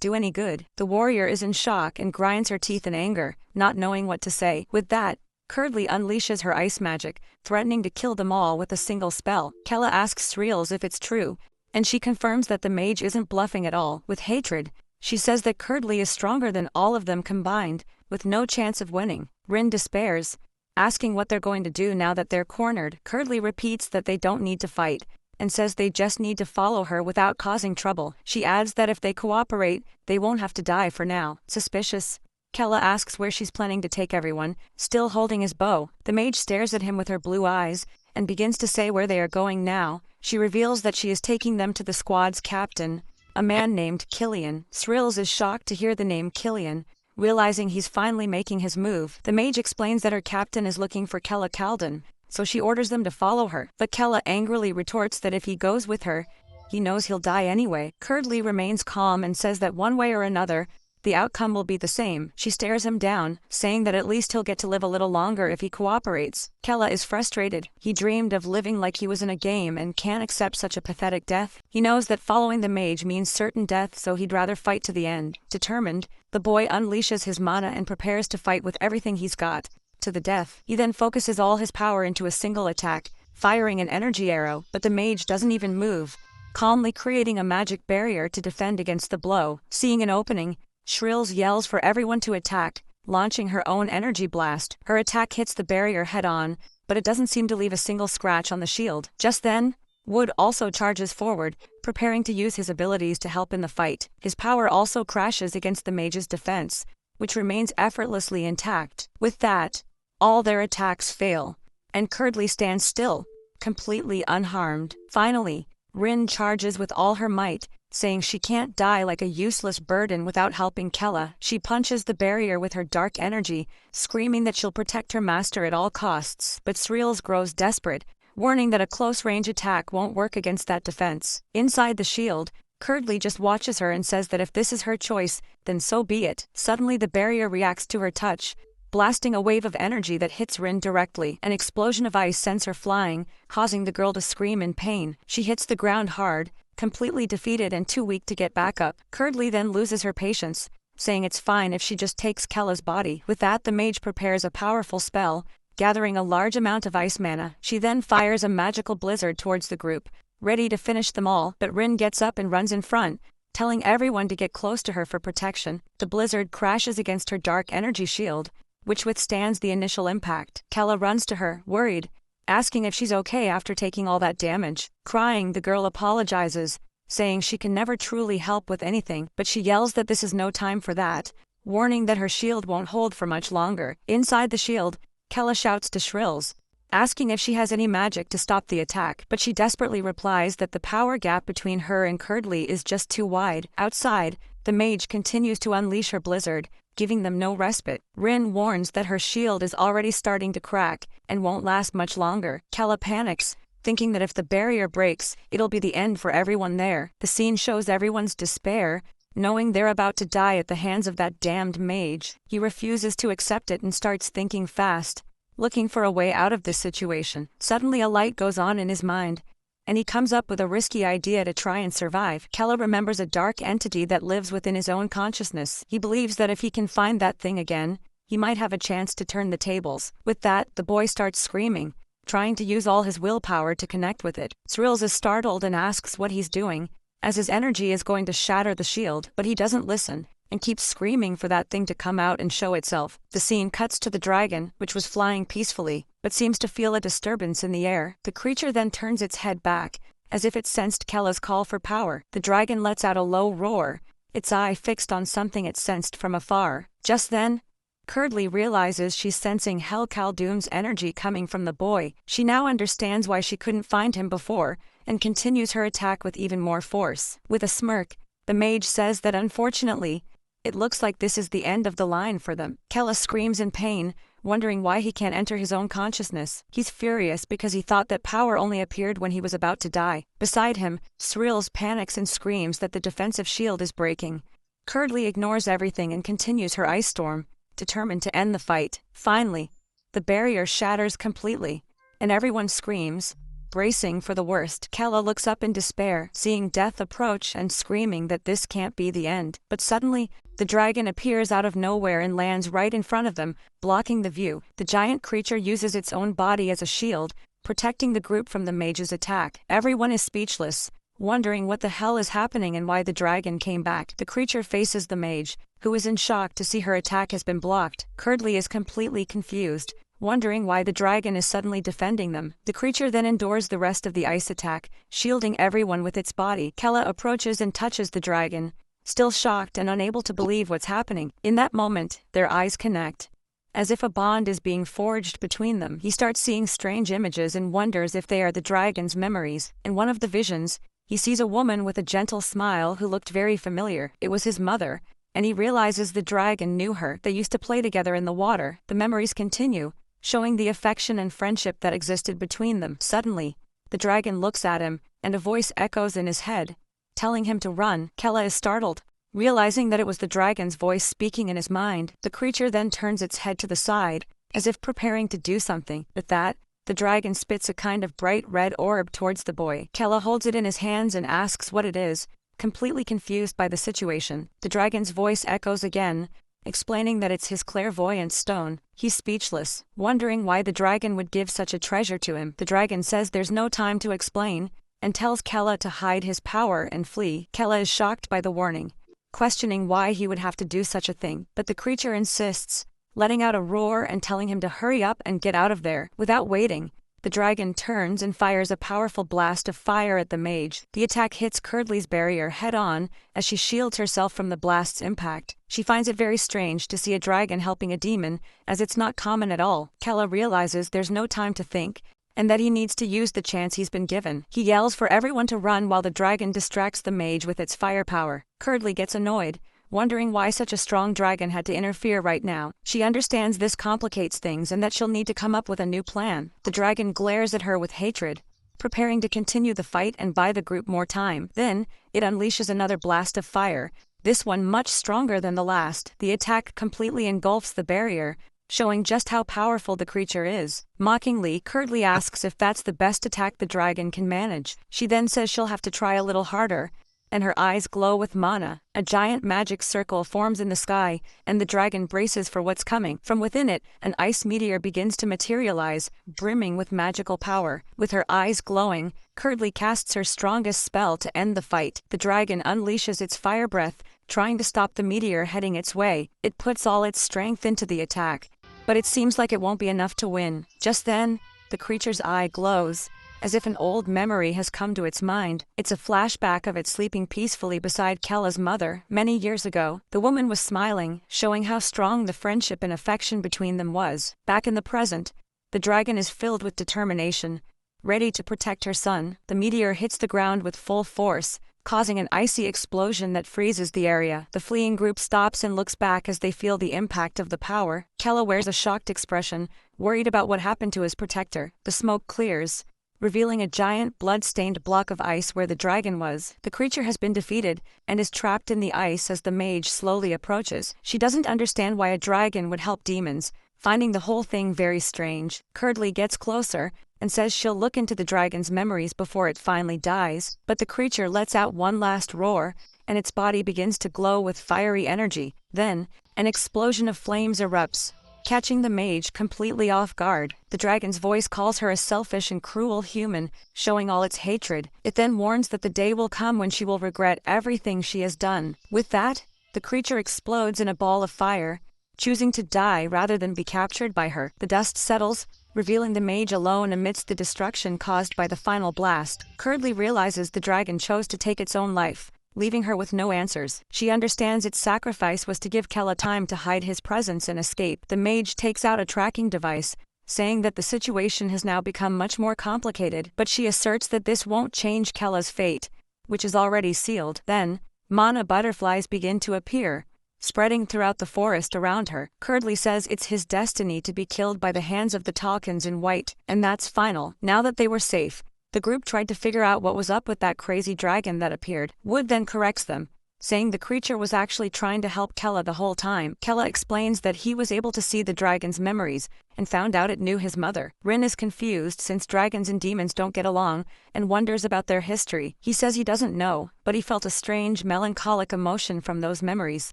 do any good. The warrior is in shock and grinds her teeth in anger, not knowing what to say. With that, Curdly unleashes her ice magic, threatening to kill them all with a single spell. Kella asks Shrills if it's true, and she confirms that the mage isn't bluffing at all. With hatred, she says that Curdly is stronger than all of them combined, with no chance of winning. Rin despairs, asking what they're going to do now that they're cornered. Curdly repeats that they don't need to fight, and says they just need to follow her without causing trouble. She adds that if they cooperate, they won't have to die for now. Suspicious, Kella asks where she's planning to take everyone, still holding his bow. The mage stares at him with her blue eyes, and begins to say where they are going now. She reveals that she is taking them to the squad's captain, a man named Killian. Srills is shocked to hear the name Killian, realizing he's finally making his move. The mage explains that her captain is looking for Kella Calden, so she orders them to follow her. But Kella angrily retorts that if he goes with her, he knows he'll die anyway. Curdly remains calm and says that one way or another, the outcome will be the same. She stares him down, saying that at least he'll get to live a little longer if he cooperates. Kella is frustrated. He dreamed of living like he was in a game and can't accept such a pathetic death. He knows that following the mage means certain death, so he'd rather fight to the end. Determined, the boy unleashes his mana and prepares to fight with everything he's got, to the death. He then focuses all his power into a single attack, firing an energy arrow, but the mage doesn't even move, calmly creating a magic barrier to defend against the blow. Seeing an opening, Shrills yells for everyone to attack, launching her own energy blast. Her attack hits the barrier head-on, but it doesn't seem to leave a single scratch on the shield. Just then, Wood also charges forward, preparing to use his abilities to help in the fight. His power also crashes against the mage's defense, which remains effortlessly intact. With that, all their attacks fail, and Curdly stands still, completely unharmed. Finally, Rin charges with all her might, saying she can't die like a useless burden without helping Kella. She punches the barrier with her dark energy, screaming that she'll protect her master at all costs. But Srills grows desperate, warning that a close-range attack won't work against that defense. Inside the shield, Curdly just watches her and says that if this is her choice, then so be it. Suddenly the barrier reacts to her touch, blasting a wave of energy that hits Rin directly. An explosion of ice sends her flying, causing the girl to scream in pain. She hits the ground hard, completely defeated and too weak to get back up. Curdly then loses her patience, saying it's fine if she just takes Kella's body. With that, the mage prepares a powerful spell, gathering a large amount of ice mana. She then fires a magical blizzard towards the group, ready to finish them all, but Rin gets up and runs in front, telling everyone to get close to her for protection. The blizzard crashes against her dark energy shield, which withstands the initial impact. Kella runs to her, worried, asking if she's okay after taking all that damage. Crying, the girl apologizes, saying she can never truly help with anything, but she yells that this is no time for that, warning that her shield won't hold for much longer. Inside the shield, Kella shouts to Shrills, asking if she has any magic to stop the attack, but she desperately replies that the power gap between her and Curdly is just too wide. Outside, the mage continues to unleash her blizzard, giving them no respite. Rin warns that her shield is already starting to crack and won't last much longer. Kella panics, thinking that if the barrier breaks, it'll be the end for everyone there. The scene shows everyone's despair, knowing they're about to die at the hands of that damned mage. He refuses to accept it and starts thinking fast, looking for a way out of this situation. Suddenly a light goes on in his mind, and he comes up with a risky idea to try and survive. Kella remembers a dark entity that lives within his own consciousness. He believes that if he can find that thing again, he might have a chance to turn the tables. With that, the boy starts screaming, trying to use all his willpower to connect with it. Srills is startled and asks what he's doing, as his energy is going to shatter the shield, but he doesn't listen, and keeps screaming for that thing to come out and show itself. The scene cuts to the dragon, which was flying peacefully, but seems to feel a disturbance in the air. The creature then turns its head back, as if it sensed Kella's call for power. The dragon lets out a low roar, its eye fixed on something it sensed from afar. Just then, Curdly realizes she's sensing Hel Khaldun's energy coming from the boy. She now understands why she couldn't find him before, and continues her attack with even more force. With a smirk, the mage says that unfortunately, it looks like this is the end of the line for them. Kella screams in pain, wondering why he can't enter his own consciousness. He's furious because he thought that power only appeared when he was about to die. Beside him, Srills panics and screams that the defensive shield is breaking. Curdly ignores everything and continues her ice storm, determined to end the fight. Finally, the barrier shatters completely, and everyone screams, bracing for the worst. Kella looks up in despair, seeing death approach and screaming that this can't be the end. But suddenly, the dragon appears out of nowhere and lands right in front of them, blocking the view. The giant creature uses its own body as a shield, protecting the group from the mage's attack. Everyone is speechless, wondering what the hell is happening and why the dragon came back. The creature faces the mage, who is in shock to see her attack has been blocked. Curdly is completely confused, wondering why the dragon is suddenly defending them. The creature then endures the rest of the ice attack, shielding everyone with its body. Kella approaches and touches the dragon, still shocked and unable to believe what's happening. In that moment, their eyes connect, as if a bond is being forged between them. He starts seeing strange images and wonders if they are the dragon's memories. In one of the visions, he sees a woman with a gentle smile who looked very familiar. It was his mother, and he realizes the dragon knew her. They used to play together in the water. The memories continue, showing the affection and friendship that existed between them. Suddenly, the dragon looks at him, and a voice echoes in his head, telling him to run. Kella is startled, realizing that it was the dragon's voice speaking in his mind. The creature then turns its head to the side, as if preparing to do something. With that, the dragon spits a kind of bright red orb towards the boy. Kella holds it in his hands and asks what it is, completely confused by the situation. The dragon's voice echoes again, explaining that it's his clairvoyant stone. He's speechless, wondering why the dragon would give such a treasure to him. The dragon says there's no time to explain, and tells Kella to hide his power and flee. Kella is shocked by the warning, questioning why he would have to do such a thing. But the creature insists, letting out a roar and telling him to hurry up and get out of there. Without waiting, the dragon turns and fires a powerful blast of fire at the mage. The attack hits Curdly's barrier head-on as she shields herself from the blast's impact. She finds it very strange to see a dragon helping a demon, as it's not common at all. Kella realizes there's no time to think, and that he needs to use the chance he's been given. He yells for everyone to run while the dragon distracts the mage with its firepower. Curdly gets annoyed, wondering why such a strong dragon had to interfere right now. She understands this complicates things and that she'll need to come up with a new plan. The dragon glares at her with hatred, preparing to continue the fight and buy the group more time. Then, it unleashes another blast of fire, this one much stronger than the last. The attack completely engulfs the barrier, showing just how powerful the creature is. Mockingly, Curdly asks if that's the best attack the dragon can manage. She then says she'll have to try a little harder, and her eyes glow with mana. A giant magic circle forms in the sky, and the dragon braces for what's coming. From within it, an ice meteor begins to materialize, brimming with magical power. With her eyes glowing, Curdly casts her strongest spell to end the fight. The dragon unleashes its fire breath, trying to stop the meteor heading its way. It puts all its strength into the attack, but it seems like it won't be enough to win. Just then, the creature's eye glows, as if an old memory has come to its mind. It's a flashback of it sleeping peacefully beside Kella's mother. Many years ago, the woman was smiling, showing how strong the friendship and affection between them was. Back in the present, the dragon is filled with determination, ready to protect her son. The meteor hits the ground with full force, causing an icy explosion that freezes the area. The fleeing group stops and looks back as they feel the impact of the power. Kella wears a shocked expression, worried about what happened to his protector. The smoke clears, revealing a giant blood-stained block of ice where the dragon was. The creature has been defeated and is trapped in the ice as the mage slowly approaches. She doesn't understand why a dragon would help demons, finding the whole thing very strange. Curdly gets closer and says she'll look into the dragon's memories before it finally dies, but the creature lets out one last roar, and its body begins to glow with fiery energy. Then, an explosion of flames erupts, catching the mage completely off guard. The dragon's voice calls her a selfish and cruel human, showing all its hatred. It then warns that the day will come when she will regret everything she has done. With that, the creature explodes in a ball of fire, choosing to die rather than be captured by her. The dust settles, revealing the mage alone amidst the destruction caused by the final blast. Curdly realizes the dragon chose to take its own life, leaving her with no answers. She understands its sacrifice was to give Kella time to hide his presence and escape. The mage takes out a tracking device, saying that the situation has now become much more complicated, but she asserts that this won't change Kella's fate, which is already sealed. Then, mana butterflies begin to appear, spreading throughout the forest around her. Curdly says it's his destiny to be killed by the hands of the Talkins in white, and that's final. Now that they were safe, the group tried to figure out what was up with that crazy dragon that appeared. Wood then corrects them, saying the creature was actually trying to help Kella the whole time. Kella explains that he was able to see the dragon's memories, and found out it knew his mother. Rin is confused since dragons and demons don't get along, and wonders about their history. He says he doesn't know, but he felt a strange melancholic emotion from those memories.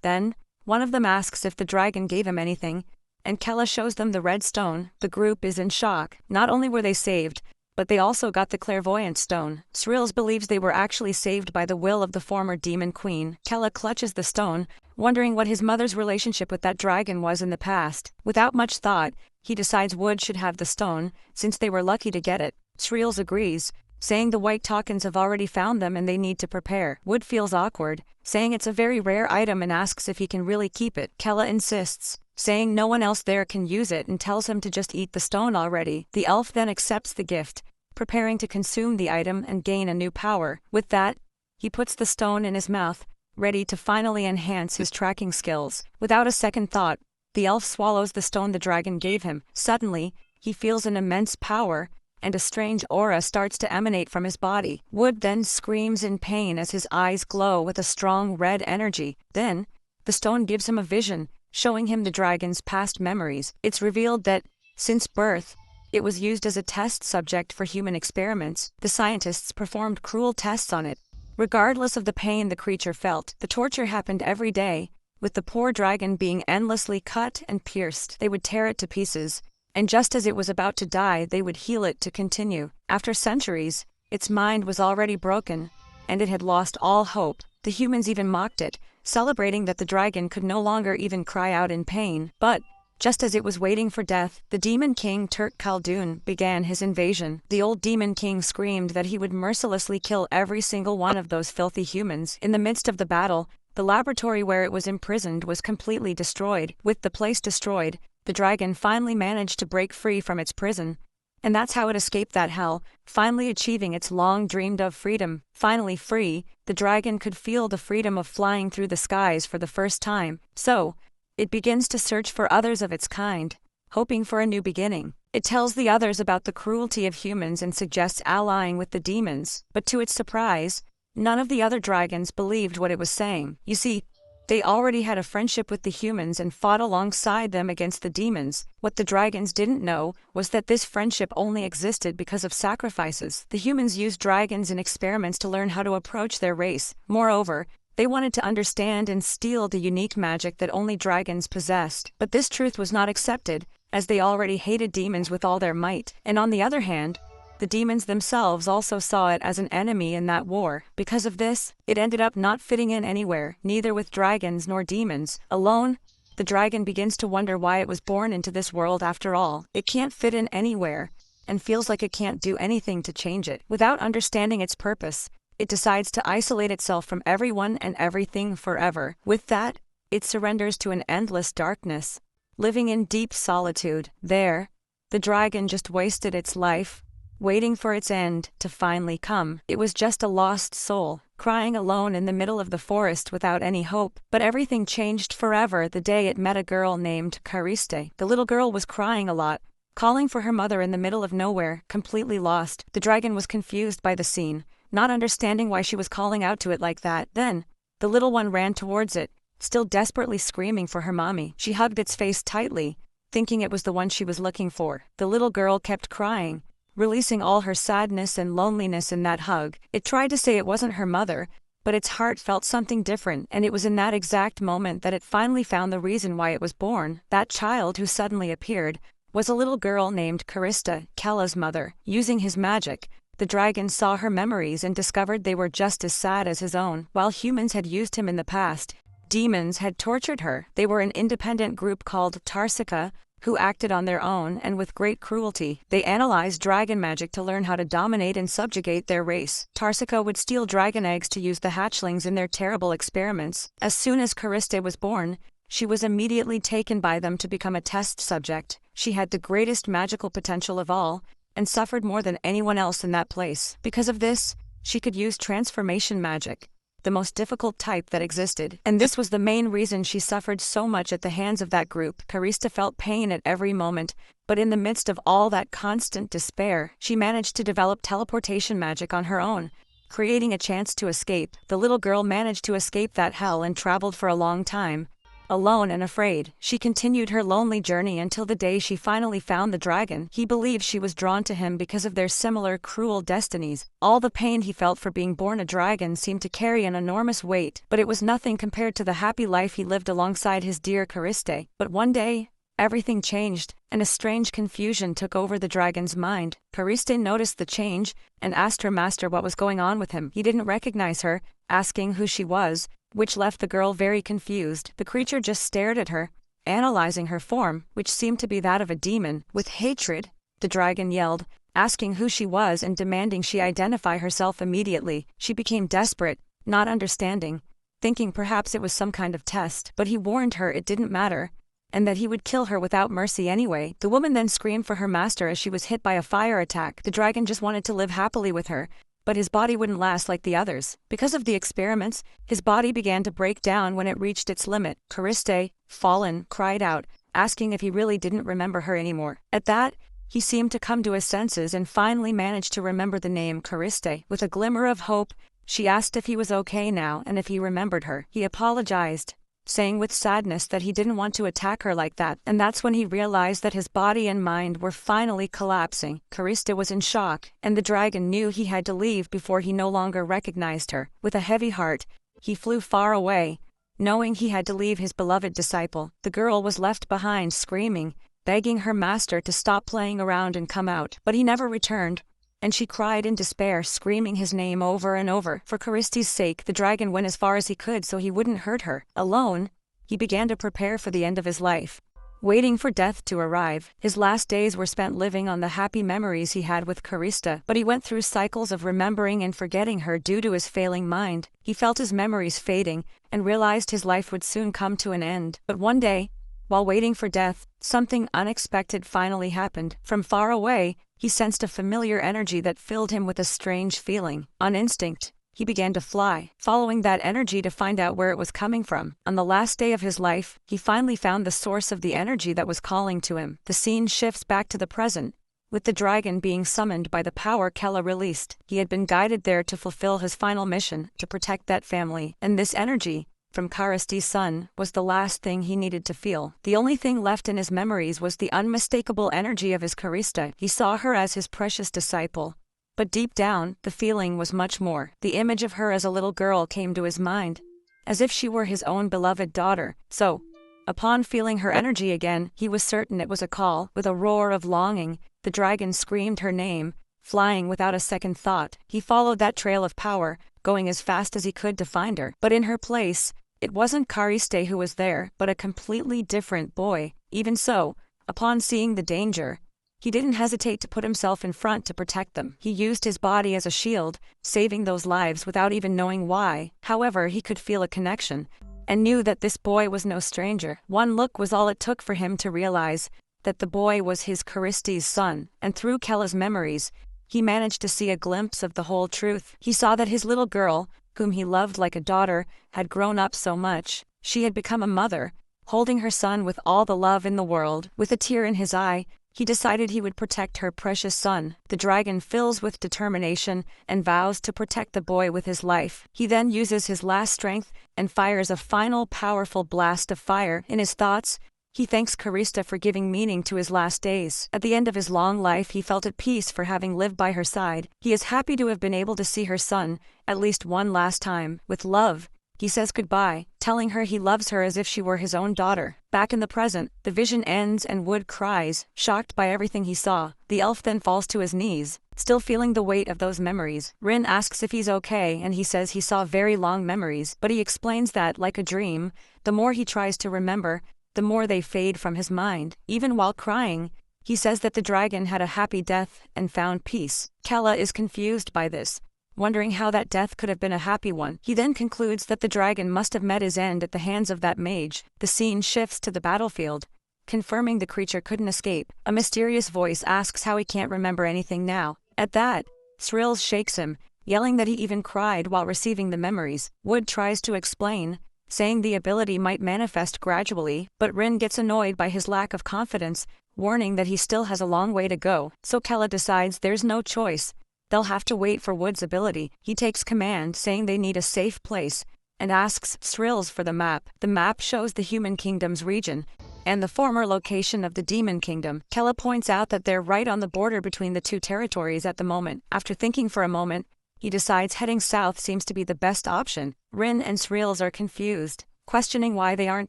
Then, one of them asks if the dragon gave him anything, and Kella shows them the red stone. The group is in shock. Not only were they saved, but they also got the clairvoyant stone. Srills believes they were actually saved by the will of the former demon queen. Kella clutches the stone, wondering what his mother's relationship with that dragon was in the past. Without much thought, he decides Wood should have the stone, since they were lucky to get it. Srills agrees, saying the white Talkins have already found them and they need to prepare. Wood feels awkward, saying it's a very rare item and asks if he can really keep it. Kella insists, saying no one else there can use it and tells him to just eat the stone already. The elf then accepts the gift, preparing to consume the item and gain a new power. With that, he puts the stone in his mouth, ready to finally enhance his tracking skills. Without a second thought, the elf swallows the stone the dragon gave him. Suddenly, he feels an immense power, and a strange aura starts to emanate from his body. Wood then screams in pain as his eyes glow with a strong red energy. Then, the stone gives him a vision, showing him the dragon's past memories. It's revealed that, since birth, it was used as a test subject for human experiments. The scientists performed cruel tests on it. Regardless of the pain the creature felt, the torture happened every day, with the poor dragon being endlessly cut and pierced. They would tear it to pieces, and just as it was about to die, they would heal it to continue. After centuries, its mind was already broken, and it had lost all hope. The humans even mocked it, celebrating that the dragon could no longer even cry out in pain. But, just as it was waiting for death, the demon king Turk Khaldun began his invasion. The old demon king screamed that he would mercilessly kill every single one of those filthy humans. In the midst of the battle, the laboratory where it was imprisoned was completely destroyed. With the place destroyed, the dragon finally managed to break free from its prison. And that's how it escaped that hell, finally achieving its long-dreamed-of freedom. Finally free, the dragon could feel the freedom of flying through the skies for the first time. So, it begins to search for others of its kind, hoping for a new beginning. It tells the others about the cruelty of humans and suggests allying with the demons. But to its surprise, none of the other dragons believed what it was saying. You see, they already had a friendship with the humans and fought alongside them against the demons. What the dragons didn't know was that this friendship only existed because of sacrifices. The humans used dragons in experiments to learn how to approach their race. Moreover, they wanted to understand and steal the unique magic that only dragons possessed. But this truth was not accepted, as they already hated demons with all their might. And on the other hand, the demons themselves also saw it as an enemy in that war. Because of this, it ended up not fitting in anywhere, neither with dragons nor demons. Alone, the dragon begins to wonder why it was born into this world after all. It can't fit in anywhere, and feels like it can't do anything to change it. Without understanding its purpose, it decides to isolate itself from everyone and everything forever. With that, it surrenders to an endless darkness, living in deep solitude. There, the dragon just wasted its life, waiting for its end to finally come. It was just a lost soul, crying alone in the middle of the forest without any hope. But everything changed forever the day it met a girl named Cariste. The little girl was crying a lot, calling for her mother in the middle of nowhere, completely lost. The dragon was confused by the scene, not understanding why she was calling out to it like that. Then, the little one ran towards it, still desperately screaming for her mommy. She hugged its face tightly, thinking it was the one she was looking for. The little girl kept crying, releasing all her sadness and loneliness in that hug. It tried to say it wasn't her mother, but its heart felt something different, and it was in that exact moment that it finally found the reason why it was born. That child who suddenly appeared was a little girl named Carista, Kella's mother. Using his magic, the dragon saw her memories and discovered they were just as sad as his own. While humans had used him in the past, demons had tortured her. They were an independent group called Tarsika, who acted on their own and with great cruelty. They analyzed dragon magic to learn how to dominate and subjugate their race. Tarsika would steal dragon eggs to use the hatchlings in their terrible experiments. As soon as Kariste was born, she was immediately taken by them to become a test subject. She had the greatest magical potential of all, and suffered more than anyone else in that place. Because of this, she could use transformation magic, the most difficult type that existed, and this was the main reason she suffered so much at the hands of that group. Kariste felt pain at every moment, but in the midst of all that constant despair, she managed to develop teleportation magic on her own, creating a chance to escape. The little girl managed to escape that hell and traveled for a long time. Alone and afraid, she continued her lonely journey until the day she finally found the dragon. He believed she was drawn to him because of their similar cruel destinies. All the pain he felt for being born a dragon seemed to carry an enormous weight, but it was nothing compared to the happy life he lived alongside his dear Kariste. But one day, everything changed, and a strange confusion took over the dragon's mind. Kariste noticed the change, and asked her master what was going on with him. He didn't recognize her, asking who she was, which left the girl very confused. The creature just stared at her, analyzing her form, which seemed to be that of a demon. With hatred, the dragon yelled, asking who she was and demanding she identify herself immediately. She became desperate, not understanding, thinking perhaps it was some kind of test, but he warned her it didn't matter, and that he would kill her without mercy anyway. The woman then screamed for her master as she was hit by a fire attack. The dragon just wanted to live happily with her, but his body wouldn't last like the others. Because of the experiments, his body began to break down when it reached its limit. Kariste, fallen, cried out, asking if he really didn't remember her anymore. At that, he seemed to come to his senses and finally managed to remember the name Kariste. With a glimmer of hope, she asked if he was okay now and if he remembered her. He apologized, saying with sadness that he didn't want to attack her like that, and that's when he realized that his body and mind were finally collapsing. Kariste was in shock, and the dragon knew he had to leave before he no longer recognized her. With a heavy heart, he flew far away, knowing he had to leave his beloved disciple. The girl was left behind screaming, begging her master to stop playing around and come out, but he never returned, and she cried in despair, screaming his name over and over. For Kariste's sake, the dragon went as far as he could so he wouldn't hurt her. Alone, he began to prepare for the end of his life, waiting for death to arrive. His last days were spent living on the happy memories he had with Kariste, but he went through cycles of remembering and forgetting her due to his failing mind. He felt his memories fading, and realized his life would soon come to an end. But one day, while waiting for death, something unexpected finally happened. From far away, he sensed a familiar energy that filled him with a strange feeling. On instinct, he began to fly, following that energy to find out where it was coming from. On the last day of his life, he finally found the source of the energy that was calling to him. The scene shifts back to the present, with the dragon being summoned by the power Kella released. He had been guided there to fulfill his final mission, to protect that family, and this energy from Kariste's son was the last thing he needed to feel. The only thing left in his memories was the unmistakable energy of his Kariste. He saw her as his precious disciple, but deep down, the feeling was much more. The image of her as a little girl came to his mind, as if she were his own beloved daughter. So, upon feeling her energy again, he was certain it was a call. With a roar of longing, the dragon screamed her name, flying without a second thought. He followed that trail of power, going as fast as he could to find her. But in her place, it wasn't Kariste who was there, but a completely different boy. Even so, upon seeing the danger, he didn't hesitate to put himself in front to protect them. He used his body as a shield, saving those lives without even knowing why. However, he could feel a connection, and knew that this boy was no stranger. One look was all it took for him to realize that the boy was his Kariste's son, and through Kella's memories, he managed to see a glimpse of the whole truth. He saw that his little girl, whom he loved like a daughter, had grown up so much. She had become a mother, holding her son with all the love in the world. With a tear in his eye, he decided he would protect her precious son. The dragon fills with determination and vows to protect the boy with his life. He then uses his last strength and fires a final powerful blast of fire. In his thoughts, he thanks Kariste for giving meaning to his last days. At the end of his long life, he felt at peace for having lived by her side. He is happy to have been able to see her son, at least one last time. With love, He says goodbye, telling her he loves her as if she were his own daughter. Back in the present, the vision ends and Wood cries, shocked by everything he saw. The elf then falls to his knees, still feeling the weight of those memories. Rin asks if he's okay and he says he saw very long memories, but he explains that, like a dream, the more he tries to remember, the more they fade from his mind. Even while crying, he says that the dragon had a happy death and found peace. Kella is confused by this, wondering how that death could have been a happy one. He then concludes that the dragon must have met his end at the hands of that mage. The scene shifts to the battlefield, confirming the creature couldn't escape. A mysterious voice asks how he can't remember anything now. At that, Thrills shakes him, yelling that he even cried while receiving the memories. Wood tries to explain, saying the ability might manifest gradually, but Rin gets annoyed by his lack of confidence, warning that he still has a long way to go. So Kella decides there's no choice. They'll have to wait for Wood's ability. He takes command, saying they need a safe place, and asks Thrills for the map. The map shows the Human Kingdom's region, and the former location of the Demon Kingdom. Kella points out that they're right on the border between the two territories at the moment. After thinking for a moment, he decides heading south seems to be the best option. Rin and Thrills are confused, questioning why they aren't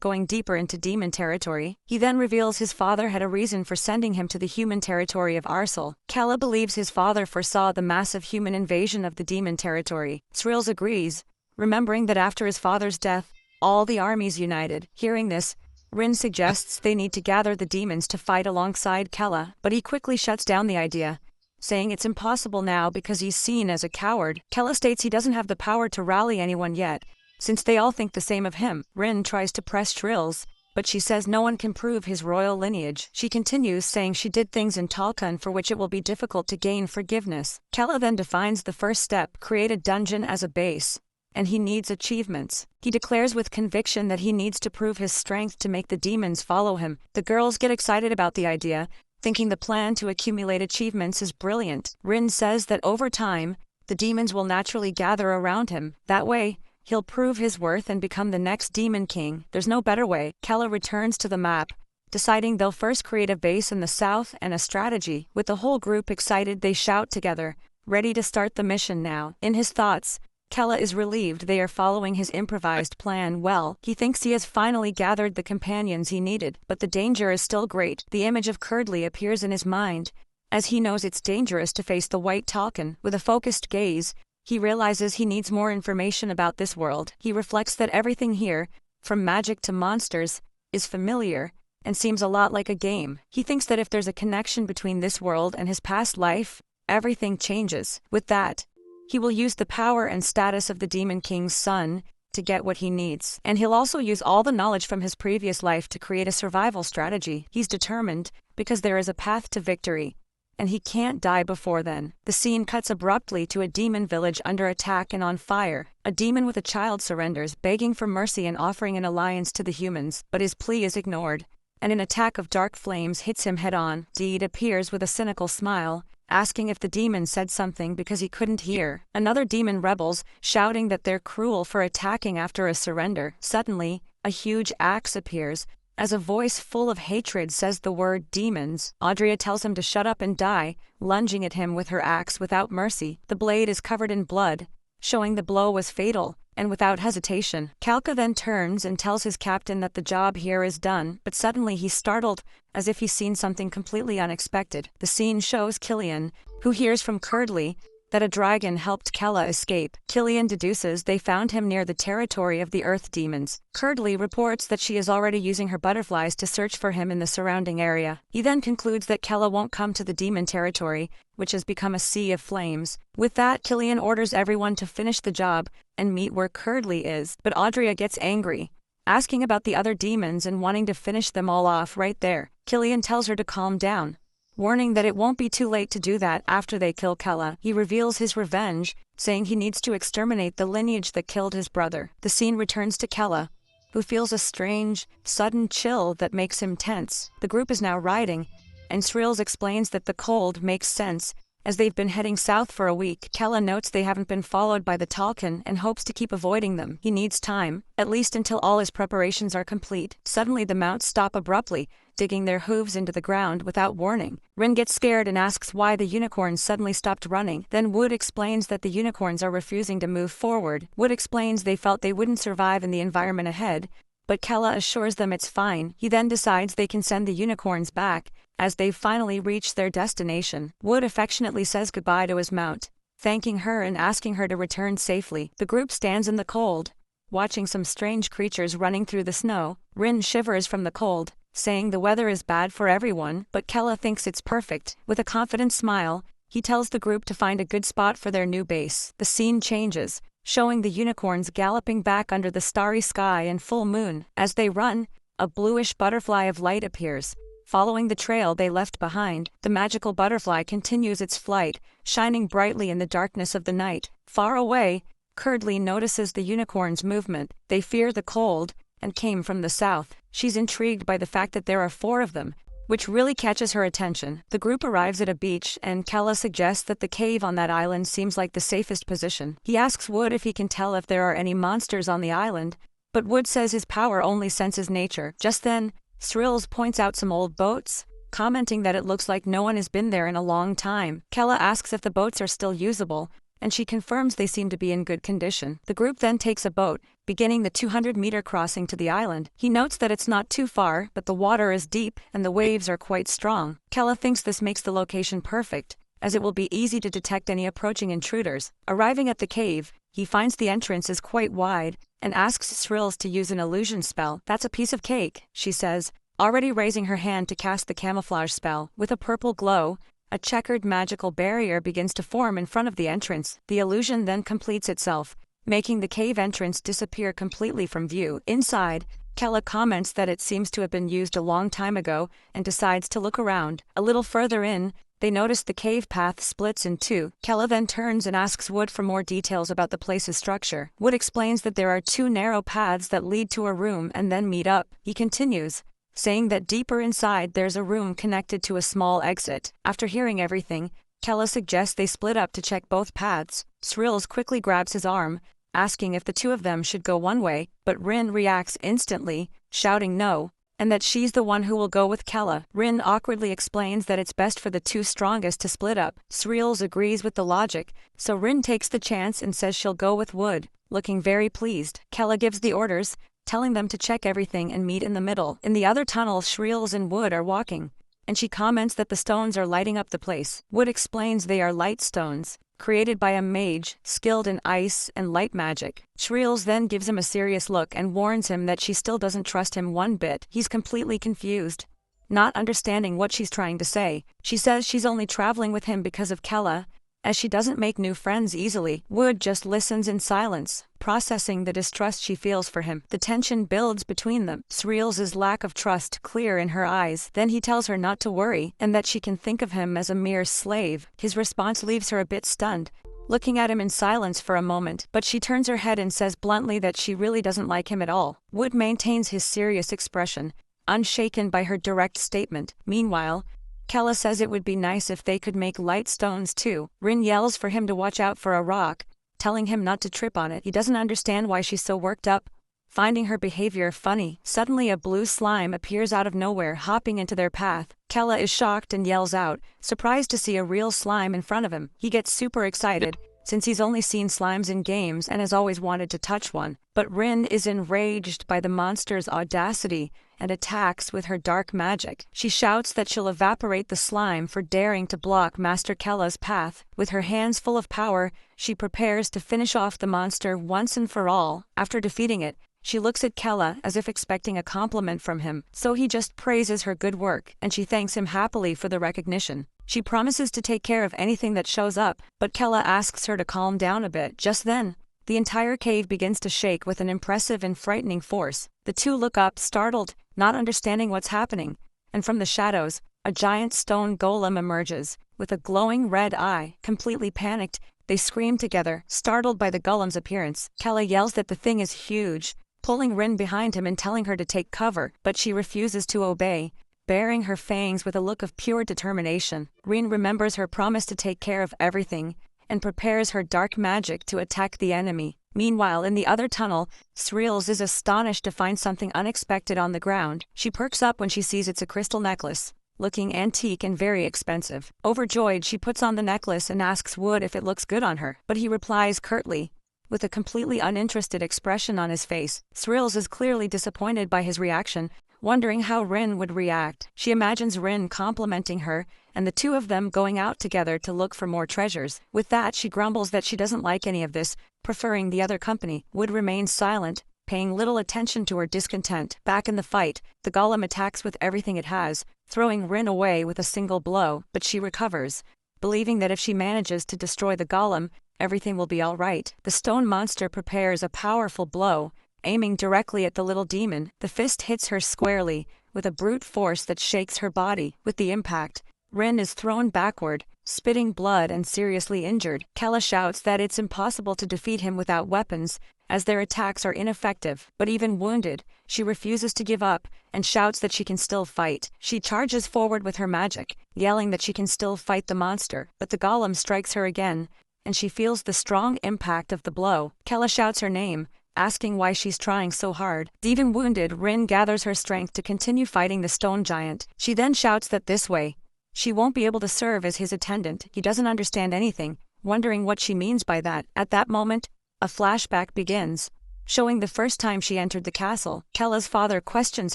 going deeper into demon territory. He then reveals his father had a reason for sending him to the human territory of Arsal. Kella believes his father foresaw the massive human invasion of the demon territory. Thrills agrees, remembering that after his father's death, all the armies united. Hearing this, Rin suggests they need to gather the demons to fight alongside Kella, but he quickly shuts down the idea, saying it's impossible now because he's seen as a coward. Kella states he doesn't have the power to rally anyone yet, since they all think the same of him. Rin tries to press Thrills, but she says no one can prove his royal lineage. She continues, saying she did things in Talcon for which it will be difficult to gain forgiveness. Kella then defines the first step: create a dungeon as a base, and he needs achievements. He declares with conviction that he needs to prove his strength to make the demons follow him. The girls get excited about the idea, thinking the plan to accumulate achievements is brilliant. Rin says that over time, the demons will naturally gather around him. That way, he'll prove his worth and become the next Demon King. There's no better way. Kella returns to the map, deciding they'll first create a base in the south and a strategy. With the whole group excited, they shout together, ready to start the mission now. In his thoughts, Kella is relieved they are following his improvised plan well. He thinks he has finally gathered the companions he needed, but the danger is still great. The image of Curdly appears in his mind, as he knows it's dangerous to face the White Talcon. With a focused gaze, he realizes he needs more information about this world. He reflects that everything here, from magic to monsters, is familiar, and seems a lot like a game. He thinks that if there's a connection between this world and his past life, everything changes. With that, he will use the power and status of the Demon King's son to get what he needs. And he'll also use all the knowledge from his previous life to create a survival strategy. He's determined, because there is a path to victory, and he can't die before then. The scene cuts abruptly to a demon village under attack and on fire. A demon with a child surrenders, begging for mercy and offering an alliance to the humans, but his plea is ignored, and an attack of dark flames hits him head-on. Deed appears with a cynical smile, asking if the demon said something because he couldn't hear. Another demon rebels, shouting that they're cruel for attacking after a surrender. Suddenly, a huge axe appears, as a voice full of hatred says the word demons. Audrey tells him to shut up and die, lunging at him with her axe without mercy. The blade is covered in blood, showing the blow was fatal, and without hesitation. Kalka then turns and tells his captain that the job here is done, but suddenly he's startled, as if he's seen something completely unexpected. The scene shows Killian, who hears from Curdly that a dragon helped Kella escape. Killian deduces they found him near the territory of the earth demons. Curdly reports that she is already using her butterflies to search for him in the surrounding area. He then concludes that Kella won't come to the demon territory, which has become a sea of flames. With that, Killian orders everyone to finish the job and meet where Curdly is. But Audrey gets angry, asking about the other demons and wanting to finish them all off right there. Killian tells her to calm down, warning that it won't be too late to do that after they kill Kella. He reveals his revenge, saying he needs to exterminate the lineage that killed his brother. The scene returns to Kella, who feels a strange, sudden chill that makes him tense. The group is now riding, and Thrills explains that the cold makes sense, As they've been heading south for a week, Kella notes they haven't been followed by the Talcon and hopes to keep avoiding them. He needs time, at least until all his preparations are complete. Suddenly the mounts stop abruptly, digging their hooves into the ground without warning. Rin gets scared and asks why the unicorns suddenly stopped running. Then Wood explains that the unicorns are refusing to move forward. Wood explains they felt they wouldn't survive in the environment ahead, but Kella assures them it's fine. He then decides they can send the unicorns back, as they've finally reached their destination. Wood affectionately says goodbye to his mount, thanking her and asking her to return safely. The group stands in the cold, watching some strange creatures running through the snow. Rin shivers from the cold, saying the weather is bad for everyone, but Kella thinks it's perfect. With a confident smile, he tells the group to find a good spot for their new base. The scene changes, showing the unicorns galloping back under the starry sky and full moon. As they run, a bluish butterfly of light appears. Following the trail they left behind, the magical butterfly continues its flight, shining brightly in the darkness of the night. Far away, Curdly notices the unicorns' movement. They fear the cold, and came from the south. She's intrigued by the fact that there are 4 of them, which really catches her attention. The group arrives at a beach and Kella suggests that the cave on that island seems like the safest position. He asks Wood if he can tell if there are any monsters on the island, but Wood says his power only senses nature. Just then, Srills points out some old boats, commenting that it looks like no one has been there in a long time. Kella asks if the boats are still usable, and she confirms they seem to be in good condition. The group then takes a boat, beginning the 200-meter crossing to the island. He notes that it's not too far, but the water is deep and the waves are quite strong. Kella thinks this makes the location perfect, as it will be easy to detect any approaching intruders. Arriving at the cave, he finds the entrance is quite wide, and asks Srills to use an illusion spell. That's a piece of cake, she says, already raising her hand to cast the camouflage spell. With a purple glow, a checkered magical barrier begins to form in front of the entrance. The illusion then completes itself, making the cave entrance disappear completely from view. Inside, Kella comments that it seems to have been used a long time ago and decides to look around. A little further in, they notice the cave path splits in 2. Kella then turns and asks Wood for more details about the place's structure. Wood explains that there are 2 narrow paths that lead to a room and then meet up. He continues, saying that deeper inside there's a room connected to a small exit. After hearing everything, Kella suggests they split up to check both paths. Srills quickly grabs his arm, asking if the 2 of them should go one way, but Rin reacts instantly, shouting no, and that she's the one who will go with Kella. Rin awkwardly explains that it's best for the 2 strongest to split up. Srills agrees with the logic, so Rin takes the chance and says she'll go with Wood, looking very pleased. Kella gives the orders, telling them to check everything and meet in the middle. In the other tunnel, Srills and Wood are walking, and she comments that the stones are lighting up the place. Wood explains they are light stones, created by a mage skilled in ice and light magic. Srills then gives him a serious look and warns him that she still doesn't trust him one bit. He's completely confused, not understanding what she's trying to say. She says she's only traveling with him because of Kella, as she doesn't make new friends easily. Wood just listens in silence, processing the distrust she feels for him. The tension builds between them. Srills' lack of trust clear in her eyes. Then he tells her not to worry, and that she can think of him as a mere slave. His response leaves her a bit stunned, looking at him in silence for a moment, but she turns her head and says bluntly that she really doesn't like him at all. Wood maintains his serious expression, unshaken by her direct statement. Meanwhile, Kella says it would be nice if they could make light stones too. Rin yells for him to watch out for a rock, telling him not to trip on it. He doesn't understand why she's so worked up, finding her behavior funny. Suddenly a blue slime appears out of nowhere, hopping into their path. Kella is shocked and yells out, surprised to see a real slime in front of him. He gets super excited, since he's only seen slimes in games and has always wanted to touch one. But Rin is enraged by the monster's audacity and attacks with her dark magic. She shouts that she'll evaporate the slime for daring to block Master Kella's path. With her hands full of power, she prepares to finish off the monster once and for all. After defeating it, she looks at Kella as if expecting a compliment from him, so he just praises her good work, and she thanks him happily for the recognition. She promises to take care of anything that shows up, but Kella asks her to calm down a bit. Just then, the entire cave begins to shake with an impressive and frightening force. The 2 look up, startled, not understanding what's happening, and from the shadows, a giant stone golem emerges, with a glowing red eye. Completely panicked, they scream together, startled by the golem's appearance. Kella yells that the thing is huge, pulling Rin behind him and telling her to take cover, but she refuses to obey, baring her fangs with a look of pure determination. Rin remembers her promise to take care of everything, and prepares her dark magic to attack the enemy. Meanwhile, in the other tunnel, Sreels is astonished to find something unexpected on the ground. She perks up when she sees it's a crystal necklace, looking antique and very expensive. Overjoyed, she puts on the necklace and asks Wood if it looks good on her, but he replies curtly, with a completely uninterested expression on his face. Sreels is clearly disappointed by his reaction, wondering how Rin would react. She imagines Rin complimenting her, and the two of them going out together to look for more treasures. With that, she grumbles that she doesn't like any of this, preferring the other company. Wood remains silent, paying little attention to her discontent. Back in the fight, the golem attacks with everything it has, throwing Rin away with a single blow, but she recovers, believing that if she manages to destroy the golem, everything will be all right. The stone monster prepares a powerful blow, aiming directly at the little demon. The fist hits her squarely, with a brute force that shakes her body. With the impact, Rin is thrown backward, spitting blood and seriously injured. Kella shouts that it's impossible to defeat him without weapons, as their attacks are ineffective. But even wounded, she refuses to give up, and shouts that she can still fight. She charges forward with her magic, yelling that she can still fight the monster, but the golem strikes her again, and she feels the strong impact of the blow. Kella shouts her name, asking why she's trying so hard. Even wounded, Rin gathers her strength to continue fighting the stone giant. She then shouts that this way, she won't be able to serve as his attendant. He doesn't understand anything, wondering what she means by that. At that moment, a flashback begins, showing the first time she entered the castle. Kella's father questions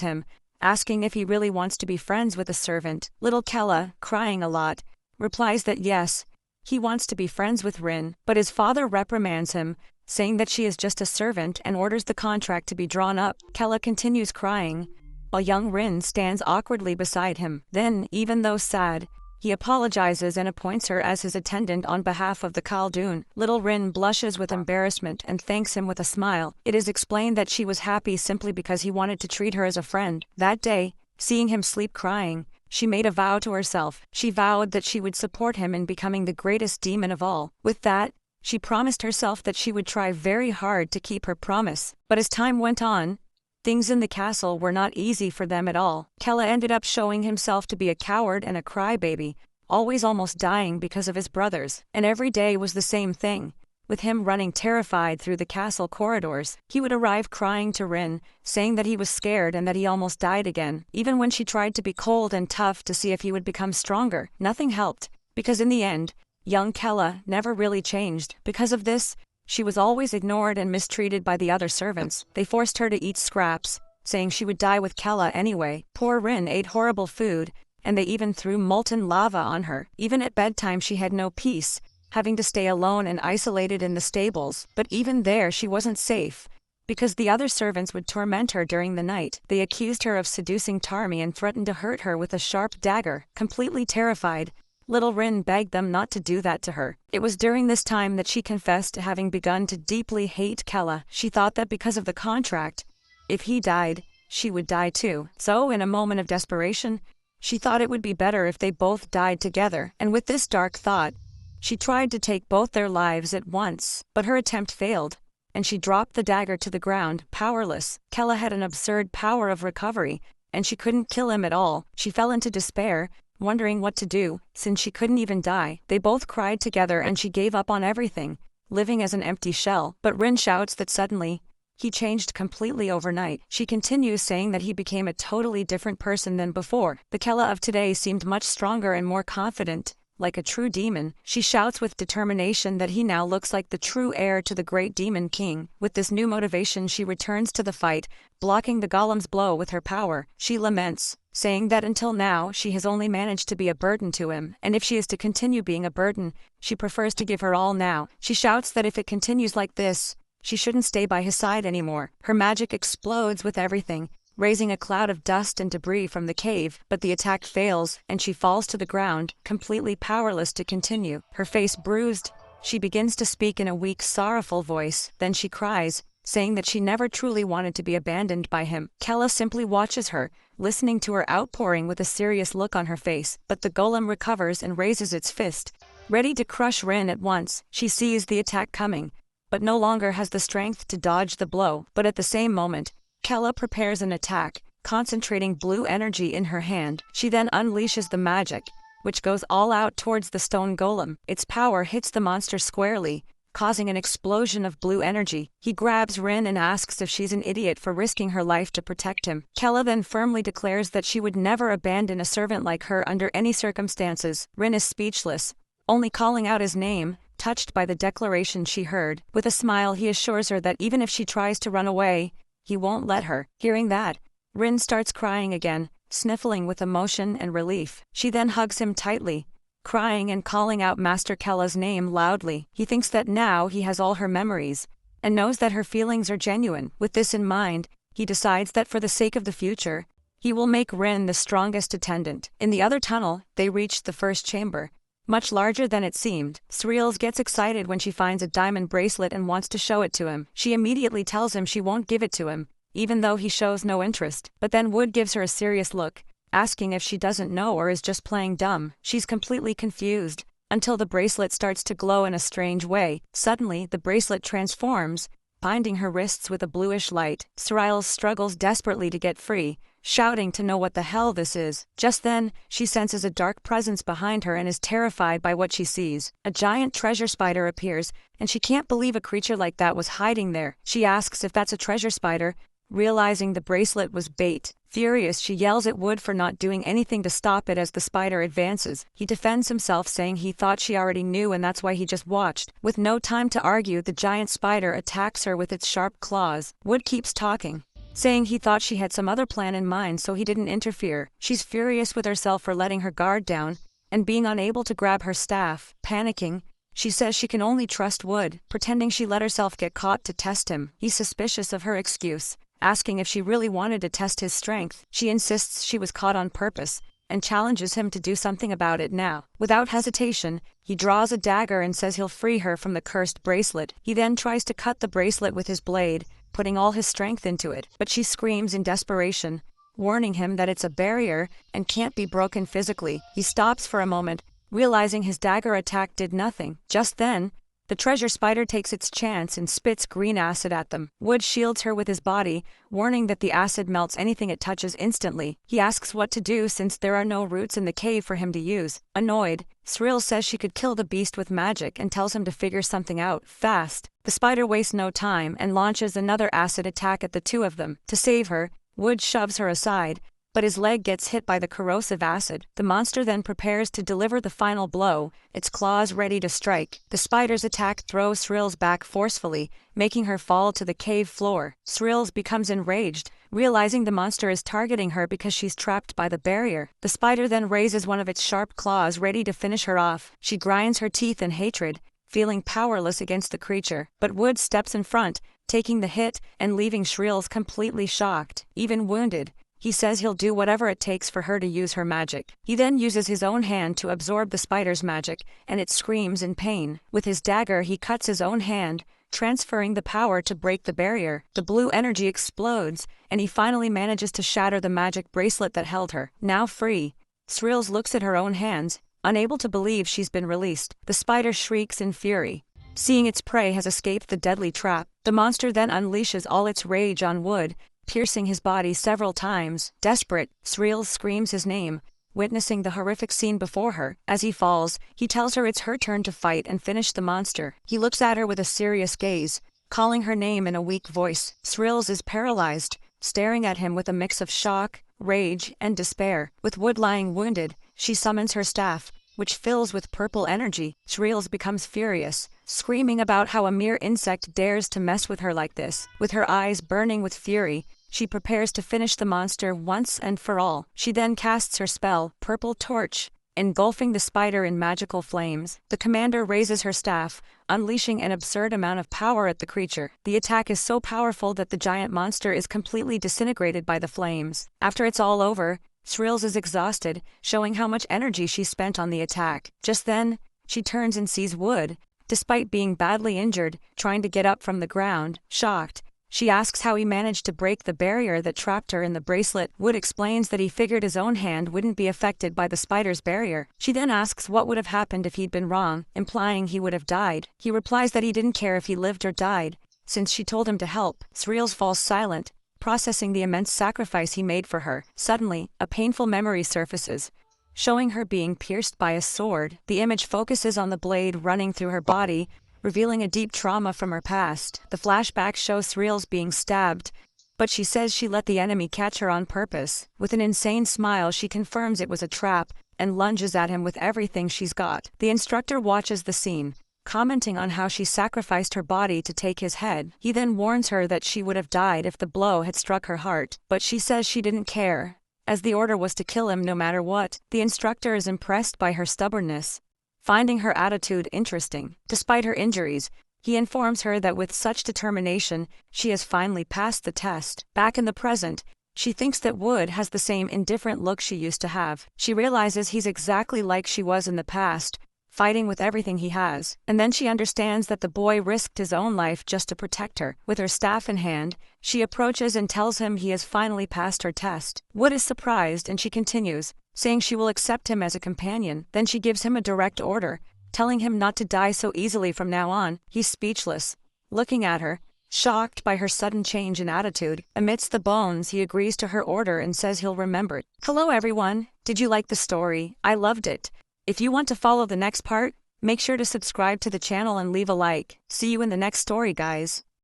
him, asking if he really wants to be friends with a servant. Little Kella, crying a lot, replies that yes, he wants to be friends with Rin, but his father reprimands him, saying that she is just a servant, and orders the contract to be drawn up. Kella continues crying, while young Rin stands awkwardly beside him. Then, even though sad, he apologizes and appoints her as his attendant on behalf of the Khaldun. Little Rin blushes with embarrassment and thanks him with a smile. It is explained that she was happy simply because he wanted to treat her as a friend. That day, seeing him sleep crying, she made a vow to herself. She vowed that she would support him in becoming the greatest demon of all. With that, she promised herself that she would try very hard to keep her promise. But as time went on, things in the castle were not easy for them at all. Kella ended up showing himself to be a coward and a crybaby, always almost dying because of his brothers. And every day was the same thing, with him running terrified through the castle corridors. He would arrive crying to Rin, saying that he was scared and that he almost died again. Even when she tried to be cold and tough to see if he would become stronger, nothing helped, because in the end, young Kella never really changed. Because of this, she was always ignored and mistreated by the other servants. They forced her to eat scraps, saying she would die with Kella anyway. Poor Rin ate horrible food, and they even threw molten lava on her. Even at bedtime she had no peace, having to stay alone and isolated in the stables. But even there she wasn't safe, because the other servants would torment her during the night. They accused her of seducing Tarmi and threatened to hurt her with a sharp dagger. Completely terrified, little Rin begged them not to do that to her. It was during this time that she confessed to having begun to deeply hate Kella. She thought that because of the contract, if he died, she would die too. So, in a moment of desperation, she thought it would be better if they both died together. And with this dark thought, she tried to take both their lives at once. But her attempt failed, and she dropped the dagger to the ground, powerless. Kella had an absurd power of recovery, and she couldn't kill him at all. She fell into despair, wondering what to do, since she couldn't even die. They both cried together and she gave up on everything, living as an empty shell. But Rin shouts that suddenly, he changed completely overnight. She continues saying that he became a totally different person than before. The Kella of today seemed much stronger and more confident, like a true demon. She shouts with determination that he now looks like the true heir to the great demon king. With this new motivation she returns to the fight, blocking the golem's blow with her power. She laments, saying that until now she has only managed to be a burden to him, and if she is to continue being a burden, she prefers to give her all now. She shouts that if it continues like this, she shouldn't stay by his side anymore. Her magic explodes with everything, raising a cloud of dust and debris from the cave, but the attack fails, and she falls to the ground, completely powerless to continue. Her face bruised, she begins to speak in a weak, sorrowful voice. Then she cries, saying that she never truly wanted to be abandoned by him. Kella simply watches her, listening to her outpouring with a serious look on her face. But the golem recovers and raises its fist, ready to crush Rin at once. She sees the attack coming, but no longer has the strength to dodge the blow. But at the same moment, Kella prepares an attack, concentrating blue energy in her hand. She then unleashes the magic, which goes all out towards the stone golem. Its power hits the monster squarely, causing an explosion of blue energy. He grabs Rin and asks if she's an idiot for risking her life to protect him. Kella then firmly declares that she would never abandon a servant like her under any circumstances. Rin is speechless, only calling out his name, touched by the declaration she heard. With a smile, he assures her that even if she tries to run away, he won't let her. Hearing that, Rin starts crying again, sniffling with emotion and relief. She then hugs him tightly, crying and calling out Master Kella's name loudly. He thinks that now he has all her memories, and knows that her feelings are genuine. With this in mind, he decides that for the sake of the future, he will make Rin the strongest attendant. In the other tunnel, they reach the first chamber, much larger than it seemed. Sriels gets excited when she finds a diamond bracelet and wants to show it to him. She immediately tells him she won't give it to him, even though he shows no interest. But then Wood gives her a serious look, asking if she doesn't know or is just playing dumb. She's completely confused, until the bracelet starts to glow in a strange way. Suddenly, the bracelet transforms, binding her wrists with a bluish light. Sriels struggles desperately to get free, shouting to know what the hell this is. Just then, she senses a dark presence behind her and is terrified by what she sees. A giant treasure spider appears, and she can't believe a creature like that was hiding there. She asks if that's a treasure spider, realizing the bracelet was bait. Furious, she yells at Wood for not doing anything to stop it as the spider advances. He defends himself, saying he thought she already knew and that's why he just watched. With no time to argue, the giant spider attacks her with its sharp claws. Wood keeps talking, saying he thought she had some other plan in mind so he didn't interfere. She's furious with herself for letting her guard down and being unable to grab her staff. Panicking, she says she can only trust Wood, pretending she let herself get caught to test him. He's suspicious of her excuse, asking if she really wanted to test his strength. She insists she was caught on purpose, and challenges him to do something about it now. Without hesitation, he draws a dagger and says he'll free her from the cursed bracelet. He then tries to cut the bracelet with his blade, putting all his strength into it, but she screams in desperation, warning him that it's a barrier and can't be broken physically. He stops for a moment, realizing his dagger attack did nothing. Just then, the treasure spider takes its chance and spits green acid at them. Wood shields her with his body, warning that the acid melts anything it touches instantly. He asks what to do since there are no roots in the cave for him to use. Annoyed, Sriel says she could kill the beast with magic and tells him to figure something out fast. The spider wastes no time and launches another acid attack at the two of them. To save her, Wood shoves her aside, but his leg gets hit by the corrosive acid. The monster then prepares to deliver the final blow, its claws ready to strike. The spider's attack throws Sriels back forcefully, making her fall to the cave floor. Sriels becomes enraged, realizing the monster is targeting her because she's trapped by the barrier. The spider then raises one of its sharp claws ready to finish her off. She grinds her teeth in hatred, feeling powerless against the creature. But Wood steps in front, taking the hit and leaving Sriels completely shocked. Even wounded, he says he'll do whatever it takes for her to use her magic. He then uses his own hand to absorb the spider's magic, and it screams in pain. With his dagger, he cuts his own hand, transferring the power to break the barrier. The blue energy explodes, and he finally manages to shatter the magic bracelet that held her. Now free, Sriels looks at her own hands, unable to believe she's been released. The spider shrieks in fury, seeing its prey has escaped the deadly trap. The monster then unleashes all its rage on Wood, piercing his body several times. Desperate, Sriel screams his name, witnessing the horrific scene before her. As he falls, he tells her it's her turn to fight and finish the monster. He looks at her with a serious gaze, calling her name in a weak voice. Sriels is paralyzed, staring at him with a mix of shock, rage, and despair. With Wood lying wounded, she summons her staff, which fills with purple energy. Sriels becomes furious, screaming about how a mere insect dares to mess with her like this. With her eyes burning with fury, she prepares to finish the monster once and for all. She then casts her spell, Purple Torch, engulfing the spider in magical flames. The commander raises her staff, unleashing an absurd amount of power at the creature. The attack is so powerful that the giant monster is completely disintegrated by the flames. After it's all over, Sriels is exhausted, showing how much energy she spent on the attack. Just then, she turns and sees Wood, despite being badly injured, trying to get up from the ground. Shocked, she asks how he managed to break the barrier that trapped her in the bracelet. Wood explains that he figured his own hand wouldn't be affected by the spider's barrier. She then asks what would have happened if he'd been wrong, implying he would have died. He replies that he didn't care if he lived or died, since she told him to help. Sriels falls silent, processing the immense sacrifice he made for her. Suddenly, a painful memory surfaces, showing her being pierced by a sword. The image focuses on the blade running through her body, revealing a deep trauma from her past. The flashback shows Threels being stabbed, but she says she let the enemy catch her on purpose. With an insane smile, she confirms it was a trap and lunges at him with everything she's got. The instructor watches the scene, commenting on how she sacrificed her body to take his head. He then warns her that she would have died if the blow had struck her heart, but she says she didn't care, as the order was to kill him no matter what. The instructor is impressed by her stubbornness, finding her attitude interesting. Despite her injuries, he informs her that with such determination, she has finally passed the test. Back in the present, she thinks that Wood has the same indifferent look she used to have. She realizes he's exactly like she was in the past, fighting with everything he has. And then she understands that the boy risked his own life just to protect her. With her staff in hand, she approaches and tells him he has finally passed her test. Wood is surprised and she continues, saying she will accept him as a companion. Then she gives him a direct order, telling him not to die so easily from now on. He's speechless, looking at her, shocked by her sudden change in attitude. Amidst the bones, he agrees to her order and says he'll remember it. Hello everyone, did you like the story? I loved it. If you want to follow the next part, make sure to subscribe to the channel and leave a like. See you in the next story, guys.